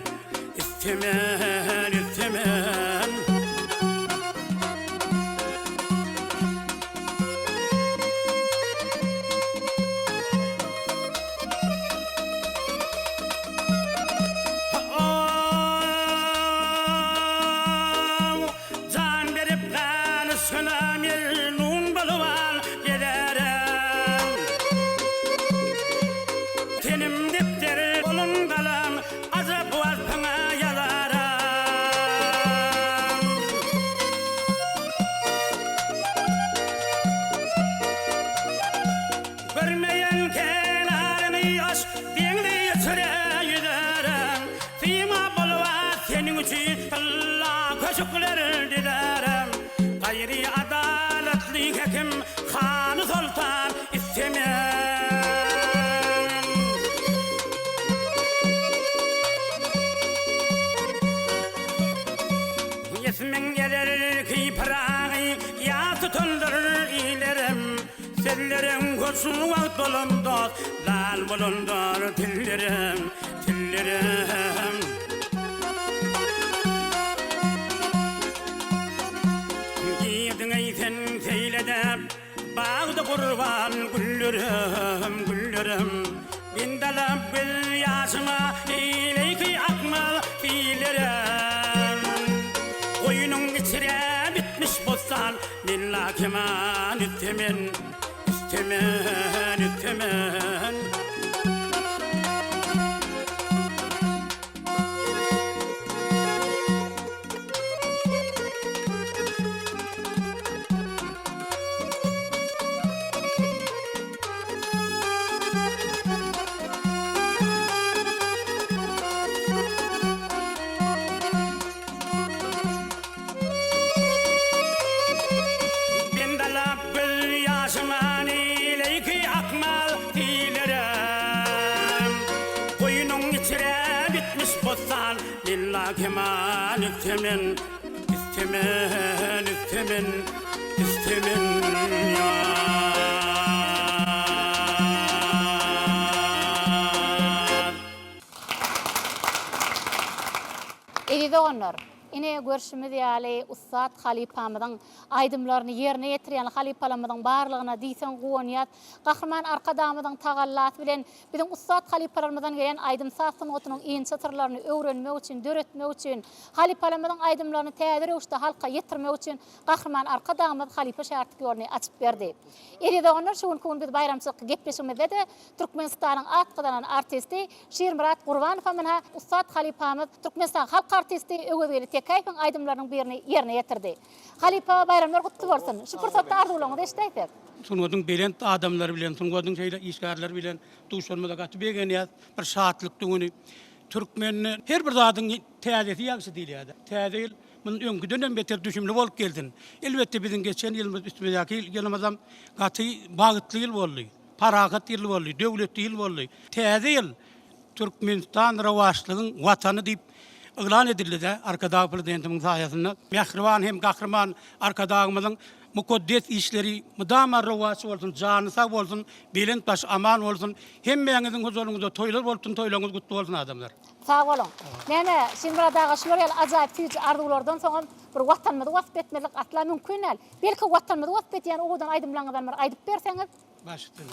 gayri adaletli hekim Hanı Sultan istemen yesmen gelir ki parağı ya tutundur ilerim sellerim koşun vakt bulundur lal bulundur tillerim bağda kurban güllerim bindalab bil yaşıma ileyki akmal fiillerim oyunun içire bitmiş bozsan minna keman istemen keman istemen ya Elide onlar. Ine görüşümüz ýaly Ustad Halipamyň aýdymlaryny ýerine ýetirýän halipalamyň barlygına diýsen goňýat, gahrman arkadamyň tagallat bilen biziň Ustad halipalarymyzdan gelen aýdym saatsynyň iň çatyrlaryny öwrenmek üçin, döretmek üçin, halipalamyň aýdymlaryny täze rewişde halka ýetirmek üçin gahrman arkadamy halipa şartlaryny açyp berdi. Elide onlar şu gün biz bayramçylyk gepleşmede de Türkmenistanyň atgydan artisti Şirmurat Gurbanow menä Ustad Halipamyz Türkmenistan halk artisti öwgeli kayfın aydımlarının birini yerine getirdi. Halipa bayramlar kutlu bolsun. Şu fırsatda arzuwlaňyzy eşdeýdik. Sunwadın belent adamlar bilen, sunwadın şeýle işgärler bilen duşanmada gaty begen ýat bir şatlyk düňüni Türkmenni her bir zadyň täzesi ýaksy diýilýär. Täze ýyl munyň öňküden beter düşümli bolup geldin. Elbetde biziň geçen ýylymyz üstüňdäki ýylymyzam gaty bagytly ýyl boldy. Paragat ýyl boldy, döwletli ýyl boldy. Täze ýyl Türkmenistan rawaşlygyň watany diýip ıglan edildi arkadağı prezidentimiň saýasynda. Mehriban hem gahrman arkadağymyzyň mukaddes işleri mudama rawaç bolsun, jany sag bolsun, belent baş aman bolsun. Hemmeňiziň huzurunuzda toýlar bolsun, toýlaryňyz gutly bolsun adamlar. Sag bolun. Näme Şirmurat ağa şular ýaly ajaýyp tüýji arzuwlardan soň bir watanmyzy wasp etmelik atla mümkin. Belki watanmyzy wasp etýän oğudan aýdymlaňyzdan bir aýdyp berseňiz. Başypdyr.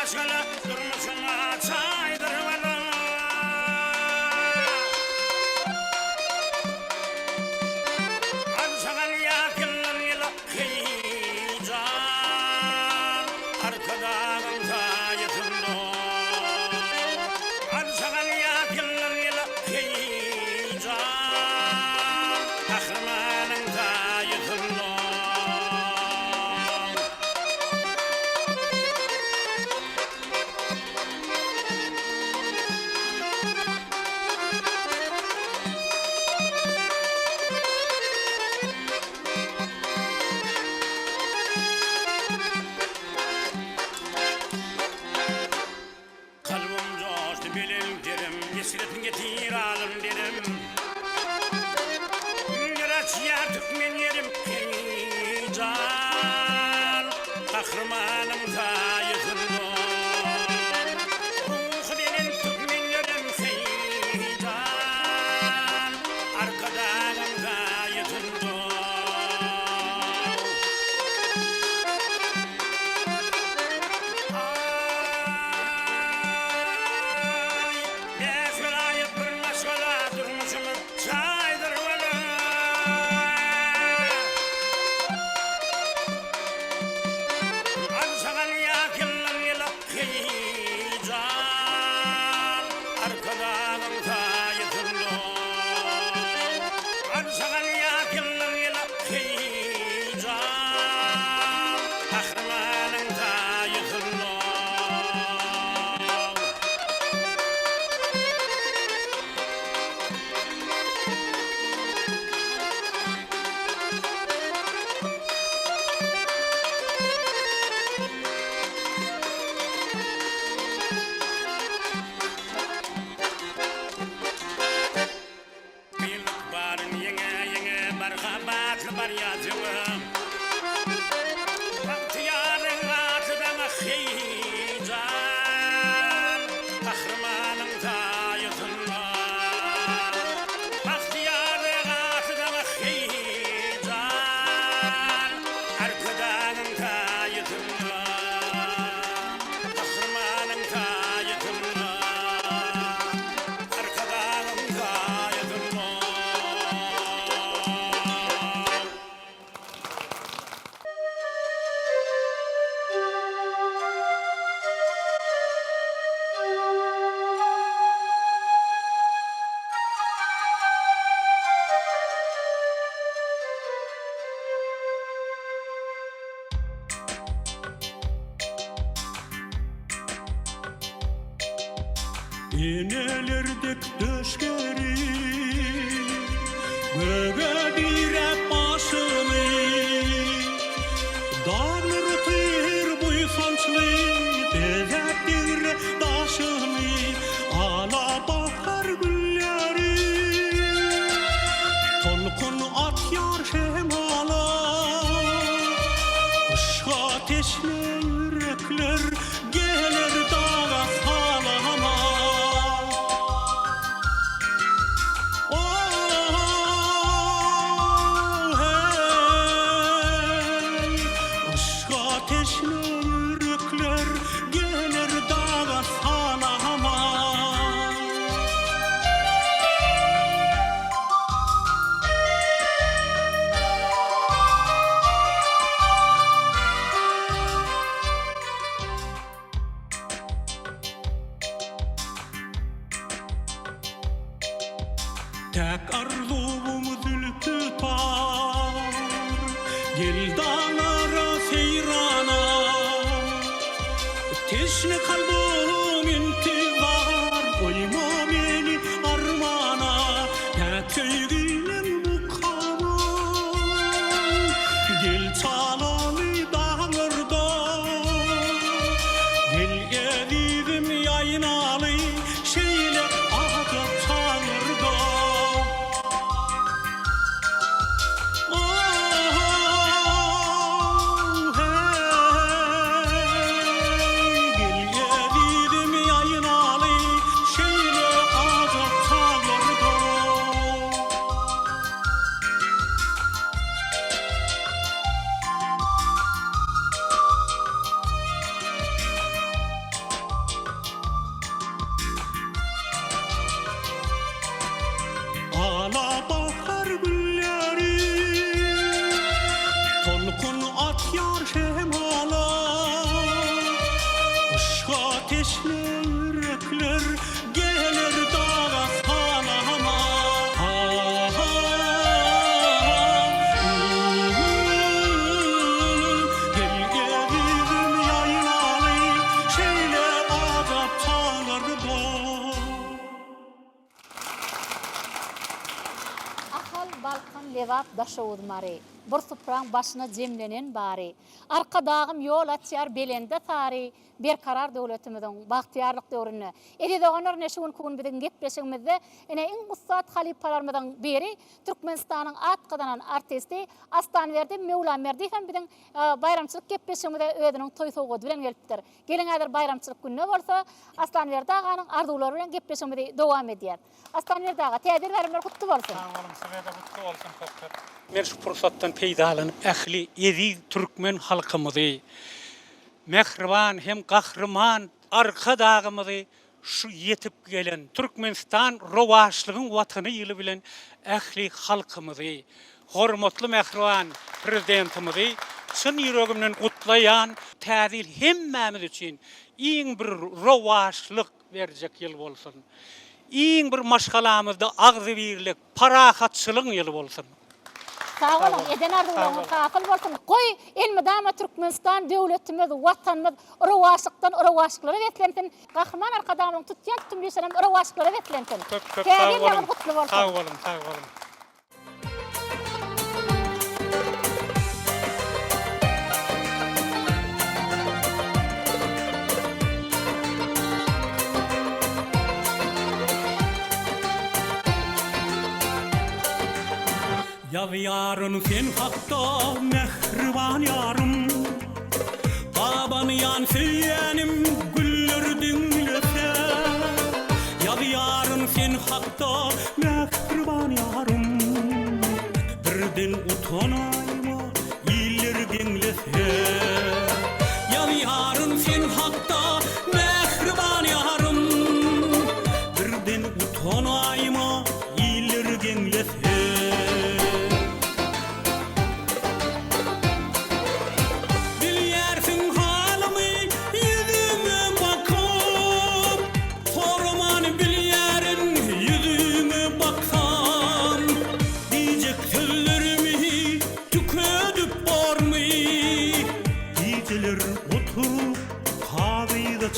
başkala durmuşuma çaydırmalı Arşagal yakınlar yıla heyecan Arkadan tayetinde Arşagal yakınlar yıla heyecan Kahramanın tayetinde Kalbim coştu bilim derim Yesiretin getir alım derim Yaraç yer tükmen yerim heyecan Kahramanım tayetinde Ruh benim tükmen yerim heyecan Arkadanım tayetinde Marhabatlı bar yazıyorum Bahtiyarın atıdan heyecan Kahramanın tayetinde Bahtiyarın atıdan heyecan Arkadanın tayetinde Kahramanın tayetinde Arkadanın tayetinde İnelerdek döşkeri Göğe direk başını Dağları tır boyu sançlı Bezektir daşını Ala bahar gülleri Tolkun at yar şemala Kuş ateşle yürekler Gelir dağa salama Ateşli yürekler gelir dağa salama Tek arzum zülfü tar Gel dağlara seyrana Teşne kalbim intizar Koyma beni armana Tek sevgilim bu kaman Gel çalalı dağlarda Gel edizim yaynalı Şeyle ağacak çağırda Gel ateşleyrekler gelir dağa salama. Gel gedim yaylalı şeyle azap çağırdı. Ahal balkan levap daşa udmari. Bir supran başına cemlenen bari. Arka dağım yol açyar belende tari. Bir karar devletimizin bahtiyarlık döwrüne. Edi doğanlar neşun kun bilen gepleşigimizde ene en gussat halipalarımızdan biri Türkmenistanyň atqydanan artisti Astanwerdi Mevla Merdi hem bilen bayramçylyk gepleşigimizde özüniň toy sowgady bilen gelipdir. Gelen adyr bayramçylyk gününe bolsa Astanwerdi aganyň ardulary bilen gepleşigimizde dowam edýär. Astanwerdi aga täze bayramlar kutly bolsun. Men şu fursatdan peýdalanyp ähli ezi türkmen halkymyzy mehriban hem gahrman arka dağımızı şu yetip gelen Türkmenistan rovaşlığın vatanı yılı bilen ähli halkymyzy, hormatly mehriban prezidentimizi çyn ýüregimden gutlayan täzil hemmämiz üçin iň bir rovaşlyk berjek ýyl bolsun. Iň bir maşgalamyzda agzy birlik, parahatçylyk ýyly bolsun. Sağ olun, eden ardularına kakıl bolsun. Koy, elmidama Türkmenistan devletimiz, vatanımız, rovaşlıktan, rovaşlıkları vetlentin. Kahraman arkadamın tutyan tutum yaşanan rovaşlıkları vetlentin. Täze ýaly kutly bolsun. Sağ olun, sağ olun. Ya yarın sen hakta mehriban yarım, baban yan söylenim güller dinlese. Ya yarın sen hakta mehriban yarım, birden utanayma iller dinlese. Ya yarın sen hakta mehriban yarım, birden utanayma iller dinlese.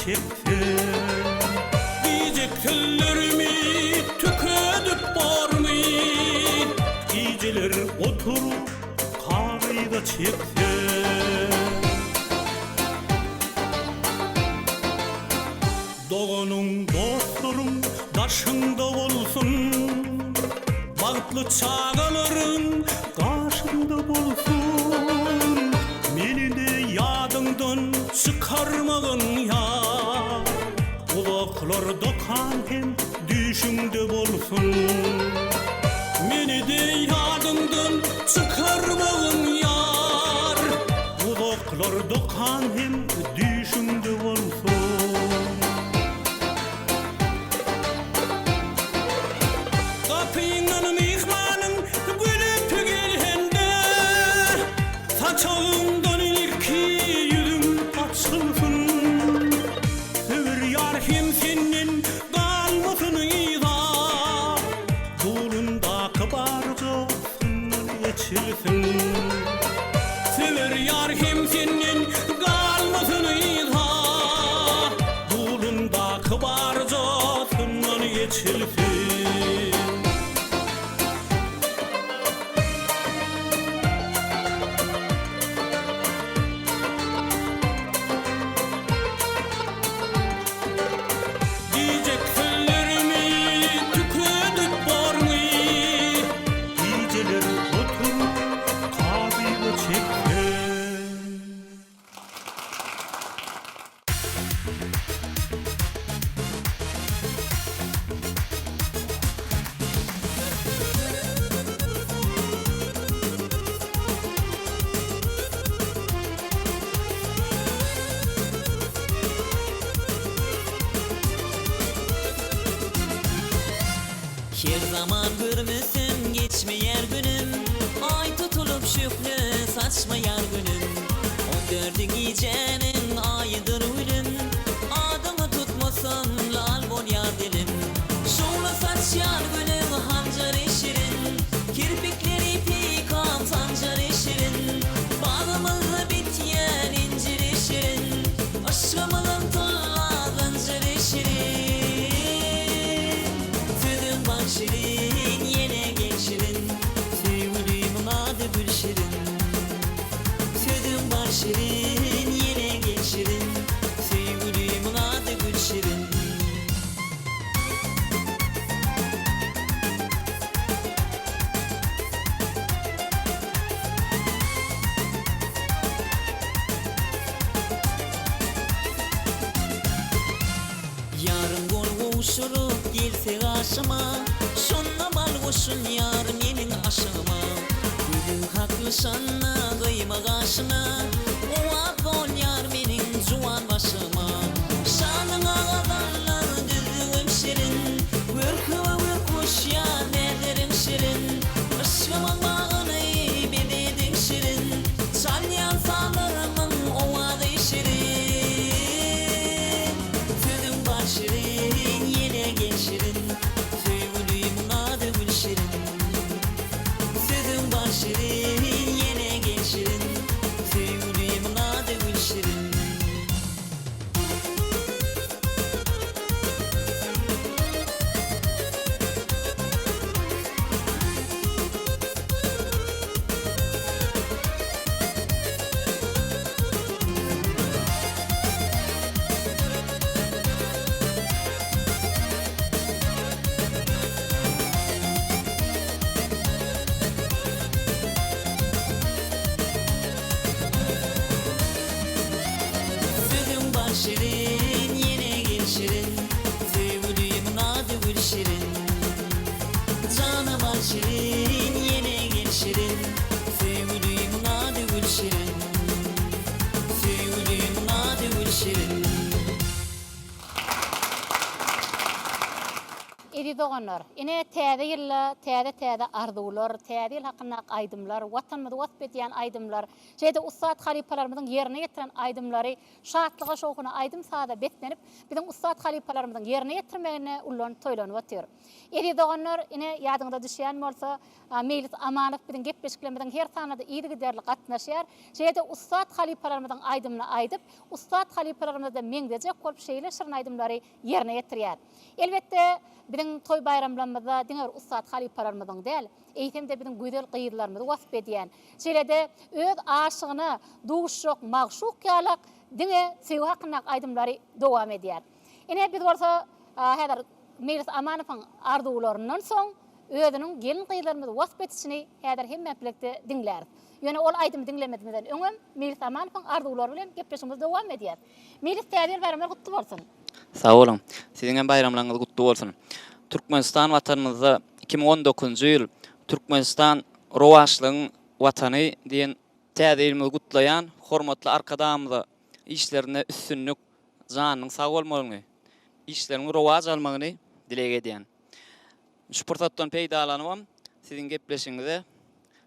Çekti diyecek sözlerimi tükedip barmı, geceler oturup kahvede çekti. Doğanın dostlarım başında olsun, bağıtlı çağaların karşında bolsun. Meni de yadından çıkarmağın ya, kulaklar dokan hem düşümde bolsun. Meni de yadından çıkarmağın yar, kulaklar dokan hem düşümde bolsun. Kapıyla mihmanın gülüp gelhende, saçağımdan ilki yüzüm açılsın. Över yar hem senin kalmasın ida, dolunda kabarca geçilsin. Sever yar hem senin kalmasın ida, dolunda kabarca geçilsin. Her zaman görmüsün geçmeyer günüm, ay tutulup şükrü saçmayar günüm. 14 gecenin ayıdır ölüm, adımı tut olsun lal bolyar dilim. Şoğla saç yar gülüm hancar şirin, kirpikleri pikan sancar şirin. Bağımızda bityen incir şirin, aşkımızın tulla gıncır şirin. Tüdüm bak şirin, yine genç şirin, sevgilimin adı gül şirin. Tüdüm bak şirin, yine genç şirin, sevgilimin adı gül şirin. Yarım gol uçurup gelse karşıma, şonna bal koşun yar menin aşığıma. Gülün haklışanna kıyma karşına, oğa bol yar menin juan başıma. Şanına kadarlar düzgün şirin, vırkıvı kuş ya nederin şirin. Aşkımın bağını bededin şirin, çalyan sanırımın ovadı şirin. Tüdüm var şirin, yine genç şirin, sevgilimin adı gül şirin. Tüdüm var şirin, yine genç şirin, sevgilimin adı gül şirin. Tüdüm var şirin, yine genç şirin, sevgilimin adı gül şirin. Canı var şirin, yine genç şirin, sevgilimin adı gül şirin. Sevgilimin adı gül şirin. Edi doğanlar, ine täze ýylla, täze arzuwlar, täze ýyl hakynda aýdymlar, watanymyzy wasp edýän aýdymlar, şeýde ustad halipalarymyzyň ýerine ýetiren aýdymlary, şatlyga şowkuna aýdym sada betlenip, biziň ustad halipalarymyzyň ýerine ýetirmegine ulan toýlanyp ötýär. Edi doğanlar, ine ýadyňda düşýän bolsa, Melis Amanow biziň gepleşiklerimizden her sanada iyidi giderli gatnaşýar. Şeýde ustad halipalarymyzyň aýdymyny aýdyp, ustad halipalarymyzda meňdejek bolup şeýle şirin aýdymlary ýerine ýetirýär. Elbetde biziň toy bayramlarymyzda diňer ustad halipalarymyzyň däl, eýtemde biziň güzel gyýylarymyzy wasp edýän. Şeýlede öz aşygyny duşuk, magşuk ýalyk diňe sevgi hakynda aýdymlary dowam edýär. Ine biz bolsa häzir Melis Amanowyň arzuwlaryndan soň özüniň gelin gyýylarymyzy wasp etişini häzir hemme birlikde diňlär. Ýöne ol aýdym diňlemedimden öňem Melis Amanowyň arzuwlary bilen gepleşigimiz dowam edýär. Melis täze bayramlar gutly bolsun. Sağ olun. Sizin bayramlarınız kutlu olsun. Türkmenistan vatanımızda 2019 yıl Türkmenistan rowaşlygyň watany diyen täzeýilimizi gutlayan hormatly arkadaşlarymyza işlerine üstünlük, janyň sag bolmagyny, işleriň rowaj almagyny dilek edýän. Şu pursatdan peýdalanyp sizin gepleşiňizde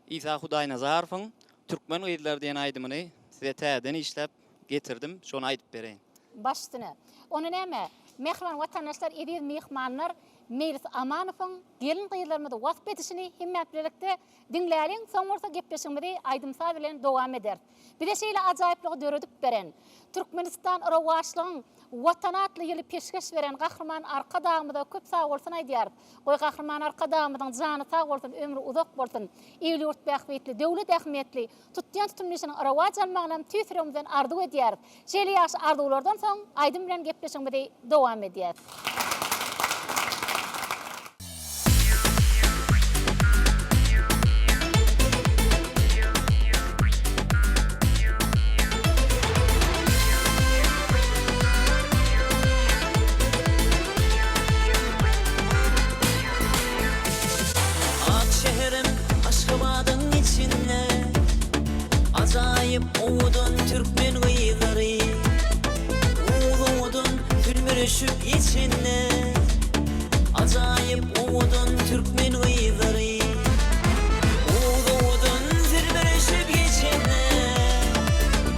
İsa Hudaýnazarowyň Türkmen gyýylar diýen aýdymyny size täzeden işläp getirdim. Şonu aýdyp bereýin. Başdyny. Onu näme? Mehman watandaşlar edýär mehmanlar Melis Amanowyň gelin gyýylarymyzy wasp etişini hemme birlikde diňläliň, soňra gepleşigimizi aýdymsa bilen dowam eder. Bir de şeýle ajaýyplygy döredip beren Türkmenistan rowaşlygyň watanatly ýyly peşkeş beren gahrman arkadağymyza köp sag bolsun aýdýar. Goý gahrman arkadağymyzyň jany sag bolsun, ömrü uzak bolsun. Ýyly ýurt bähmetli, döwlet ähmiýetli, tutýan tutumlyşynyň rowaj almagyna tüýsüremizden arzuw edýär. Şeýle ýaş arzuwlardan soň aýdym bilen gepleşigimizi dowam edýär. Oğudun Türkmen gıyıları, oğudun külmürüşüp içine. Acayip oğudun Türkmen gıyıları, oğudun külmürüşüp içine.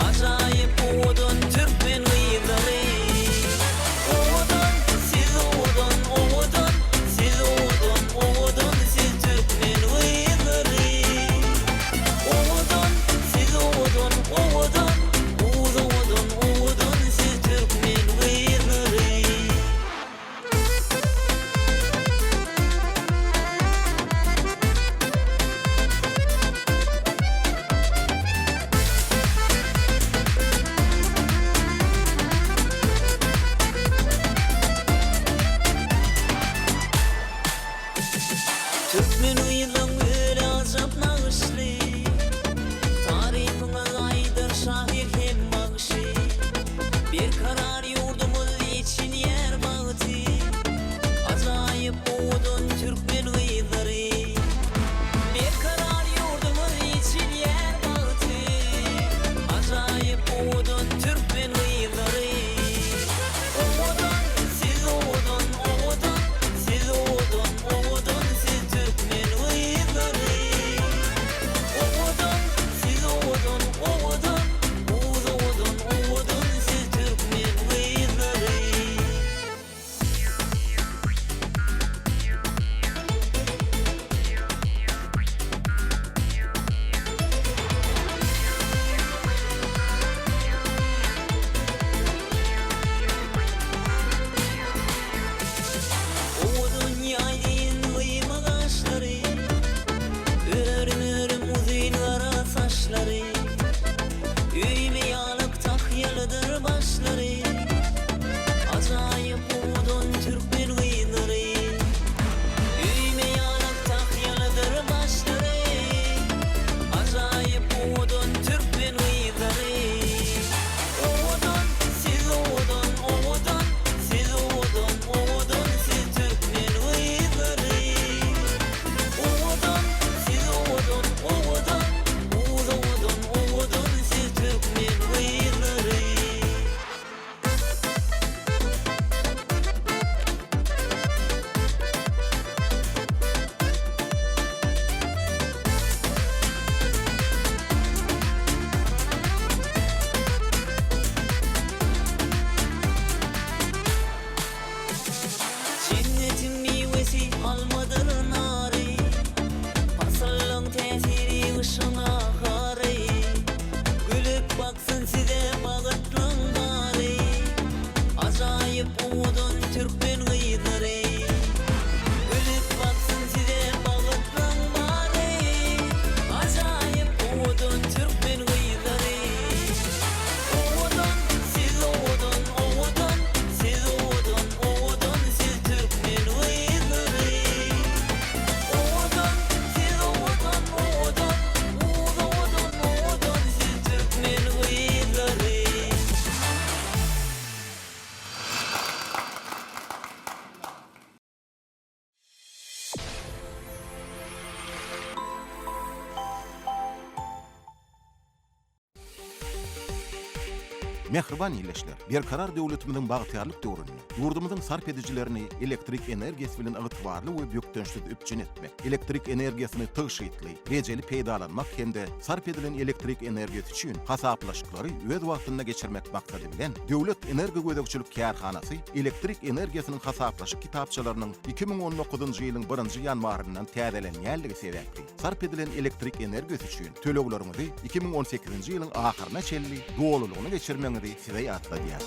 Acayip oğudun Türkmen gıyıları, oğudun Bir karar yurdumuz için yer bağıtı Acayip oğudun Türkmen gıyları Bir karar yurdumuz için yer bağıtı Acayip oğudun Türkmen gıyları Oğudun siz oğudun oğudun Siz oğudun oğudun siz Türkmen gıyları Oğudun siz oğudun oğudun Oğuz oğudun oğudun siz Türkmen gıyları Oğudun yaydın kıyma kaşları Örüm örüm uzun kara saçları Üyme yalık takyalıdır başları Acayip oğudun Türkmen gıyları Üyme yalık takyalıdır başları Acayip oğudun Türkmen gıyları Oğudun siz oğudun oğudun Siz oğudun oğudun siz Türkmen gıyları Oğudun siz oğudun oğudun Oğuz oğudun oğudun siz Türkmen gıyları Cennetin meyvesi almadır narı Fasılın tesiri ışına karı Gülüp baksın size bağıtlın bari Acayip oğudun Türkmen gıyları Gülüp baksın size bağıtlın bari Acayip oğudun Türkmen gıyları Oğudun siz oğudun oğudun Siz oğudun oğudun siz Türkmen gıyları Oğudun siz oğudun oğudun Oğuz oğudun oğudun siz Türkmen gıyları Mehriban ýyleşler, berkarar döwletimizin bagtyarlyk döwründe ýurdumyzyň sarp edicilerini elektrik energiýasy bilen ygtybarly we bökdönüşsiz üpçün etmek, elektrik energiýasyny tygyşytly, rejeli peýdalanmak hemde sarp edilen elektrik energiýasy üçin hasaplaşyklary öz wagtynda geçirmek maksady bilen Döwlet Energi Gözegçilik Kärhanasy elektrik energiýasynyň hasaplaşyk kitapçalarynyň 2019-njy ýylyň 1-nji ýanwaryndan täzelenýänligi sebäpli sarp edilen elektrik energiýasy üçin töleglerinizi 2018-nji ýylyň ahyryna çelli dowlulygyny geçirmeňizi size ýatladýar.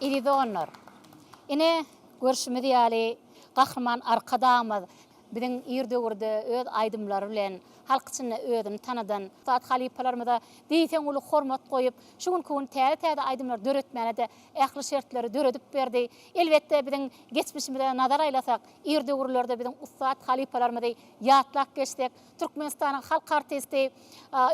idi donor. Ine görüşmedi ýaly gahrman arkadamaz biziň ýerde öz aýdymlary bilen halk içinde özüni tanadan zat halipalarymyza diýsen uly hormat goýup şu gün kun täze aýdymlar döretmäne de ähli şertleri döredip berdi. Elbetde biziň geçmişimize nazar aýlasak, ýerde urlerde biziň ustad halipalarymyzy ýatlak geçdik. Türkmenistanyň halk artisti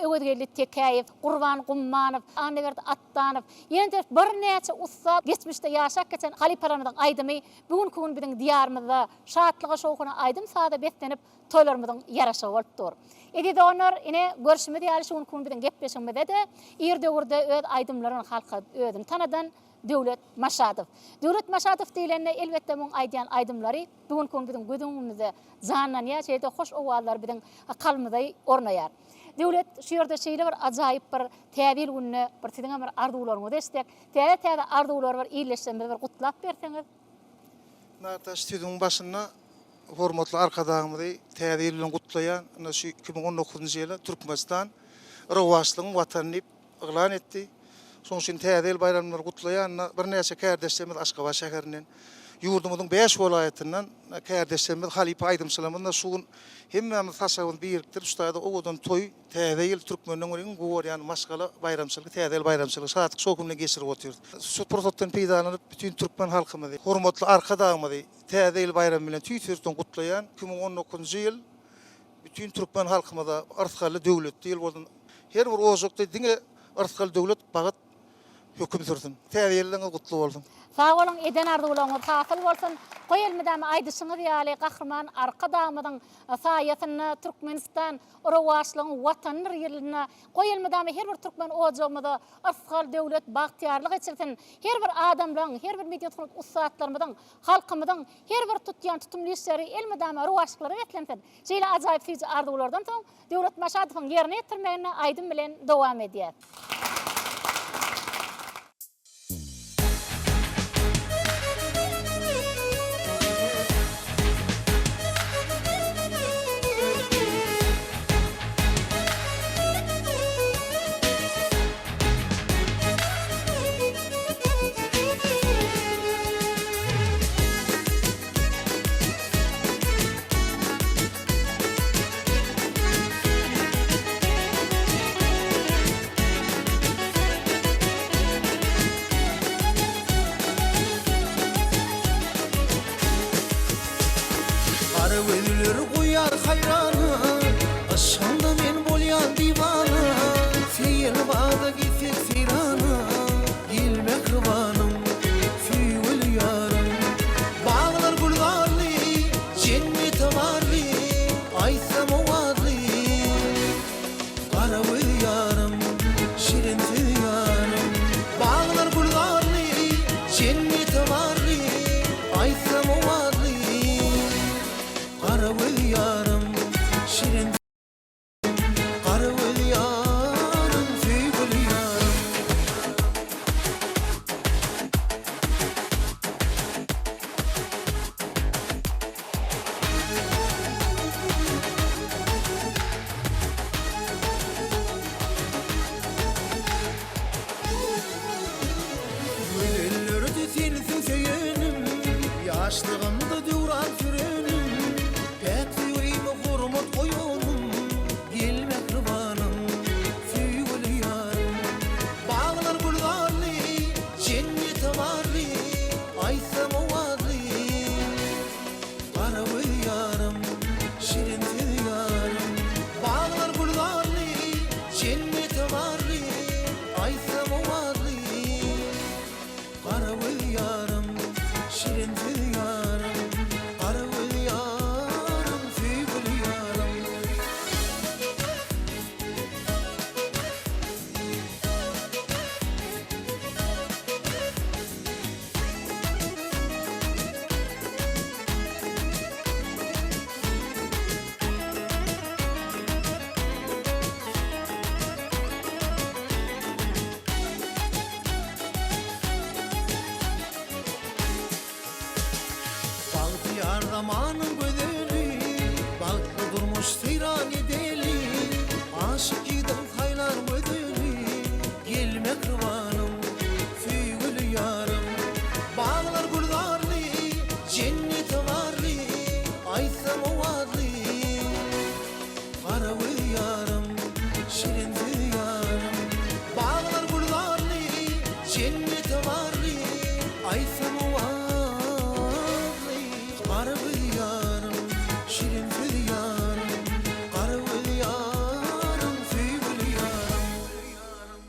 Öwedgeli Tekaýew, Gurban Gummanow, Anebert Attanow, ýene bir näçe ustad geçmişde ýaşap geçen halipalarymyzyň aýdymy bugün kun biziň diýarymyzda şatlyga şowkuna aýdym sada betlenip toýlarymyzyň ýaraşy bolup dur. Edi donor ine görüşmedi ýaly şu gün biziň gepleşmede de ýerde urda öz aýdymlaryny halka özüni tanadan Döwlet Maşadow. Döwlet Maşadow diýilende elbetde muň aýdýan aýdymlary bugün kun biziň gözüňizde zanlan ýa-da hoş owallar biziň kalmyda ornaýar. Döwlet şu ýerde şeýle bir ajaýyp bir täbil günne bir siziň bir arzuwlaryňy destek, täze arzuwlar bar iýleşende bir gutlap berseňiz. Nata stüdýoň başynda hormatly arkadaşlarymyzy täze bilen gutlaýan, şu 2019-njy ýyly Türkmenistan rowaşlygyň watanyny eglan etdi. Soň üçin täze bayramlary gutlaýan bir näçe kärdeşlerimiz Aşgabat şäherininden, ýurdumyzyň 5 welaýatyndan kärdeşlerimiz Halipa aýdymçylygynda suwun hemmemiz taşawyny biriktirip ustada owadan toy täze ýyl türkmeniň öňüň gower ýani maşgala bayramçylygy, täze bayramçylygy şatlyk şokumly geçirip oturdy. Şu prototdan peýdalanyp bütün türkmen halkymyzy, hormatly arkadaşlarymyzy täze ýyl bayramy bilen tüýtürden gutlaýan 2019-njy ýyl bütün türkmen halkymyza arskaly döwlet ýyl boldan her bir ozakda diňe arskaly döwlet bagat höküm sürdün. Täze ýylyňyz gutly bolsun. Sağ olun, eden arzuwlaryňyz hasyl bolsun. Goýelmedäm aýdyşyňyz ýaly gahrman arkadamyň saýatyny Türkmenistan rowaşlygyň watanyny ýerine goýelmedäm her bir türkmen ojagymyza arskaly döwlet bagtyarlyk etsin. Her bir adamlaryň, her bir media ustatlarymyň, halkymyň her bir tutýan tutumlyşlary elmedäm rowaşlyklary etlensin. Şeýle ajaýyp fizi arzuwlardan soň Döwlet Maşadowyň ýerine ýetirmegine aýdym bilen dowam edýär. Zamanın gözeli, balkı durmuş seyran edeli, aşık idem haylar gözeli, gelme kırvanım, süygülü yarım, Aysam ovadlı Karalı yarım Şirin diyarım Bağlar gullarlı Cennet varlı Aysam ovadlı Karalı yarım Şirin diyarım Karalı yarım Süygülü yarım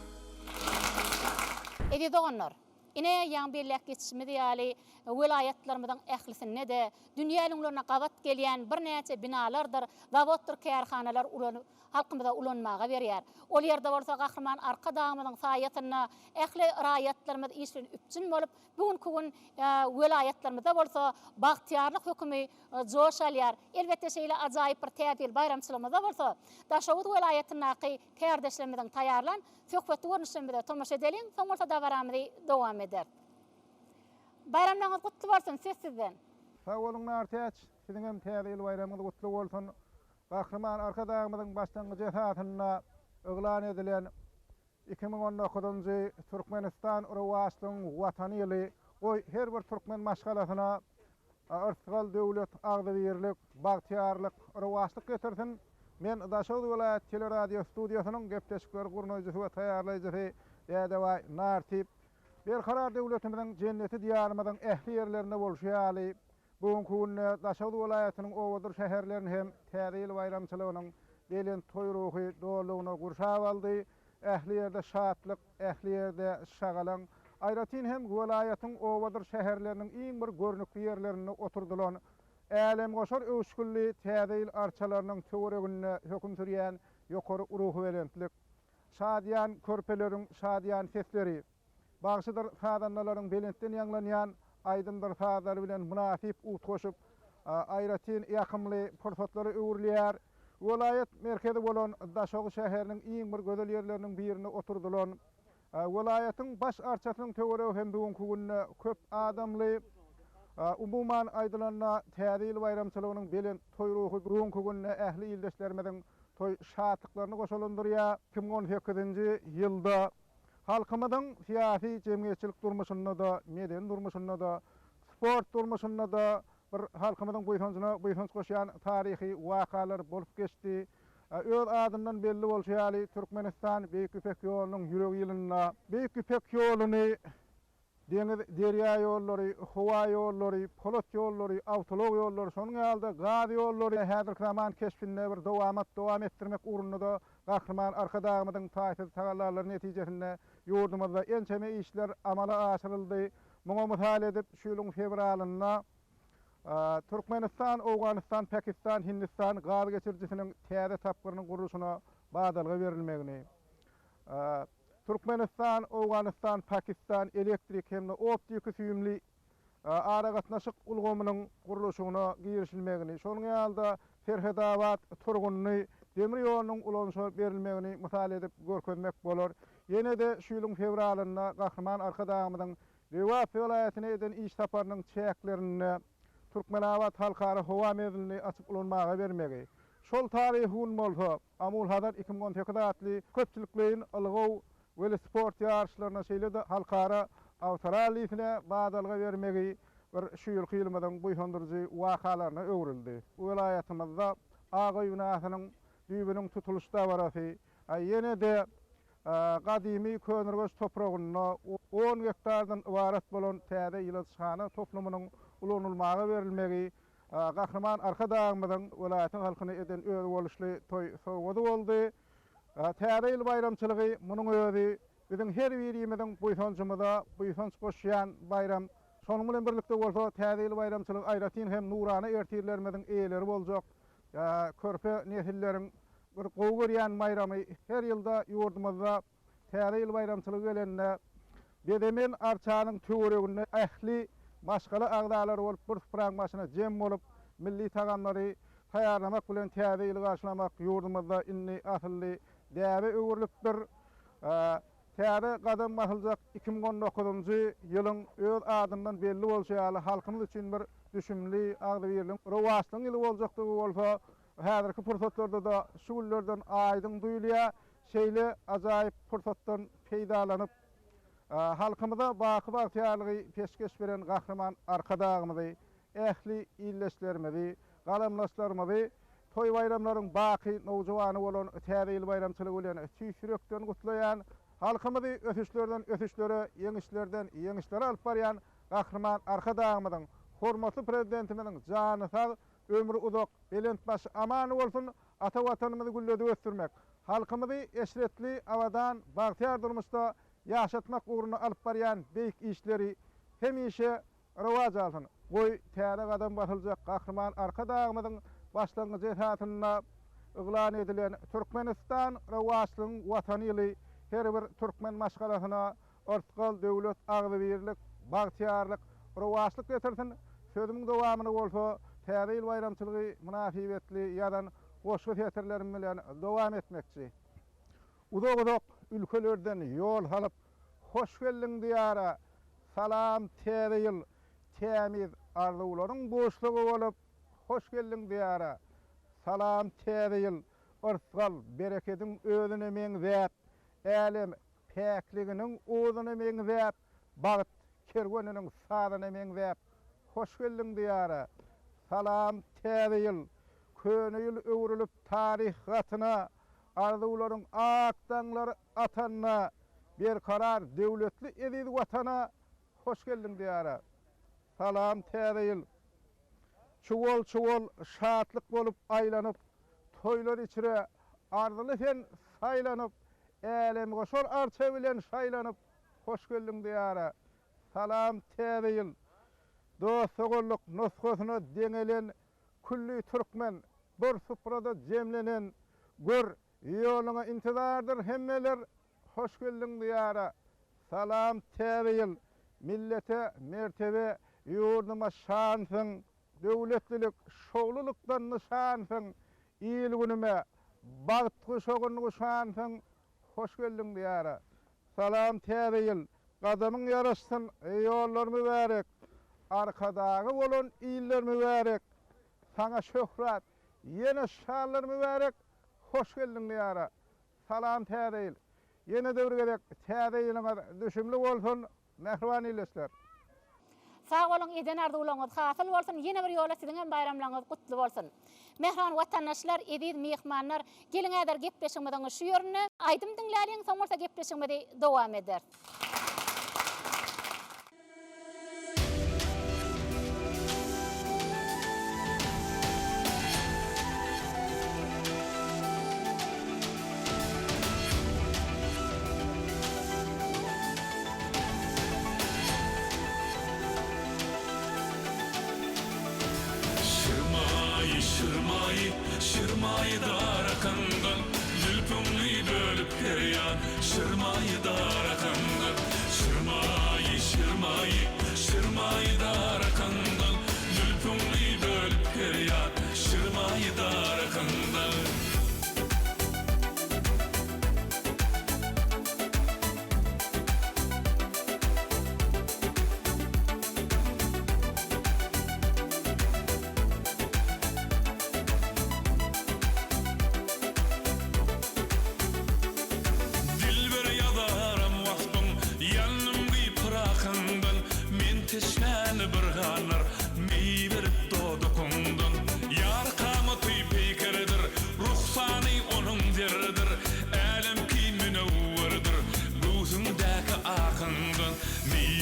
Edi doğanlar. Ine yan birlik geçişmedi yali vilayetlerimizden ehlisine de dünýäniň gabat gelýän bir näçe binalardyr, zawoddur, kärhanalar ulanıp halkymyza ulanmaga berýär. Ol ýerde bolsa gahrman arka dağımyň saýatyna ehli raýatlarymyz işin üpçün bolup bugünkü gün vilayetlerimizde bolsa bagtyarlyk hökümi joş alýar. Elbetde şeýle ajaýyp bir täbil bayramçylygymyzda bolsa Daşowut vilayetinäki kärdeşlerimiziň taýarlan söhbeti görnüşlerimize tomaşa edelim. Soňra da baramyzy dowam eder. Bayramlaryňyz gutly bolsun sizden. Sağ olun Nartaç, sizin hem täzeli bayramyňyz gutly bolsun. Gahrman arka dağımyzyň başlangyjy satyna öglan edilen 2019-njy Türkmenistan Rowaşlygyň watany ýyly oy her bir türkmen maşgalasyna Artsgal döwlet agdy berlik, bagtyarlyk, rowaşlyk getirsin. Men Daşowut vilayet teleradio studiýasynyň gepleşikleri gurnoýjysy we taýýarlaýjysy Ýa-da Nartip Berkarar döwletimiziň jenneti diýarymyzyň ähli ýerlerinde bolşýaly. Bugünkü günde Daşowut vilayatynyň owadyr şäherlerini hem täzeli bayramçylygynyň belen toý ruhy doluguna gurşap aldy. Ähli ýerde şatlyk, ähli ýerde şagalan. Aýratyn hem vilayatyň owadyr şäherleriniň iň bir görnükli ýerlerinde oturdular. Älim goşar öwüşgülli täzeli arçalarynyň töweregine höküm sürýän ýokary uruhy welentlik. Şadyan körpeleriň şadyan sesleri. Bagşydyr fadanlaryň belentden ýanglanýan aýdymdyr fadar bilen munasip ut goşup aýratyn ýakymly pursatlary öwürleýär. Vilayet merkezi bolan Daşowut şäheriniň iň bir gözel ýerleriniň birine oturdular. Vilayatyň baş arçasynyň töweregi hem bugünkü günde köp adamly umuman aýdylanyna täzeli bayramçylygynyň belen toý ruhy bugünkü günde ähli ýyldaşlarymyzyň toý şatlyklaryny goşulundyrýar. 2018-nji ýylda halkymyzyň syýasy jemgyýetçilik durmuşynda da, meden durmuşynda da, sport durmuşynda da bir halkymyzyň buýsans goşýan taryhy wakalar bolup geçdi. Öz adından belli bolşýaly Türkmenistan Beýik İpek ýolunyň ýüregi ýylyna Beýik İpek ýoluny deňiz derýa ýollary, howa ýollary, polat ýollary, awtolog ýollary, şonuň ýalda gaz ýollary häzirki zaman keşfinde bir dowam etdirmek urununda gahrman arka dağımyzyň taýsy tagallary netijesinde ýurdumyzda ençeme işler amala aşyryldy. Muňa mysal edip şu ýylyň fevralyna Türkmenistan, Awganistan, Pakistan, Hindistan gaz geçirjisiniň täze tapgyrynyň gurulşyna badalga berilmegini. Türkmenistan, Awganistan, Pakistan elektrik hem optik süýümli ara gatnaşyk ulgamynyň gurulşyna girişilmegini. Şonuň ýalda Ferhedabad, Turgunly demir ýolunyň ulanşy berilmegini mysal edip görkezmek bolar. Ýene de şu ýylyň fevralyna gahrman arka dağımyzyň Rewat vilayatyna eden iş taparynyň çäklerini Türkmenabad halkara howa mezgilini açyp ulanmaga bermegi. Şol taryhy bolsa Amul Hadar 2018 atly köpçüliklerin algaw we sport ýarşlaryna şeýle de halkara Awstraliýasyna badalga bermegi bir şu ýyl kylmadan buýhandyrjy wakalaryna öwrüldi. Vilayatymyzda Agay Ünasynyň düýbüniň tutuluşda barasy ýene de gadymy Könürgöz topragyna 10 hektardan ibaret bolan täze ýylçyhana toplumynyň ulanylmaga berilmegi gahrman arka dağımyzyň vilayatyň halkyny eden öz boluşly toý sowgady boldy. Täze bayramçylygy munyň özi biziň her bir ýerimiziň buýsansymyza buýsans goşýan bayram. Şonuň bilen birlikde bolsa täze bayramçylyk aýratyn hem nurany ertirlerimiziň eýleri boljak. Körpe nesilleriň bir gowy görýän bayramy her ýylda ýurdumyzda täze bayramçylygy gelende bedemen arçanyň töwereginde ähli maşgala agdalar bolup bir sprang başyna jem bolup milli tagamlary taýarlamak bilen täze ýyly garşylamak ýurdumyzda inni asly däbe öwürlükdir. Täze gadam basyljak 2019-njy ýylyň öz adymdan belli bolşýaly halkymyz üçin bir düşümli agdy beriliň rowaşlygyň ýyly boljakdygy bolsa häzirki pursatlarda da şu güllerden aýdyň duýulýar. Şeýle ajaýyp pursatdan peýdalanyp halkymyza bagtyarlygy peşkeş beren gahrman arka dağımyzy, ähli ýyldaşlarymyzy galamlaşlarymyzy toy bayramlaryň baky nowjawany bolan täze bayramçylygy bilen süýsürekden gutlaýan, halkymyzy ösüşlerden ösüşlere, ýeňişlerden ýeňişlere alyp barýan gahrman arkadaşymyň hormatly prezidentimiň jany sag, ömrü uzak, belentbaş amany bolsun, ata watanymyzy gülledi ösdürmek, halkymyzy eşretli awadan bagtyar durmuşda ýaşatmak uğruna alyp barýan beýik işleri hemişe rewaj alsyn. Goý täze adam basyljak gahrman arkadaşymyň başlangyjy esatyna yglan edilen Türkmenistan Rewajlygyň watany ýyly her bir türkmen maşgalasyna ortkal döwlet agzybirlik, bagtyarlyk, rewajlyk getirsin. Sözümiň dowamyny bolsa täze ýyl bayramçylygy münasibetli ýadan goşgy teatrlaryň bilen dowam etmekçi. Uzak ülkelerden ýol alyp hoş geldiň diýara salam täze ýyl temiz arzularyň boşlugy bolup hoş geldiň diýara salam täze ýyl ortkal bereketiň özüne meňzäp älim päkliginiň ozuny meňzäp bagyt kerweniniň sadyny meňzäp hoş geldiň diýara salam täze ýyl köne ýyl öwrülüp taryh gatyna arzularyň akdaňlary atanna bir karar döwletli ediz watana hoş geldiň diýara salam täze ýyl çuwal şatlyk bolup aýlanyp toýlar içire ardyly sen saýlanyp älim goşar arça bilen şaýlanyp hoş geldiň diýara salam täze ýyl dostluk nusgasyna deňelen külli türkmen bir suprada jemlenen gör ýoluňa intizardyr hemmeler hoş geldiň diýara salam täze ýyl millete mertebe ýurduma şansyň döwletlilik şoglulukdan nişansyň ýyl günüme bagtly şoguny şansyň hoş geldiň diýara salam täze ýyl gadamyň ýaraşsyn ýollar mübarek arkadagy bolan ýyllar mübarek sana şöhret ýene şanlar mübarek hoş geldiň diýara salam täze ýyl ýene döwür gerek täze ýylyňa düşümli bolsun mehriban ýyleşler. Sağ olun, eden arzuwlaňyz hasyl bolsun. Ýene bir ýola siziň bayramlaryňyz gutly bolsun. Mehriban watandaşlar, ediz mehmanlar, geliň äder gepleşigimiziň şu ýerine aýdym diňläliň, soň bolsa gepleşigimiz dowam eder. Şırmayı darakandan Zülpümlü bölüp geryan Şırmayı darakandan Şırmayı darakandan Zülpümlü bölüp geryan Şırmayı darakandan Teşnäni bir ganar meý berip dodukundan ýar kamaty peýkerdir ruhsany onuň derdir älim ki münewwerdir gözüňdäki akyndan meý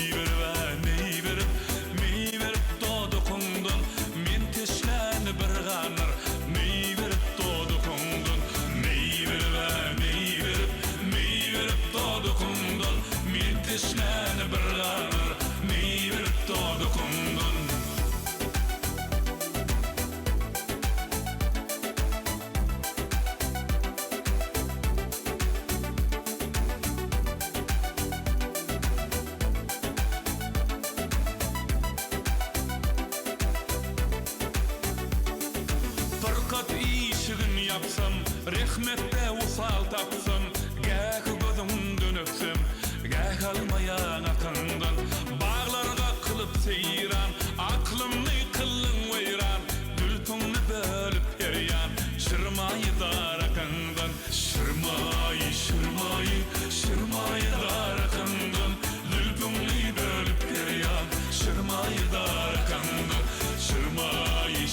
berip dodukundan men teşnäni bir ganar meý berip dodukundan meý berip dodukundan men teşnäni bir ganar todo kundun Parkat işigin yapsam rehmette usal tapsam gäk gözüňden öpsem gäk almaýan akyndan seyran aklımny kılın weyran gülpüňni bölüp heryan şırmayı darakandan şırmayı darakandan gülpüňni bölüp heryan şırmayı darakandan şırmayı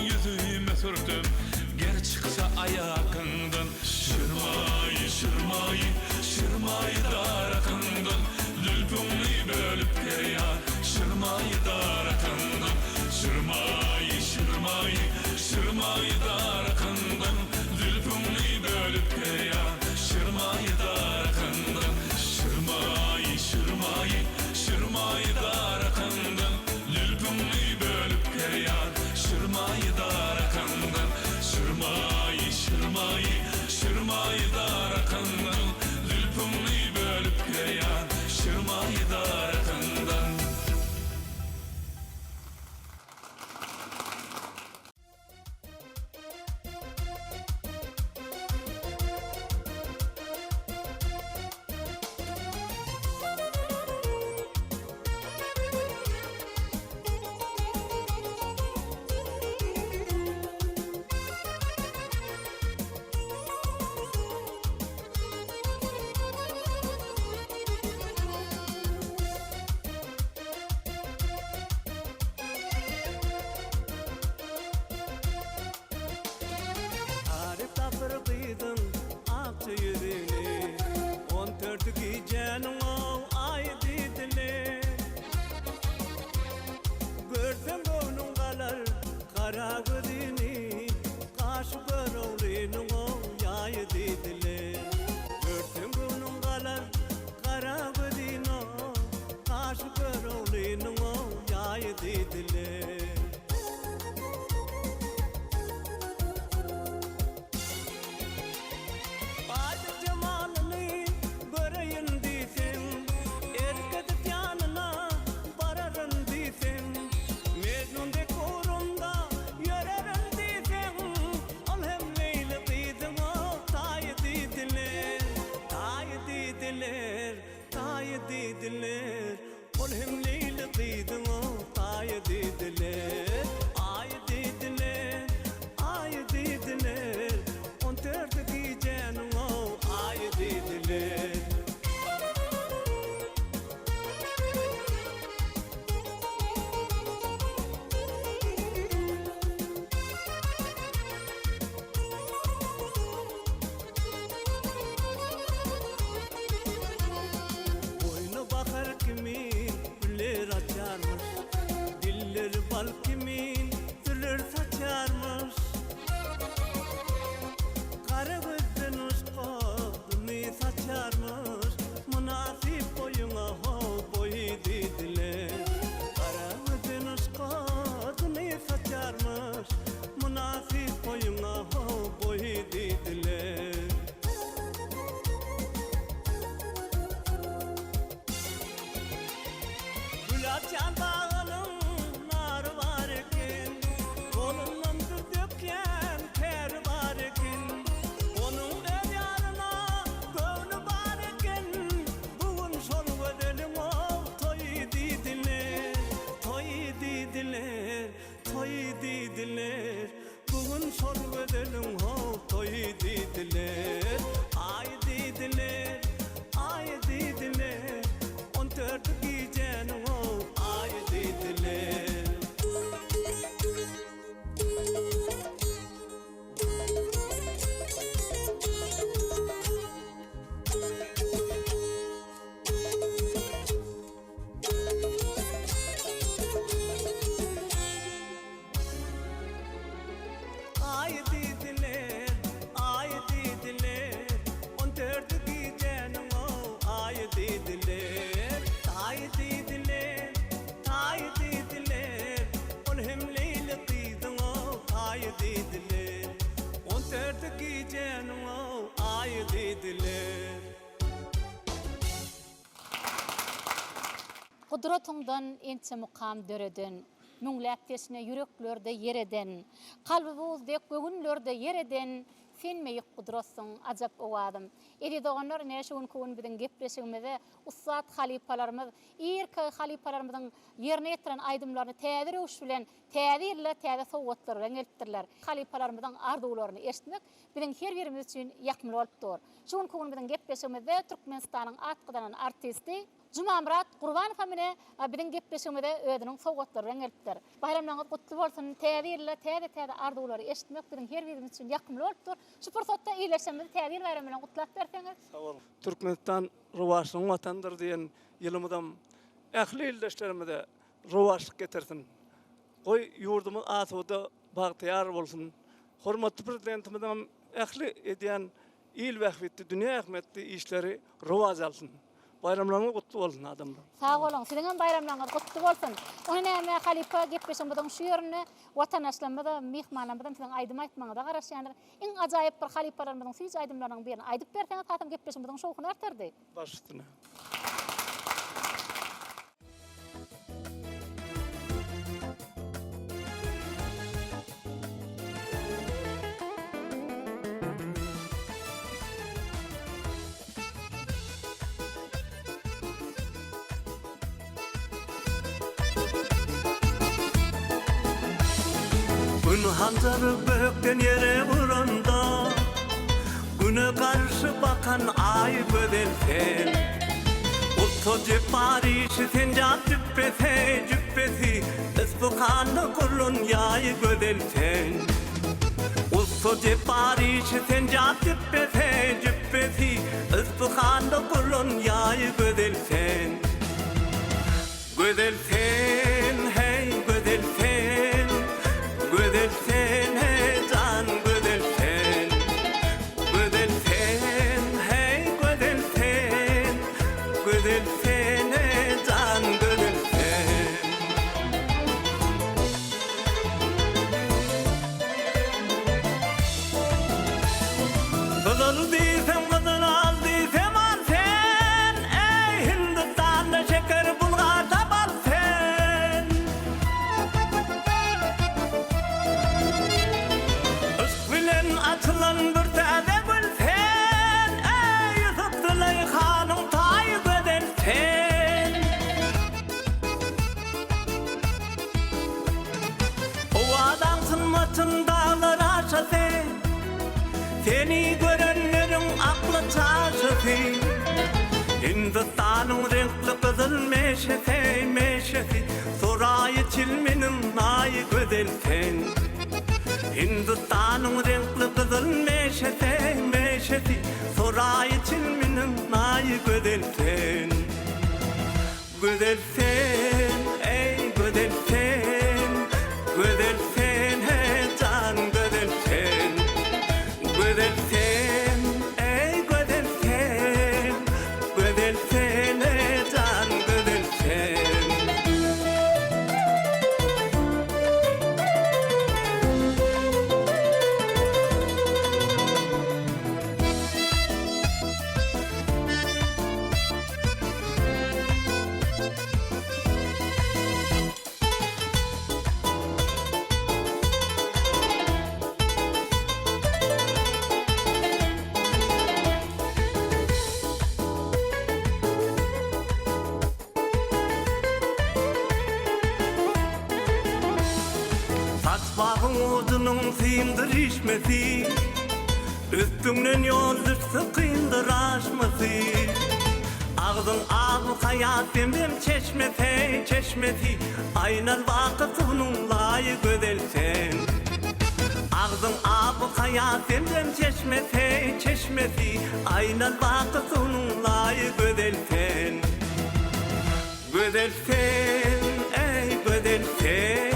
yüzüme sürdüm ger çıksa ayakından şırmayı şırmayı şırmayı darakından lülpümni bölüp geryan şırmayı darakından şırmayı şırmayı şırmayı darakından lülpümni bölüp geryan şırmayı darakından şırmayı şırmayı şırmayı darakından lülpümni bölüp geryan şırmayı darakından şırmayı şırmayı şırmayı darakından lülpümni bölüp geryan şırmayı darakından Arif tapırdıydın akçı yüzünü 14 gecenin o ay didili Görsem gönlüm kalar kara gözünü Kaşı görüldüğünün o yay didili Görsem gönlüm kalar kara gözünü Kaşı görüldüğünün o yay didili Bad cemalını göreyim diysem Erkek yanına vararım diysem Mecnun de korumda yörerim diysem Al hem Leyla diydin o tay diydiler Tay diydiler, tay diydiler Al hem Leyla diydin o tay diydiler Ay diydiler, ay diydiler 14 gecenin o ay diydiler Boynu bakar kimin güller açarmış Dilleri bal kimin tüller saçarmış Kara gözden ışkodunu saçarmış Münasip boyuna ho boyu dediler Kara gözden ışkodunu saçarmış Münasip boyuna ho boyu dediler Gül açan bağının narı var ekin Kolundan döken ter var ekin Onun el yarına gönlü var ekin Bugün sol bedelim o toy dediler Toy dediler, toy dediler Bugün sol bedelim o toy dediler Ay dediler, ay dediler 14 gecenin o ay dediler Ay dediler, ay dediler 14 gecenin o ay dediler Ay dediler, ay dediler Ol hem Leyla diydin o ay dediler 14 gecenin o ay dediler Kudratından ençe mukam döreden, müngläpdesine yüreklerde yer eden, kalbybızda gögünlerde yer eden, sen meýik kudratsың ajap owadım. Edi doganlar näşe kun bilen gepleşigimizde ussat halipalarymyz, irka halipalarymyzyň ýerine ýetiren aýdymlaryny täze rewş bilen, täze ýerle täze sowgatlar bilen eltdirler. Halipalarymyzyň arzuwlaryny eşitmek bilen her birimiz üçin ýakmy bolupdyr. Şuň kun bilen gepleşigimizde Türkmenistanyň atgydan artisti Cuma Murat Gurbanow mine biziň gepleşigimizde özüniň sowgatlaryny gelipdir. Bayramlaryňyz gutly bolsun. Täze täze ardulary eşitmek biziň her birimiz üçin ýakymly bolupdyr. Şu pursatda iýleşmemizi täze bayram bilen gutlap berseňiz. Sag bolun. Türkmenistan rowaşlygyň watandyr diýen ýylymyzdan ähli ildeşlerimize rowaşlyk getirsin. Goý ýurdumyz asuda bagtyar bolsun. Hormatly prezidentimizden ähli edýän il wagtda dünýä ähmetli işleri rowaj alsyn. Bayramlaryňyz gutly bolsun adamlar. Sag bolun. Siziň bayramlaryňyz gutly bolsun. Onu näme halipa gepleşmeden şu ýerine watandaşlarymyza, mehmanlarymyza siziň aýdym aýtmaňyza garaşýandyr. Iň ajaýyp bir halipalarymyzyň siz aýdymlarynyň birini aýdyp berseňiz tatam gepleşmeden şowkuny artardy. Baş üstüne. Gün hancarı bökten yere vuranda Güne karşı bakan ay gödelsen Ultoce Paris'i sen can cübbesi Ispukanlı kulun yay gödelsen Ultoce Paris'i sen can cübbesi Ispukanlı kulun yay gödelsen Gödelsen hey gödelsen Gödelsen hey can gödelsen Gödelsen hey gödelsen Gödelsen hey can gödelsen Kızıl diysem kızıl al diysem al sen Ey Hindistan'da şeker bulgar tabal sen Açılan bir täze gül sen Ey Yusuf Züleyha'nın tayı göder sen Ovadan sınmatın dağlar aşa sen Seni görenlerin aklı çaşı sen Hindistan'ın renkli kızıl meşesi Sorayı çilmenin nayı göder sen Hindistan'ın renkli kızıl meşesi Sorayı çilminin nayı gödelsen Gödelsen ey gödelsen Gödelsen hey can gödelsen Gödelsen ey gödelsen Gödelsen hey can gödelsen Saçmağın ucunun sıyındır işmesi Üstünden yoldur sıkıyındır aşması Ağzın ağzı hayat demem çeşmesi Aynar vakıtının layı gödelsen Ağzın ağzı hayat demem çeşmesi Aynar vakıtının layı gödelsen Gödelsen ey gödelsen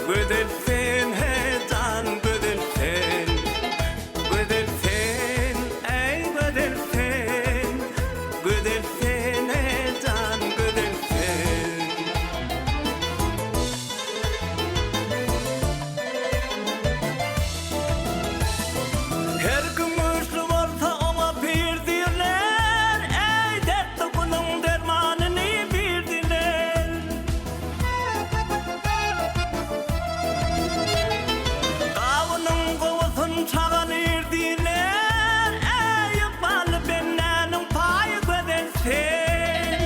Gödelsen hey can gödelsen Gödelsen ey gödelsen Gödelsen hey can gödelsen Her gümüşlü olsa ona birdirler Ey dertli kulun dermanını birdirler Kavunun kovusun çağan irdiler Ey yıkmalı bennenin payı gödelsen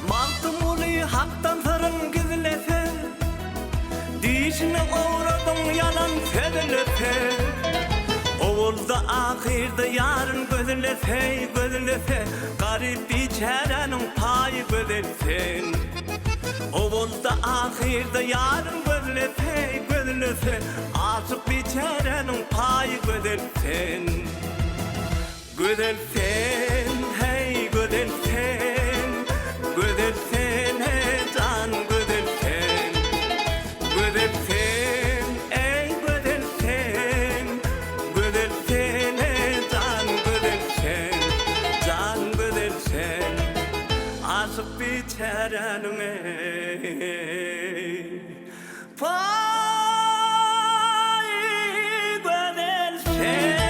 Mantım ulu haktan sarın gizlese Dişini uğradın yalan sedilese bolda ahirde yarın gözlese garip biçarenin payı gözelsen O bolda ahirde yarın gözlese aşık biçarenin payı gözelsen Gözelsen hey gözelsen Gözelsen hey can gözelsen Gözelsen ey gözelsen Gözelsen hey can gözelsen Can gözelsen aşık biçarenin ey payı gözelsen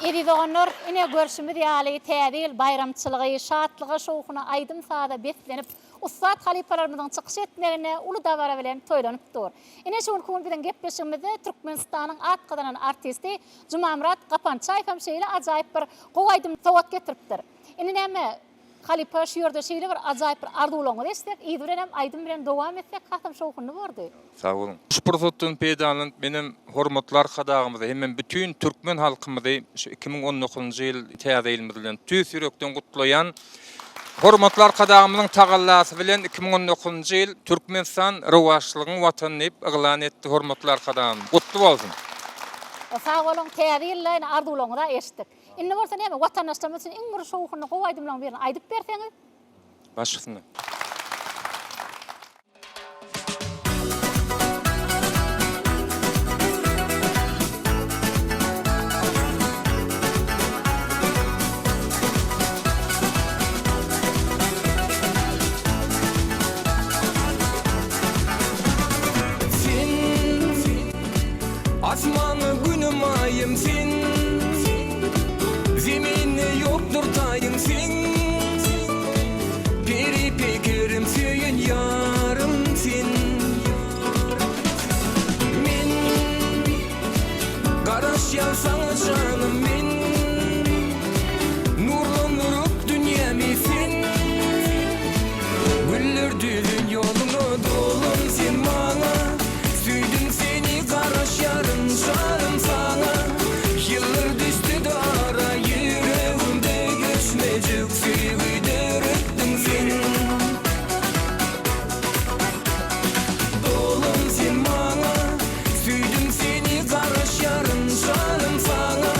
Edidonlar ine görüşümüz ýaly täzil bayramçylygy, şatlygy şowkuna aýdym sada beslenip ustad halipalarymyzyň çykyş etmegine uly dabara bilen toýlanyp dur. Ine şol kun bilen gepleşigimizde Türkmenistanyň atgydanan artisti Jumamrat Gapançaýew hem şeýle ajaýyp bir gowaýdym sowat getiripdir. Ine näme Halipa şu ýerde şeýle bir ajaýyp bir arduwlaňy destek, ýa-da hem aýdym bilen dowam etsek hatam şowkuny bordy. Sağ olun. Şu prototypyň peýdalanyp benim hormatlar kadağımızda hemen bütün Türkmen halkymyzy 2019-njy ýyl täze bilen tüýs ýürekden gutlayan hormatlar kadağımyzyň tagallasy bilen 2019-njy ýyl Türkmenistan rowaşlygyň watany diýip eglan etdi hormatlar kadağım. Gutly bolsun. Sağ olun, täze ýyllaryň arduwlaňy da eşitdik. Inne bolsa näme watandaşlarymyz üçin iň bir şowkuny gowaýdym bilen berin aýdyp berseňiz. Başlysyny. Asmanı günüm ayım sen, zemine yoktur tayın sen. Peri pekerim söyün yarım sen. Men karaş yalsana canım men, nurlanırıp dünyami sen. Güller düzün yolunu dolum sen bana, süydüm seni karaş yarın canım sana. Yıllar düştü de ara yüreğimde geçmecek sevgider ettin sen. Dolum sen bana, süydüm seni karaş yarın canım sana.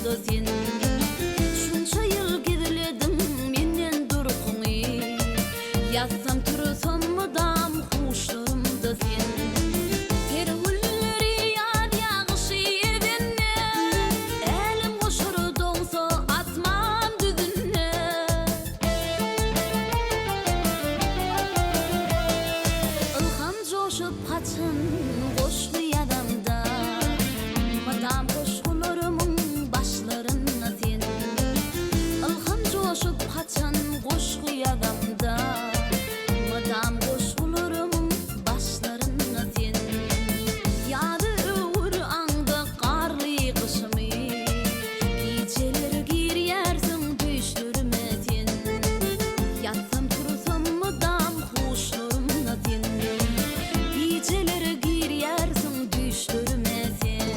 joşulda sen. Şunça yıl gidiledim menden durkuny. Yatsam tursam mıdam huşlarımda sen. Tergülleri yad yağışirdenne. Elim koşur doğsa atmam düzünne. Ilham joşup kaçın boşlu yadamda. Madam koşkularımın başlarına sen. Ilham joşup kaçın koşku yadamda. Madam koşkularımın başlarına sen. Yadı öğür anda karlı kışımı. Geceleri giryersin düşlerime sen. Yatsam tursam madam huşlarımla sen. Geceleri giryersin düşlerime sen.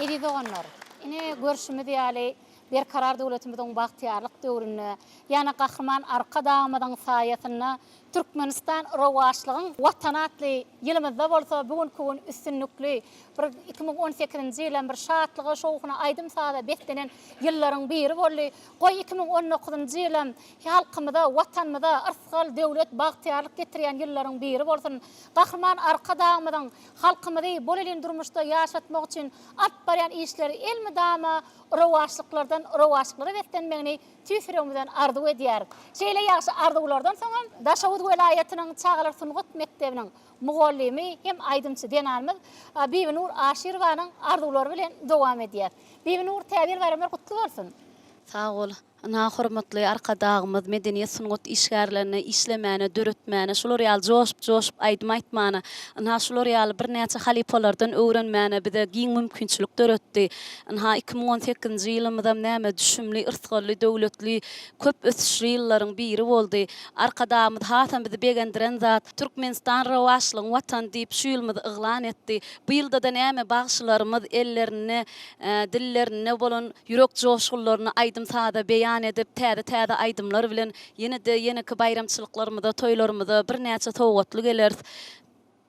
Edi doğanlar. Ine görüşümüz ýaly bir karar döwletimiziň bagtyarlyk döwrüne, ýana Gahryman arka dagymyň saýasyna Türkmenistan rowaşlygyň watanatly ýylymyzda bolsa bugünkü gün üstünlükli bir 2018-nji ýylyň bir şatlygy şowkyna aýdym sada beklenen ýyllaryň biri boldy. Goý 2019-njy ýylyň halkymyza, watanymyza arsgal döwlet bagtyarlyk getirýän ýyllaryň biri bolsun. Gahryman arka dagymyň halkymyzy bol elin durmuşda ýaşatmak üçin at barýan işleri elmidama rowaşlyklardan rowaşlyklara beklenmegini tüýsüremizden arzu edýär. Şeýle ýaşy arzulardan soňam Daşawut welaýatynyň Çağlar Sungut mektebiniň mugallimi hem aýdymçy denalmyz Bibi-Nur Aşirowanyň arzulary bilen dowam edýär. Bibi-Nur täbir bermer gutly bolsun. Sağ ol. Ana hormatly arka dagymyz medeniýet sungut işgärlerini işlemäne, döretmäne, şular ýaly joşup aýdym aýtmana. Ana şular ýaly bir näçe halipalardan öwrenmäne bize giň mümkinçilik döretdi. Ana 2018-nji ýylymyzda näme düşümli, ırtgally, döwletli, köp ösüşli ýyllaryň biri boldy. Arka dagymyz hatan bizi begendiren zat Türkmenistan rowaşlygyň watan diýip şu ýylymyzy yglan etdi. Bu ýylda da näme bagşylarymyz ellerini, dillerini bolan ýürek joşgullaryny aýdym sada beýan edip täze aýdymlar bilen ýene ki bayramçylyklarymyzda, toýlarymyzda bir näçe towgatly geler.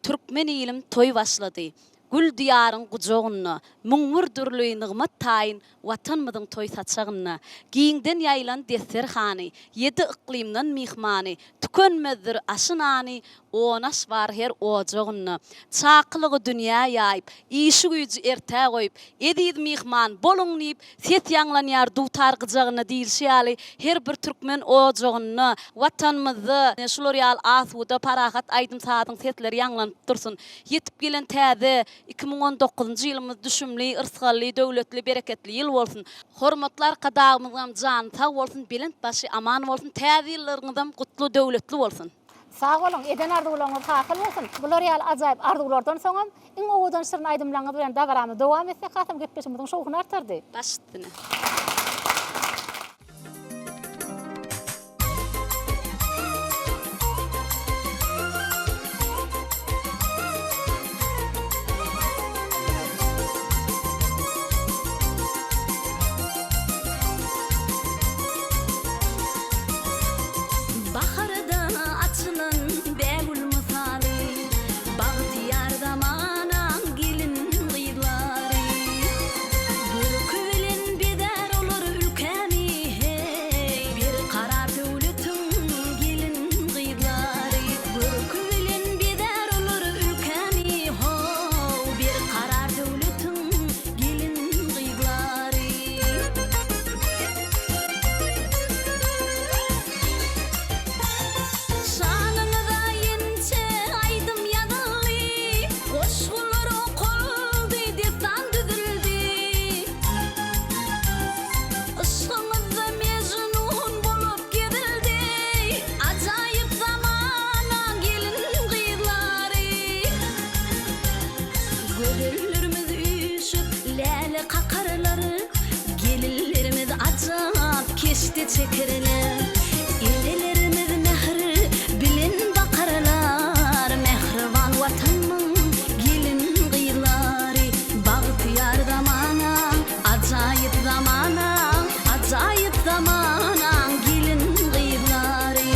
Türkmen ilim toy başlady. Gül diýaryň gujogyna, müňürdürlüği nygmat taýyn watanmyzyň toy saçagyna, giňden ýaýlan deserhany, 7 iklimden mihmany, tükenmezdir aşynany, onaş bar her ojagyna. Çaklygy dünýä ýaýyp, işi güýji erte goýup, edid mihman boluň diýip, set ýanglanýar dutar gyjagyna diýilýär. Her bir türkmen ojagyna, watanmyzy, şular ýaly asuda parahat aýdym sadyň setleri ýanglanyp dursun. Yetip gelen täze 2019-njy ýylymyz düşümli, ırtgally, döwletli, bereketli ýyl bolsun. Hormatlar kadagymyzdan jan sag bolsun, belent başy aman bolsun, täze ýyllaryňyzdan gutly, döwletli bolsun. Sağ olun, eden arzularınız hakıl olsun. Bular ýaly ajaýyp arzulardan soňam, iň owadan şirin aýdymlaryňyz bilen dagaramy dowam etsek, hasam gepleşimiziň şowkuny artardy. Başdyny. Baharda açılan begül misali, bagtyarda manan gelin gyýlary. Bürkü bilen beder olur ülkemi hey, bir karar döwletiň gelin gyýlary. Bürkü bilen beder olur ülkemi ho, bir karar döwletiň gelin gyýlary. Şanıňyza ýençe aýdym ýanaly, goşgular okuldy, destan düzüldi. Işgymyzda mejnun bolup gidildi, ajaýyp zamana gelin gyýlary. Gözellerimiz üýşüp, läle kakarlary, gelinlerimiz ajap keşti çekerler. Ellerimiz mehri bilen bakarlar, mehriban watanmyň gelin gyýlary. Bagtyar zamana, ajaýyp zamana, ajaýyp zamana gelin gyýlary.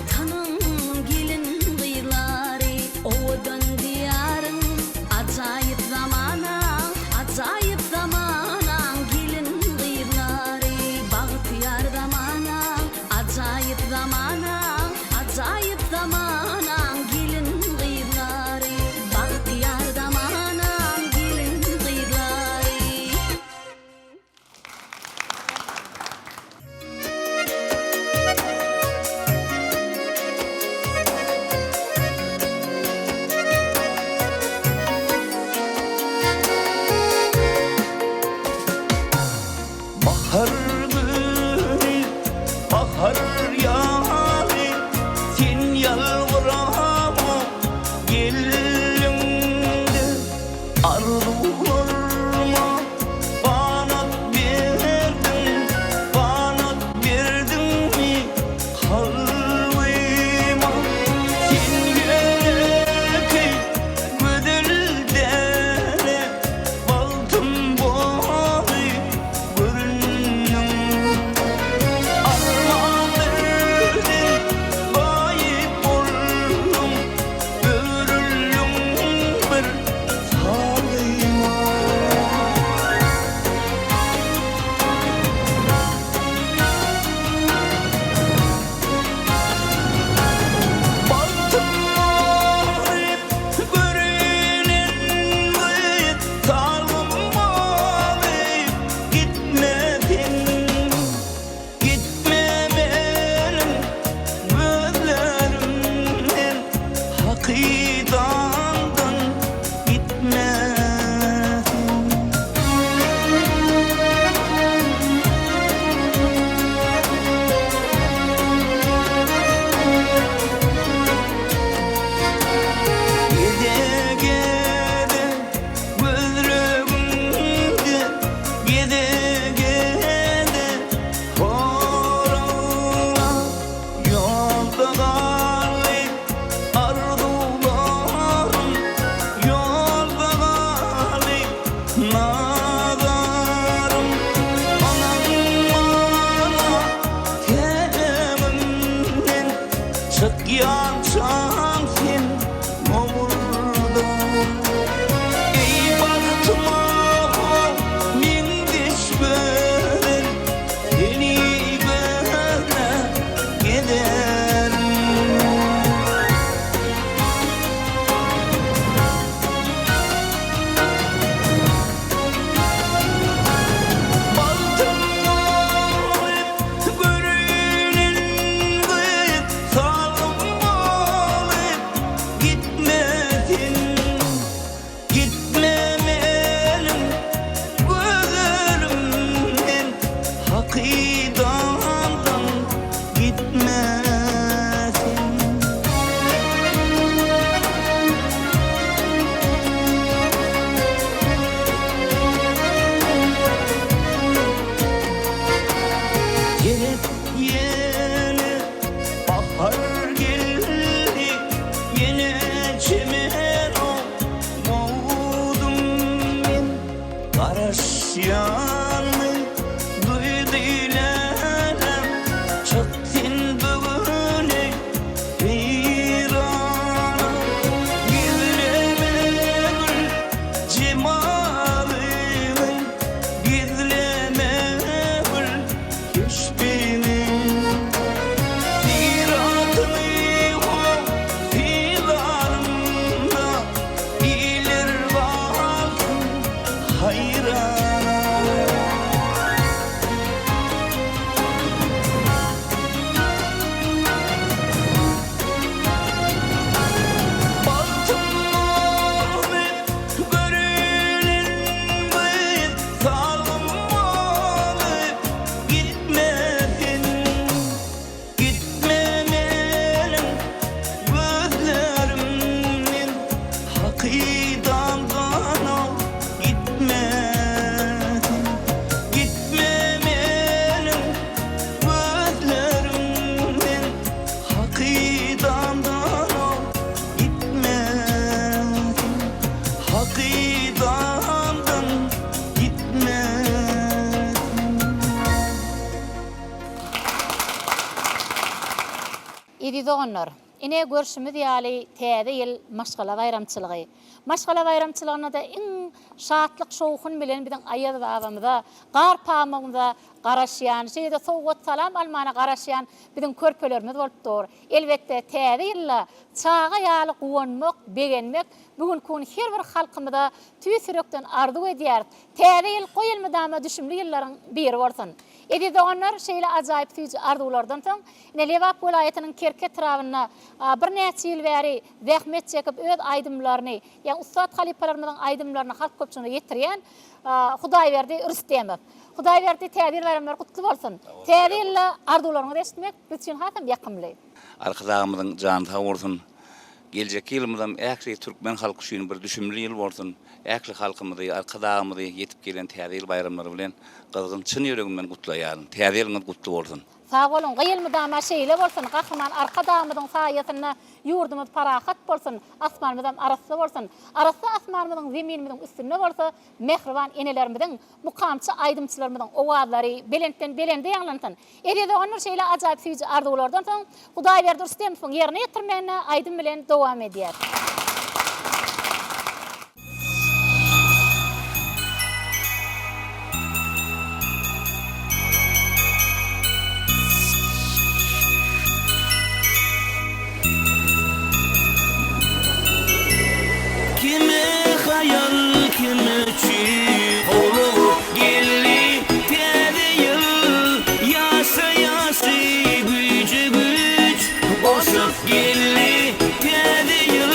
vatanın gelin gıylary. Owadan diyarın acayip zamana, acayip zamana gelin gıylary. Bagtyar zamana, acayip zamana, acayip zamana gelin gıylary. Bagtyar zamana gelin gıylary. Bahar günü, bahar yağarı, sen yalvarama gelinde. Arzularıma banat verdin mi kalbıma? Sen yöneki güdüldene, baltım boğazı görünüm. Armağan verdin, bayip oldum, ömrüm bir salıma. Baltım ağrıp görünen gıyıt, salım bağlayıp gitmedin. Gitme benim gözlerimden, hakidandan gide gide gözlerimde, gide gide horana. Yolda galip arzularım, yolda galip nazarım. Anam bana telimden çık yansan sen omurda. Ey baktıma min düşmeden, seni böyle giderim. Baltım ağrıp görünen gıyıt, salım bağlayıp Idi donar. Ine görüşümüz ýaly täze ýyl maşgala bayramçylygy. Maşgala bayramçylygyna da iň şatlyk şowhun bilen biziň aýaz babamyza, gar pamamyza garaşýan, şeýde sowgat salam almana garaşýan biziň körpelerimiz bolupdyr. Elbetde täze ýylla çaga ýaly guwanmak, begenmek bugün kun her bir halkymyza tüýsürekden arzu edýär. Täze ýyl goýulmadama düşümli ýyllaryň biri bolsun. Edide onlar şeýle ajaýyp tüýji arzulardan soň ine Lewap welaýatynyň Kerke trawyna bir näçe ýyl bäri zähmet çekip öz aýdymlaryny, ýa Ustad halipalarymyň aýdymlaryny halk köpçüligine ýetirýän Hudaýberdi Rüstemow. Hudaýberdi täbir bayramlary gutly bolsun. Täze ýylla arzularyňy eşitmek bütün hasam ýakymly. Arkadaşlarımızın canı sağ olsun. Gelecek yılımızdan äkli Türkmen halkı üçin bir düşümli yıl bolsun. Äkli halkymyzy, arkadaşlarymyzy yetip gelen täze ýyl bayramlary bilen gyzgyn çyn ýüregimden gutlaýaryn. Täze ýylyňyz gutly bolsun. Sağ olun, gyýylmydama şeýle bolsun, gahryman arkadamyzyň saýatyna ýurdumyz parahat bolsun, asmanymyzdan arasy bolsun. Arasy asmanymyzyň zeminimiziň üstünde bolsa, mehriban enelerimiziň, mukamçy aýdymçylarymyzyň owazlary belentden belende ýaňlantyn. Edede onlar şeýle ajaýyp süýji arzulardan soň Hudaýberdi Rüstemowyň ýerine ýetirmegine aýdym bilen dowam edýär. Gelli, täze ýyl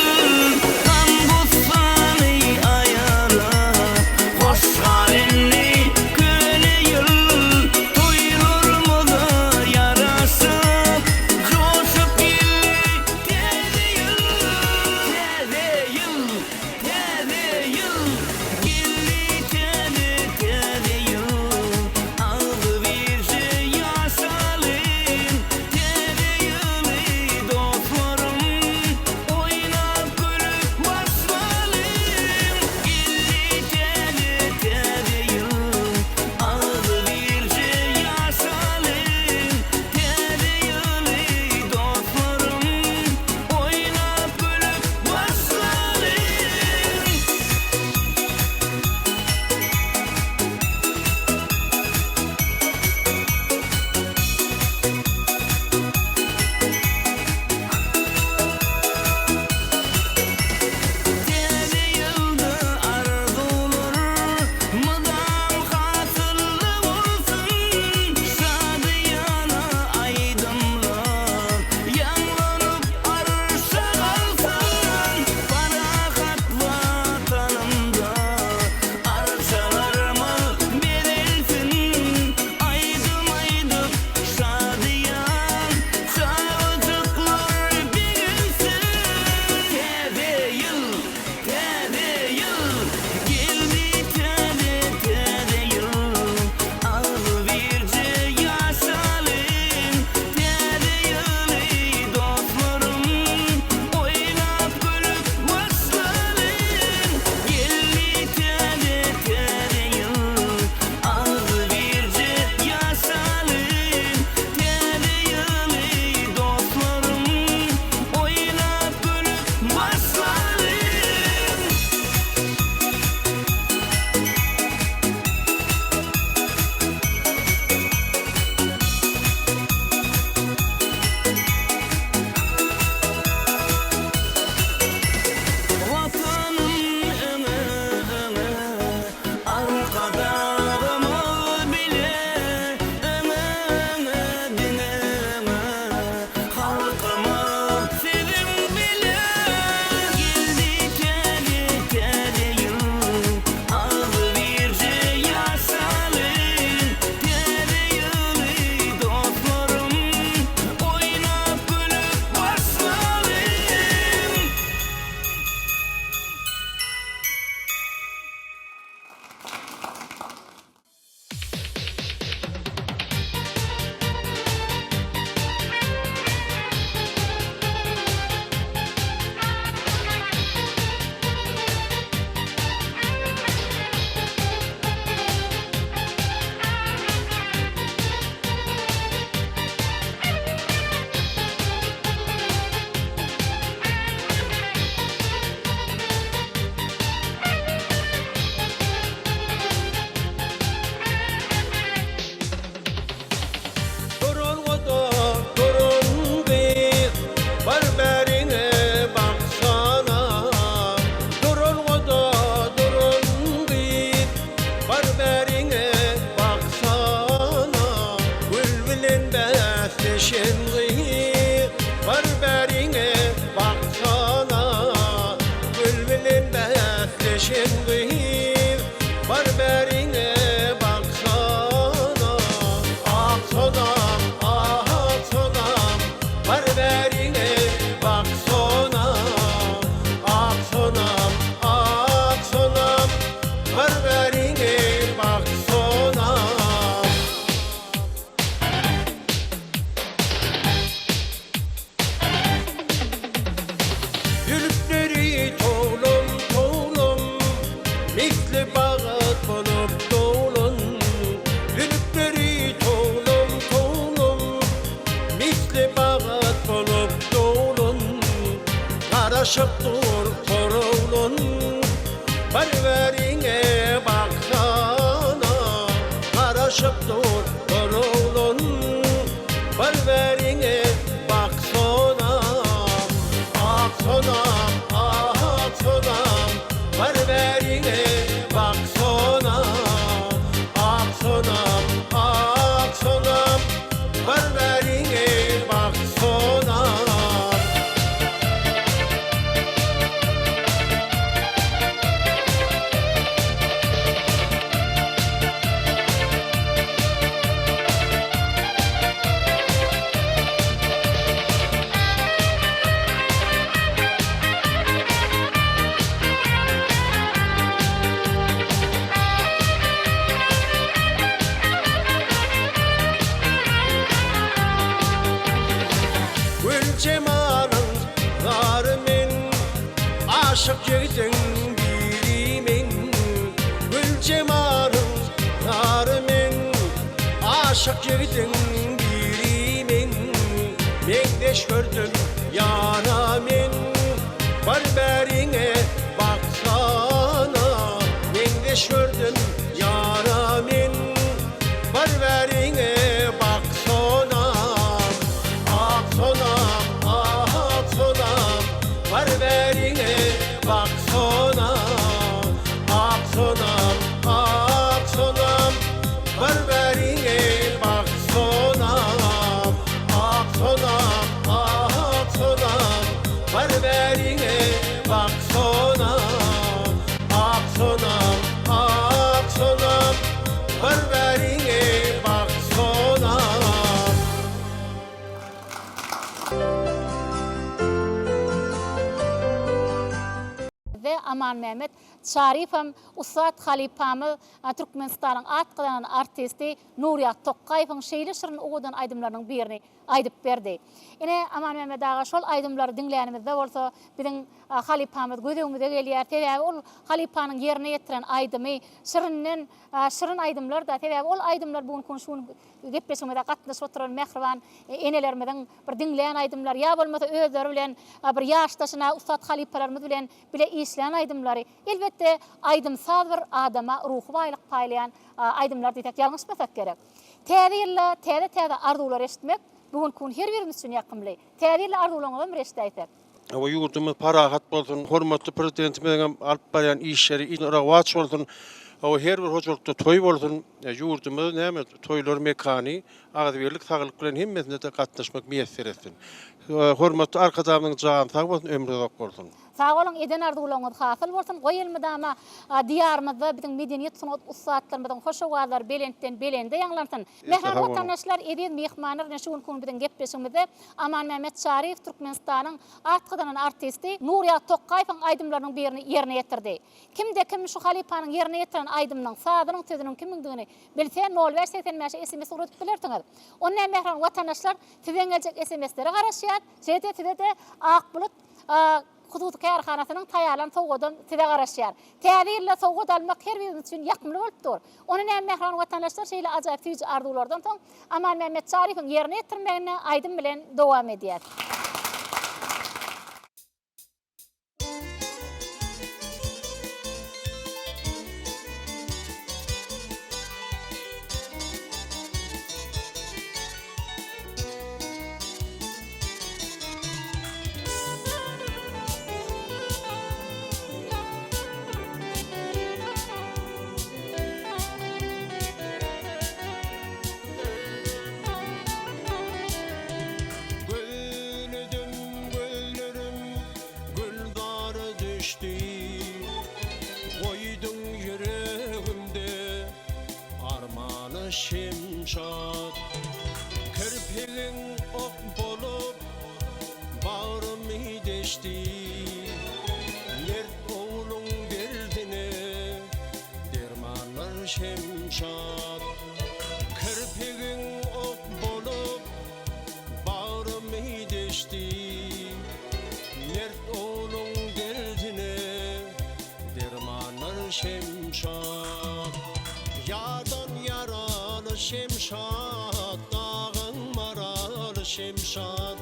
deşen gıyı barberine baksana Gülbülün deşen gıyı barberine baksana Ah sonam, ah sonam barberine baksana Ah sonam, ah sonam barberine baksana Gülükleri toğlum toğlum misli bağat bolup doğulun Gülükleri toğlum toğlum misli bağat bolup doğulun Karaşıp dur torulun barberine baksana Karaşıp dur torulun barberine baksana Ah sonam, ah sonam barberine baksana Ah sonam, ah sonam barberine baksana Gül cemalın zarımın aşık yiğidin birimin Gül cemalın zarımın aşık yiğidin birimin Mendeş gördüm yaramin barberine baksana Mendeş gördüm yaramin barberine baksana Ah sonam, ah sonam barberine baksana Ah sonam, ah sonam barberine baksana Ah sonam, ah sonam barberine baksana Ah sonam, ah sonam barberine baksana ve Aman Mehmet Şarifam Usat Halipamı Türkmenistan'ın atqıdan artisti Nuriyat Toqqayev'in şeýle şirin oğudan aydımlarının birini aydıp berdi. Ine Aman Mehmet ağa şol aydımları dinleýänimizde bolsa biziň Halipamyz gözüňimize gelýär. Sebäbi ol Halipanyň ýerine ýetiren aydymy şirinden şirin aydımlar da sebäbi ol aydımlar bugün konuşuň gepleşmede gatnaşyp oturan mehriban enelerimizin bir dinleýän aydımlar ýa bolmasa özleri bilen bir ýaşdaşyna Usat Halipalarymyz bilen bile işleýän aydymlary elbetde aydymsaz bir adama ruhy baýlyk paýlayan aydymlar diýek ýalňyşmasak gerek. Täze täze arzuwlar eşitmek bugün kun her birimiz üçin ýakymly. Täze arzuwlaryňyzy bir eşitdiýek. O yurdumuz parahat bolsun, hormatly prezidentimiň alyp barýan işleri ýawaç bolsun. O her bir hoçlukda toy bolsun, yurdumuz näme toylar mekany, agzberlik saglyk bilen hemmesinde de gatnaşmak meýesser etsin. Hormatly arkadaşymyň jany sag bolsun, ömrü uzak bolsun. Sağ olun, eden arzuwlaryňyz hasıl bolsun. Goýulmada ama diyarymyzda biziň medeniýet sunugat ustaatlarymyzyň hoş owazlary belentden belende ýanglansyn. Mehman watandaşlar, eden mehmanlar näşe gün biziň gepleşigimizde Aman Mehmet Şarif Türkmenistanyň atqydan artisti Nuriyat Toqqaýewiň aydymlarynyň birini ýerine ýetirdi. Kimde kim şu Halipanyň ýerine ýetiren aydymnyň sadynyň tözüniň kimligini bilse 080 mäşe SMS urutup bilerdiňiz. Onda mehman watandaşlar siziň geljek SMS-lere garaşýar. Şeýle size de Akbulut Huduty kärhanasynyň taýýarlan sowgadan size garaşýar. Täzirle sowgat almak her birimiz üçin ýakymly bolup dur. Onu näme mehran watandaşlar şeýle ajaýyp tüýji arzuwlardan soň Aman Mehmet Şarifiň ýerine ýetirmegine aydym bilen dowam edýär. düştü. Koydun yüreğimde armanı şimşat. Kirpigin ok bolup bağrımı deşti. Mert oğlun derdine dermanlar şimşat. Kirpigin ok bolup bağrımı deşti. Mert oğlun derdine dermanlar şimşat. Yardan yaralı şimşat, dağın maralı şimşat.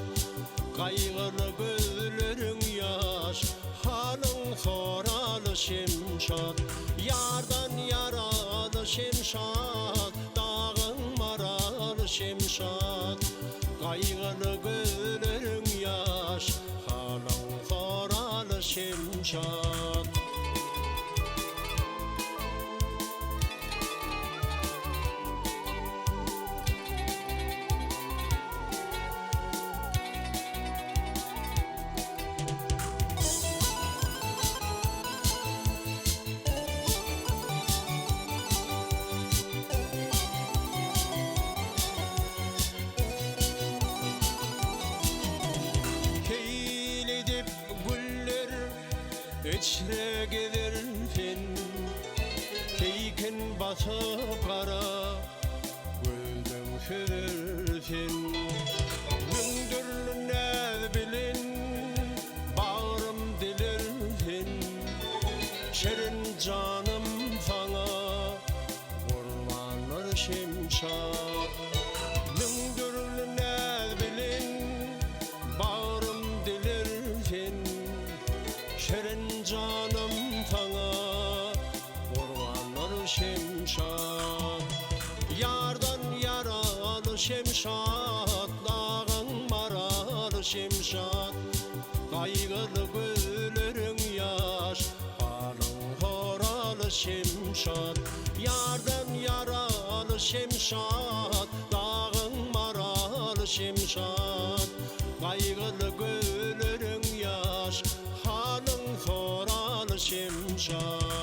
Kaygılı gözlerin yaş, halın soralı şimşat. Yardan yaralı şimşat, dağın maralı şimşat. Kaygılı gözlerin yaş, halın soralı şimşat. Keylidip güller içre gelirken, keykin basıp kara gülden sürerken. Mündürlü nez bilin bağrım dilirken, şerin canım sana vurmanlar şimşat. Mündürlü nez bilin bağrım dilirken, şerin canım sana vurmanlar şimşat. Yardan yaralı şimşat, dağın maralı şimşat. Kaygılı gözlerin yaş, halın horalı şimşat. Yardan yaralı şimşat, dağın maralı şimşat. Kaygılı gözlerin yaş, halın horalı şimşat.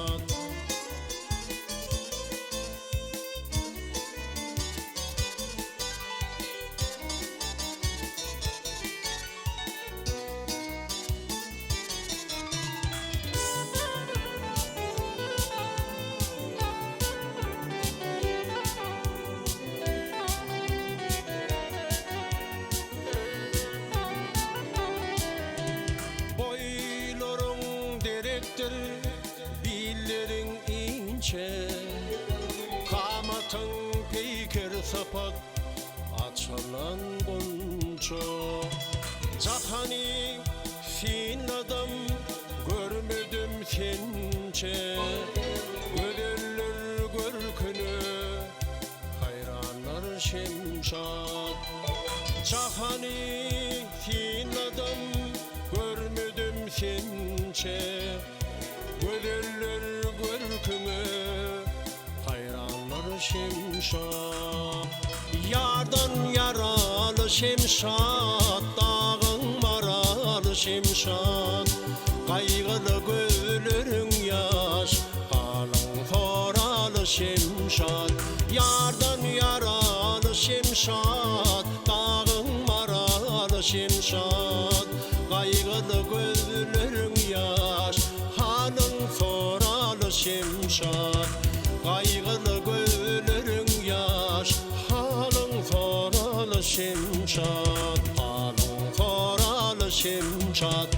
Boylarың direktir, billerin ince. Kamatın peyker sapak, açılan gonca. Cahani fin adam, görmedim sence. Göderler görkünü, hayranlar şimşat. Cahani fin adam, görmedim sence. Göderler görkünü, hayranlar şimşat. Yardan yaralı şimşat, dağın maralı şimşat. Kaygılı gözlerin yaş, halın soralı şimşat. Yardan yaralı şimşat, dağın maralı şimşat. Kaygılı gözlerin yaş, halın soralı şimşat. Kaygılı gözlerin yaş, halın soralı şimşat. Halın soralı şimşat,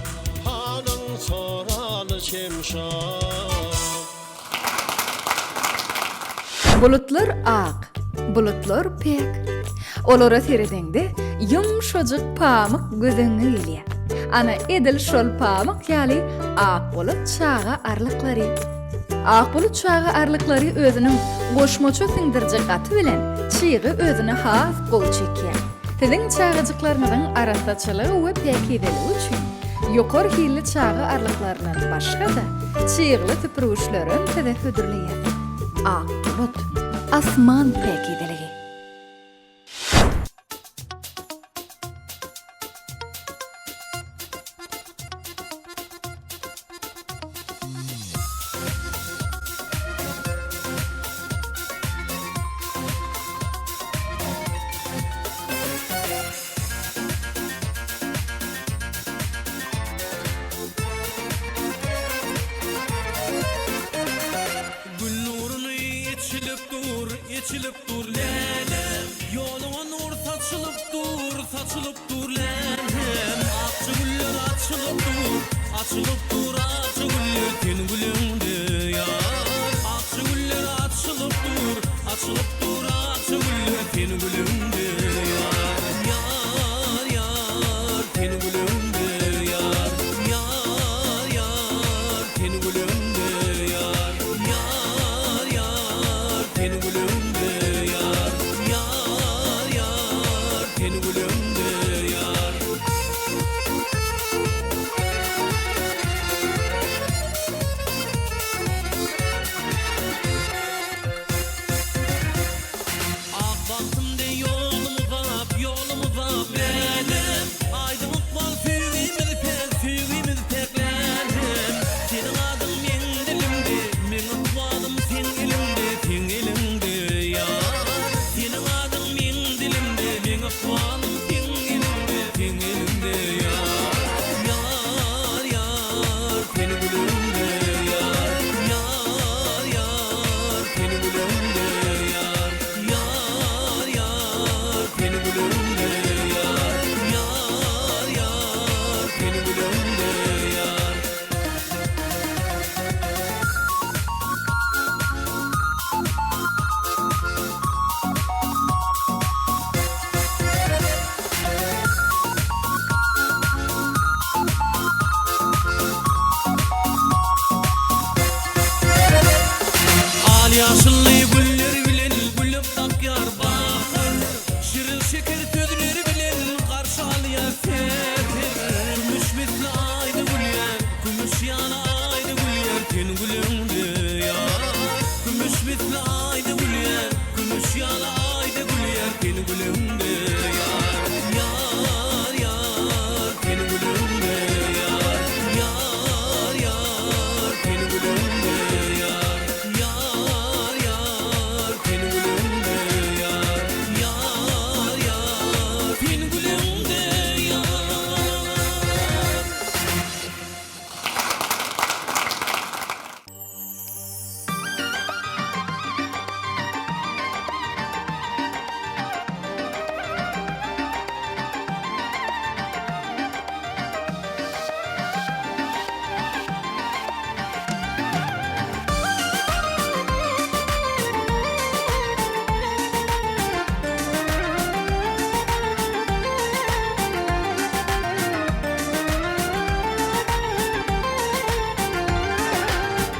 halın soralı şimşat. Bulutlar ak, bulutlar pek. Olara seredende yumşacık pamuk gözüňe gelýär. Ana edil şol pamuk ýaly ak bulut çağa arlyklary. Ak bulut çağa arlyklary özüniň goşmaça siňdirjek gaty bilen çygy özüne has gol çekýär. Siziň çağıjyklaryňyň arasaçylygy we pekideli üçin ýokary hilli çağa arlyklarynyň başga da çygly tüpürüşlerin size hödürleýär. Ak bulut, asman pekideligi. açılıp dur lehem Akçı güller açılıp dur Açılıp dur akçı güller Ten gülümde yar Akçı güller açılıp dur Açılıp dur akçı güller Ten gülümde yar Yar yar ten gülümde yar Yar yar ten gülümde yar Yar yar ten gülümde yar Yar yar ten gülümde yar Ah baktımda yolumu vap benim Aydınlık bal füvimiz peklenim Senin adın men dilimde Men utmadım sen elimde yar Senin adın men dilimde Men utmadım sen elimde yar Yar yar ten gülümde yar Yar yar ten gülümde yar Yar yar ten gülümde yar Yar yar ten gülümde yar Al yaşıllı güller bilen gülüp tak yar bakır Şirin şeker sözleri bilen karşı al yar sefer Gümüş misli aydı güller Gümüş yana aydı güller Ten gülümde yar Gümüş misli aydı güller Gümüş yana aydı güller Ten gülümde yar Yar yar ten gülümde yar Yar yar ten gülümde yar Yar yar ten gülümde yar Yar yar ten gülümde yar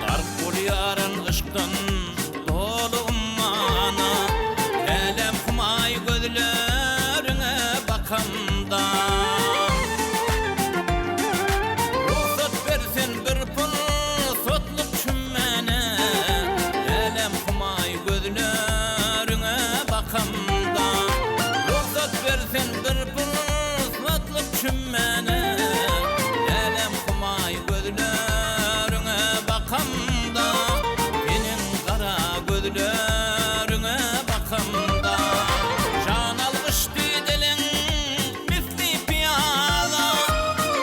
Garp bolýaryn ışykdan dolu ummana Elem humay gözlerine bakamda Ruhsat bersen bir pul sotluk çümmene Elem humay gözlerine bakamda Ruhsat bersen bir pul sotluk çümmene Elem humay gözlerine bakamda Benim kara gözlerine bakamda Can almıştı dilin misli piyala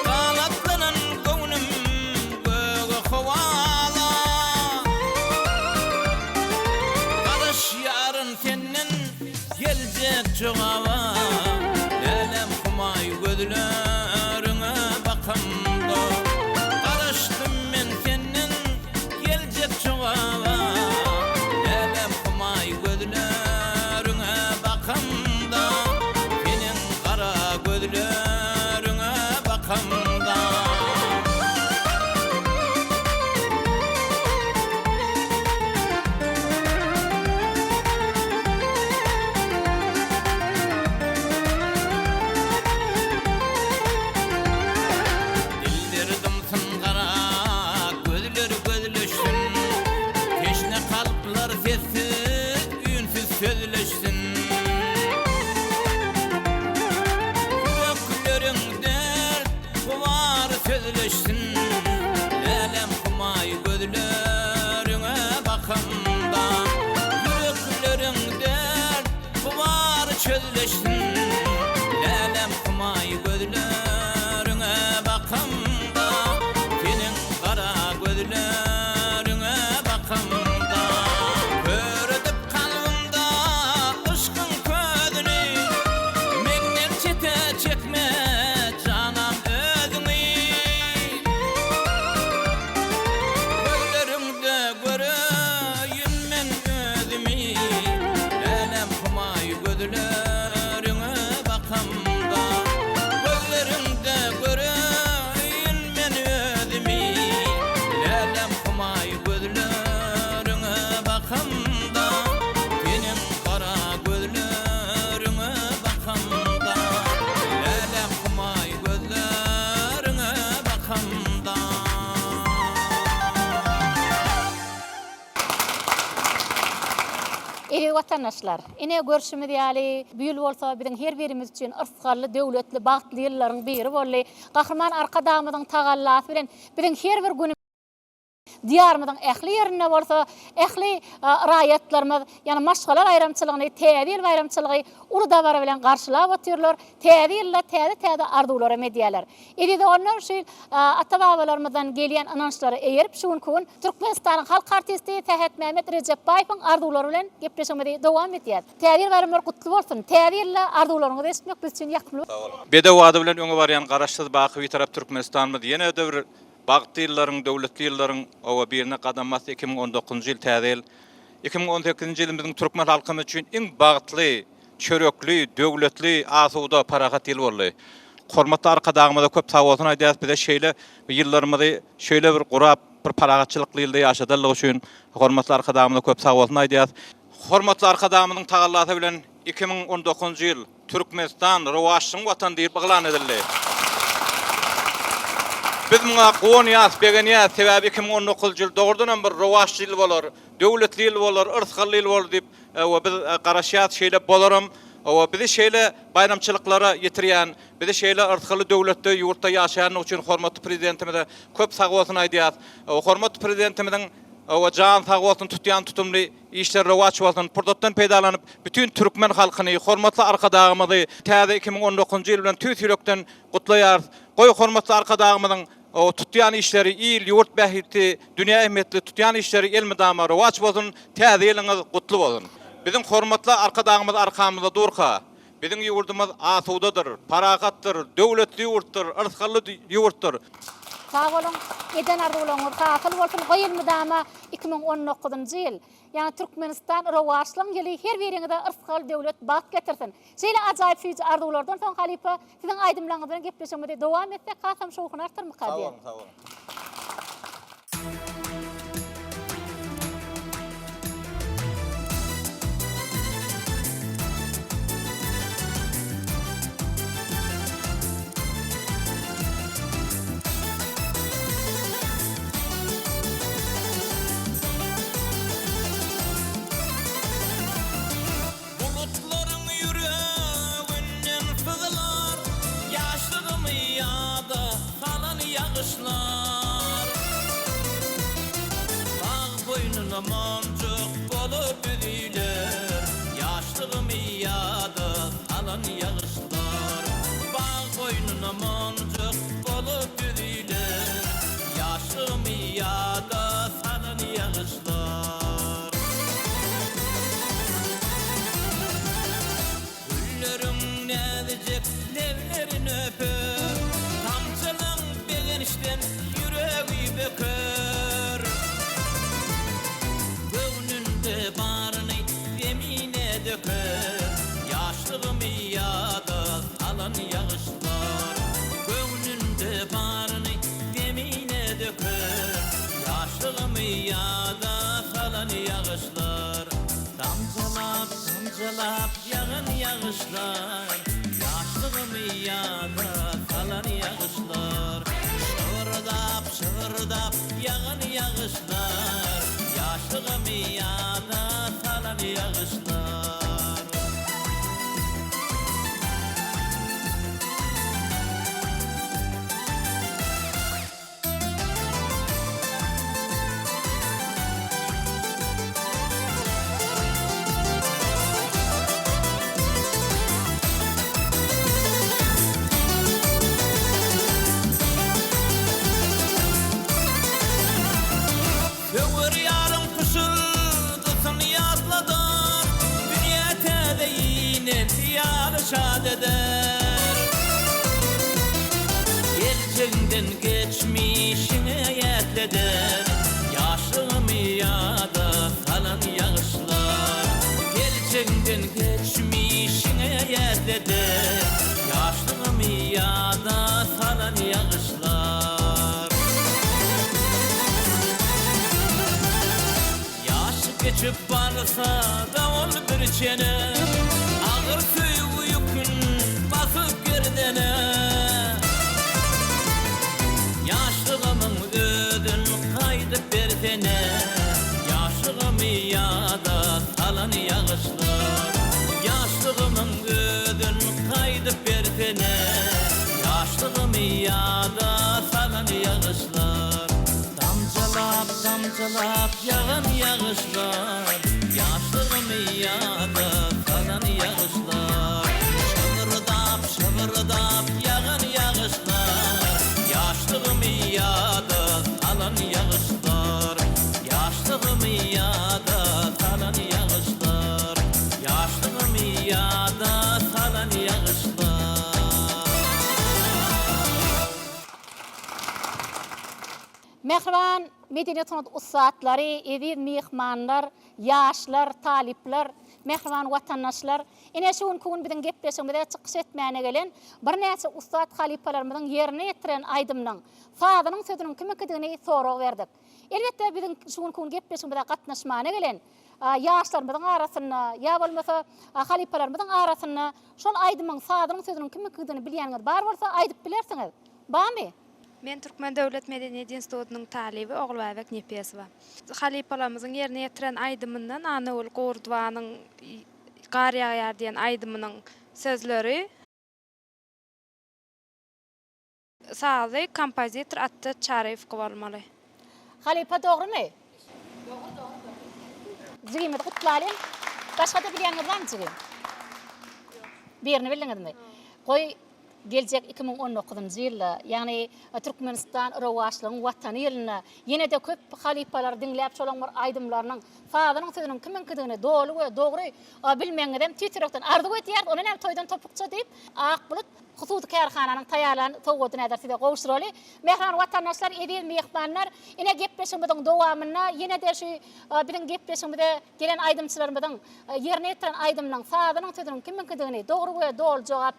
Kanatlanan gönlüm göğe kovala Karış yarın senin gelecek çoğava Elem humay gözlerine bakamda Karıştım men senin gelecek çoğava Elem humay gözlerine bakamda Senin kara gözlerine bakamda Dillerdim kara gözleri gözleşsin Teşne kalplar sessiz ünsüz sözleşsin Yüreklerin dert kuvar sözleşsin Elem humay gözlerine bakamda Yüreklerin dert kuvar sözleşsin Elem humay gözlerine bakamda Senin kara gözlerine bakamda Gördüp kalbimda ışkın közünü Menden çete vatandaşlar, ine görüşümüz ýaly büýül bolsa biziň her birimiz üçin ırsgarly, döwletli, bagtly ýyllaryň biri bolly. Gahryman arka dağımyzyň tagallasy bilen biziň her bir günü diyarmyzyň ähli ýerine bolsa, ähli raýatlarymyz, ýani maşgalar aýramçylygyny, täze bayramçylygy uludawara bilen garşylap otyrlar. Täze ýylla täze arzuwlara medýalar. Edide onlar şu ata-babalarymyzdan gelýän anançlary eýerip şuň kun Türkmenistanyň halk artisti Tähet Mehmet Recep Baýewiň arzuwlary bilen gepleşmede dowam edýär. Täze bayramlar gutly bolsun. Täze ýylla arzuwlaryňyzy esmek biz üçin ýakymly. Bede wada bilen öňe barýan garaşsyz baky bir tarap Türkmenistanyň ýene de bir bagtly ýyllaryň, döwletli ýyllaryň owa birine qadam basy 2019-njy ýyl täze ýyl. 2018-nji ýyl biziň türkmen halkymy üçin iň bagtly, çörekli, döwletli, asuda, parahat ýyl boldy. Hormatly arka dağymyzda köp sag bolsun aýdýas, bize şeýle ýyllarymyzy şöyle bir gurap, bir paragatçylykly ýylda ýaşadyllyk üçin hormatly arka dağymyzda köp sag bolsun aýdýas. Hormatly arka dağymyzyň tagallasy bilen 2019-njy ýyl Türkmenistan rowaşlyň watan diýip baglan edildi. Biz muňa gowunýas, begenýas, sebäbi 2019-njy ýyl dogrudan bir rowaşly ýyl bolar, döwletli ýyl bolar, ırsgarly ýyl bolar diýip we biz garaşýas şeýle bolarym. O bizi şeýle bayramçylyklara ýetirýän, bizi şeýle ırsgarly döwletde ýurtda ýaşaýan üçin hormatly prezidentimize köp sag bolsun aýdýas. Hormatly prezidentimiziň o jan sag bolsun tutýan tutumly işler rowaç bolsun. Purdotdan peýdalanyp bütün türkmen halkyny, hormatly arka dağymyzy täze 2019-njy ýyl bilen tüýs ýürekden gutlaýar. Goý hormatly arka dağymyzyň o tutýan işleri il, ýurt bähiti, dünýä ähmiýetli tutýan işleri elmi dama rowaç bolsun, täze ýylyňyz gutly bolsun. Bizim hormatly arka dağımız arkamızda durka. Bizim ýurdumyz asudadyr, paragatdyr, döwletli ýurtdyr, ırsgarly ýurtdyr. Sağ olun, eden arzuwlaryňyz hasyl bolsun. Goýulmy dama 2019-njy ýyl. Ýani Türkmenistan rowaşlyň ýyly her biriňizde ırsgarly döwlet bak getirsin. Şeýle ajaýyp süýji arzuwlardan soň halipa siziň aýdymlaryňyz bilen gepleşmede dowam etsek, kasam şowkuny artyrmy Sağ olun, sağ olun. Mancık bolup ödüler, yaşlığım iyada alan yağışlar. Bağ boynuna mancık bolup ödüler, yaşlığım iyada alan yağışlar. Güllerim nedecek levlerin öper, tamçının begenişten yüreği böker. Barını demine döker, yaşlığım iyada alan yağışlar. Gönlünde barını demine döker, yaşlığım iyada alan yağışlar. Damcalap damcalap yağın yağışlar, yaşlığım iyada alan yağışlar. Şığırdap şığırdap yağın yağışlar, yaşlığım iyada salan yağışlar. Şad eder, geleceğinden geçmişine yetleder, yaşlığım iyada kalan yağışlar. Geleceğinden geçmişine yetleder, yaşlığım iyada kalan yağışlar. Yaş geçip varsa da ol bir çene, ağır suyu basıp girdene. Yaşlığımın ödün kaydıp berdene, yaşlığım iyada salan salan yağışlar. Yaşlığımın ödün kaydıp bertene, yaşlığım iyada salan yağışlar. Damcalap damcalap yağan yağışlar, yaşlığım iyada salan yağışlar. Şıvırdap şıvırdap yağan yağışlar, yaşlığım iyada salan yağışlar. Yaşlığım iyada salan yağışlar, yaşlığım iyada salan yağışlar. Mehriban medeniyet ustatlary, eziz mehmanlar, yaşlar, talipler, mehriban vatandaşlar, ine şuun kun bilen gepleşmede çykyş etmäne gelen bir näçe ustat halipalarymyzyň ýerine ýetiren aýdymnyň sadynyň sözüniň kimikdigini sorag berdik. Elbetde bilen şuun kun gepleşmede gatnaşmana gelen yaşlarymyzyň arasyna ýa bolmasa halipalarymyzyň arasyna şol aýdymyň sadynyň sözüniň kimikdigini bilýäňiz bar bolsa aýdyp bilersiňiz. Bamy? Men Türkmen Döwlet Medeniyet Institutunyň talibi Oglubek Nepesowa. Halipalarymyzyň ýerine ýetiren aýdymyndan Anawul Gordwanyň Garýaýar diýen aýdymynyň sözleri sazy kompozitor Atty Çareýew bolmaly. Halipa dogrymy? Zigimi gutlalym. Başga da bilýäňiz barmy zigim? Birini bildiňizmi? Goý gelecek 2019-njy ýylda, ýagny Türkmenistan Rowaşlygyň watany ýylyna ýene-de köp halipalar diňläp şolaň bir aýdymlarynyň sadynyň sözüniň kimikdigini dogry we dogry bilmeňidem titrekden ardy etýär, onu näme toýdan topukça diýip Akbulut hususy kärhananyň taýýarlan towgudyna ederside gowşuraly. Mehran watandaşlar, eziz mehmanlar, ine gepleşmediň dowamyna ýene-de şu bilen gepleşmede gelen aýdymçylarymyzyň ýerine ýetiren aýdymnyň sadynyň sözüniň kimikdigini dogry we dogry jogap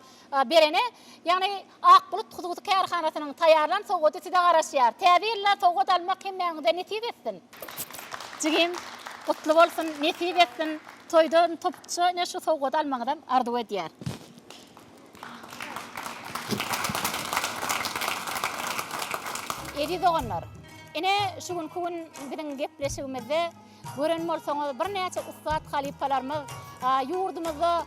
berene, ýagny Akbulut hususy kärhanasynyň taýýarlan towgudyna garaşýar. Täzirler towgud almak hemmeňde netip etsin. Jigim gutly bolsun, netip etsin. Toýdan topukça ne şu towgud almagydan ardy edýär. Edi doganlar. Ine şugun kun bilen gepleşigimizde gören bolsaňyz bir näçe ustat halipalarymyz ýurdumyzda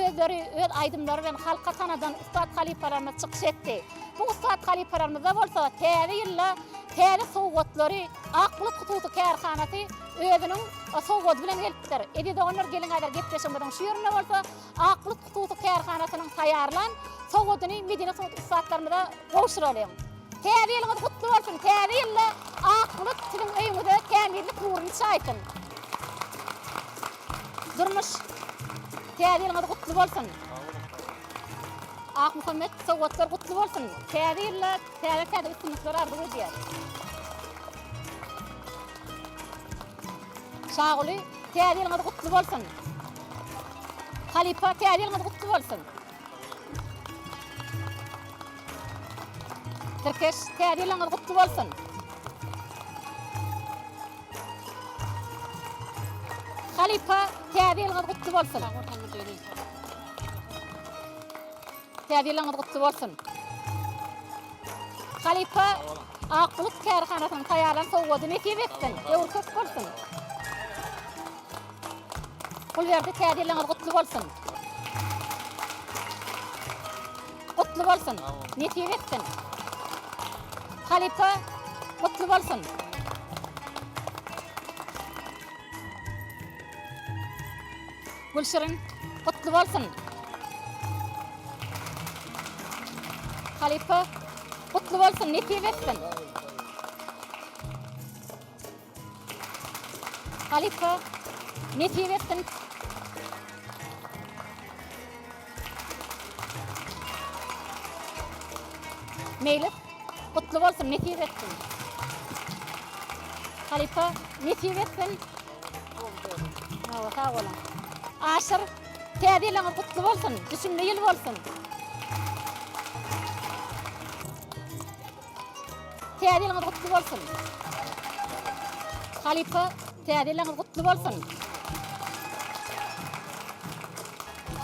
özleri öz aýdymlary bilen halka tanadan ustat halipalarymyz çykyş etdi. Bu ustat halipalarymyzda bolsa täze ýylla täze sowgatlary Akbulut hususy kärhanasy özüniň sowgat bilen gelipdir. Edi doganlar gelin aýdar gepleşigimizden şu ýerine bolsa Akbulut hususy kärhanasynyň taýýarlan sowgatyny Medine ustatlarymyza gowşuraly. Täzeliňiz gutly bolsun. Täzeli Akbulut siziň öýüňizde kämillik nurun çaýtyn. Durmuş täzeliňiz gutly bolsun. Ak Muhammed sowgatlar gutly bolsun. Täzeli täze üstünlikler ardy edýär. Şaguly täzeliňiz gutly bolsun. Halipa täzeliňiz gutly bolsun. Türkeş täzeliňiz gutly bolsun. Halipa täzeliňiz gutly bolsun. Täzeliňiz gutly bolsun. Halipa Akbulut kärhanasynyň taýýarlan sowgadyny netip etsin. Ýewr köp bolsun. Bul ýerde täzeliňiz gutly bolsun. Gutly bolsun. Netip etsin. Halipa gutly bolsun. Gülşirin gutly bolsun. Halipa gutly bolsun, netip etsin. Halipa netip etsin. Meýlis gutly bolsun, netip etsin. Halipa netip etsin. Sağ olun. Aşır täzeliňiz gutly bolsun, düşünli ýyl bolsun. Täzeliňiz gutly bolsun. Halipa täzeliňiz gutly bolsun.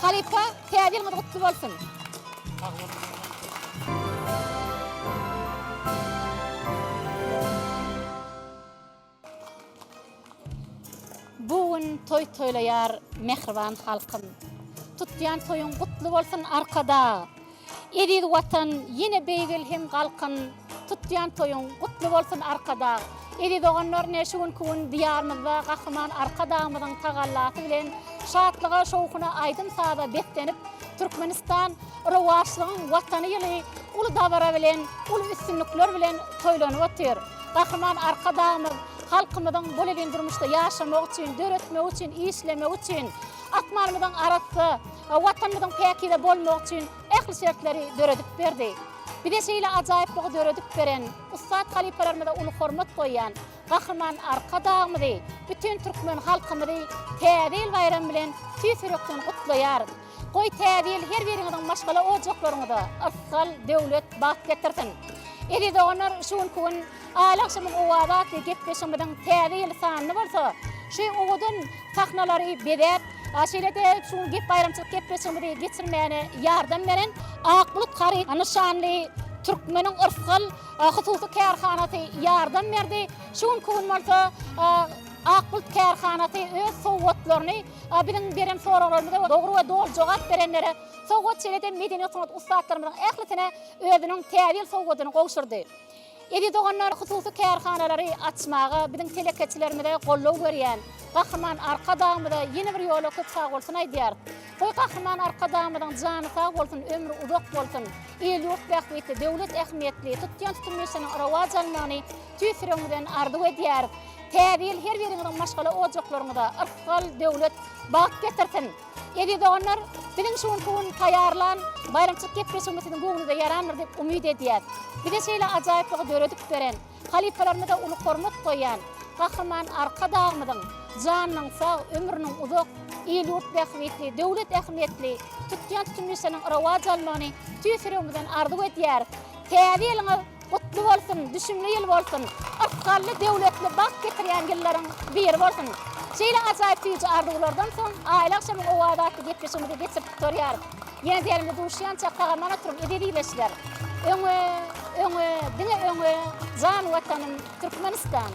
Halipa täzeliňiz gutly bolsun. Bugun toy toylayar mehriban halkym. Tutyan toyun gutlu bolsun arkada. Edid watan yine beýgil hem galkyn. Tutyan toyun gutlu bolsun arkada. Edid oğanlar neşuun kuun diyarmyzda gahryman arkadamyzyň tagallaty bilen şatlyga şowkuna aýdym sada betlenip Türkmenistan rowaşlygyň watany ýyly uly dabara bilen, uly üstünlikler bilen toýlanyp otyr. Gahryman arkadamyz halkymyzyň bolelin durmuşda ýaşamak üçin, döretmek üçin, işlemek üçin, atmarmyzyň arasy, watanymyzyň päkide bolmak üçin ähli şertleri döredip berdi. Bir de şeýle ajaýyplygy döredip beren, ustad halipalarymyza uly hormat goýan, gahryman arkadamyzy, bütün türkmen halkymyzy täzil bayram bilen tüýsürekden gutlaýar. Goý täzil her biriňiziň maşgala ojaklaryňyza asgal döwlet bak getirsin. Edid onar şuň kun alakşamyň owadat gepleşmeden täzil sanyny bolsa, şu owdan sahnalary bedep, aşirede şu gep bayramçylyk gepleşmede geçirmäne ýardam beren Akbulut Kari nişanly Türkmeniň ırfgal hususy kärhanaty ýardam berdi. Şuň kun bolsa Akbulut kärhanaty öz sowgatlaryny bilen beren soralarymyza dogry we dol jogap berenlere sowgat çelede medeniýet sanat ustadlarymyzyň ählisine özüniň täzil sowgatyny gowşurdy. Edid oğanlar hususy kärhanalary açmagy bilen telekeçilerimize gollaw berýän. Gahryman arkadamyda ýene bir ýola köp sag bolsun aýdýar. Goý gahryman arkadamydan jany sag bolsun, ömrü uzak bolsun. El ýurt bähwetli, döwlet ähmiýetli, tutýan tutmyşynyň rawajanlygyny tüýsüreňden ardy edýär. Täzil her biriňiň maşgala ojaklaryňda ırfgal döwlet bak getirsin. Edid oğanlar bilen şuň kun taýarlan bayramçylyk gepleşmesiniň göňüňde ýarandyr dep umyt edýär. Bir de şeýle ajaýyplygy döredip beren, halipalarymyza uly hormat goýan, gahryman arkadamyzyň janynyň sag, ömrüniň uzak, el ýurt bähwetli, döwlet ähmiýetli, tutýan tutmyşynyň rawajanlygyny tüýsüreňden ardy edýär. Täziliňiz gutly bolsun, düşümli ýyl bolsun, asgally döwletli bak getirýän ýyllaryň biri bolsun. Şeýle ajaýyp tüýji arzulardan soň aýla akşamy owadaty gepleşmede geçirip durýar. Ýene diýerimde duşýan çakdaga mana turup ededileşler. Öňe, diňe öňe, jan watanym Türkmenistan.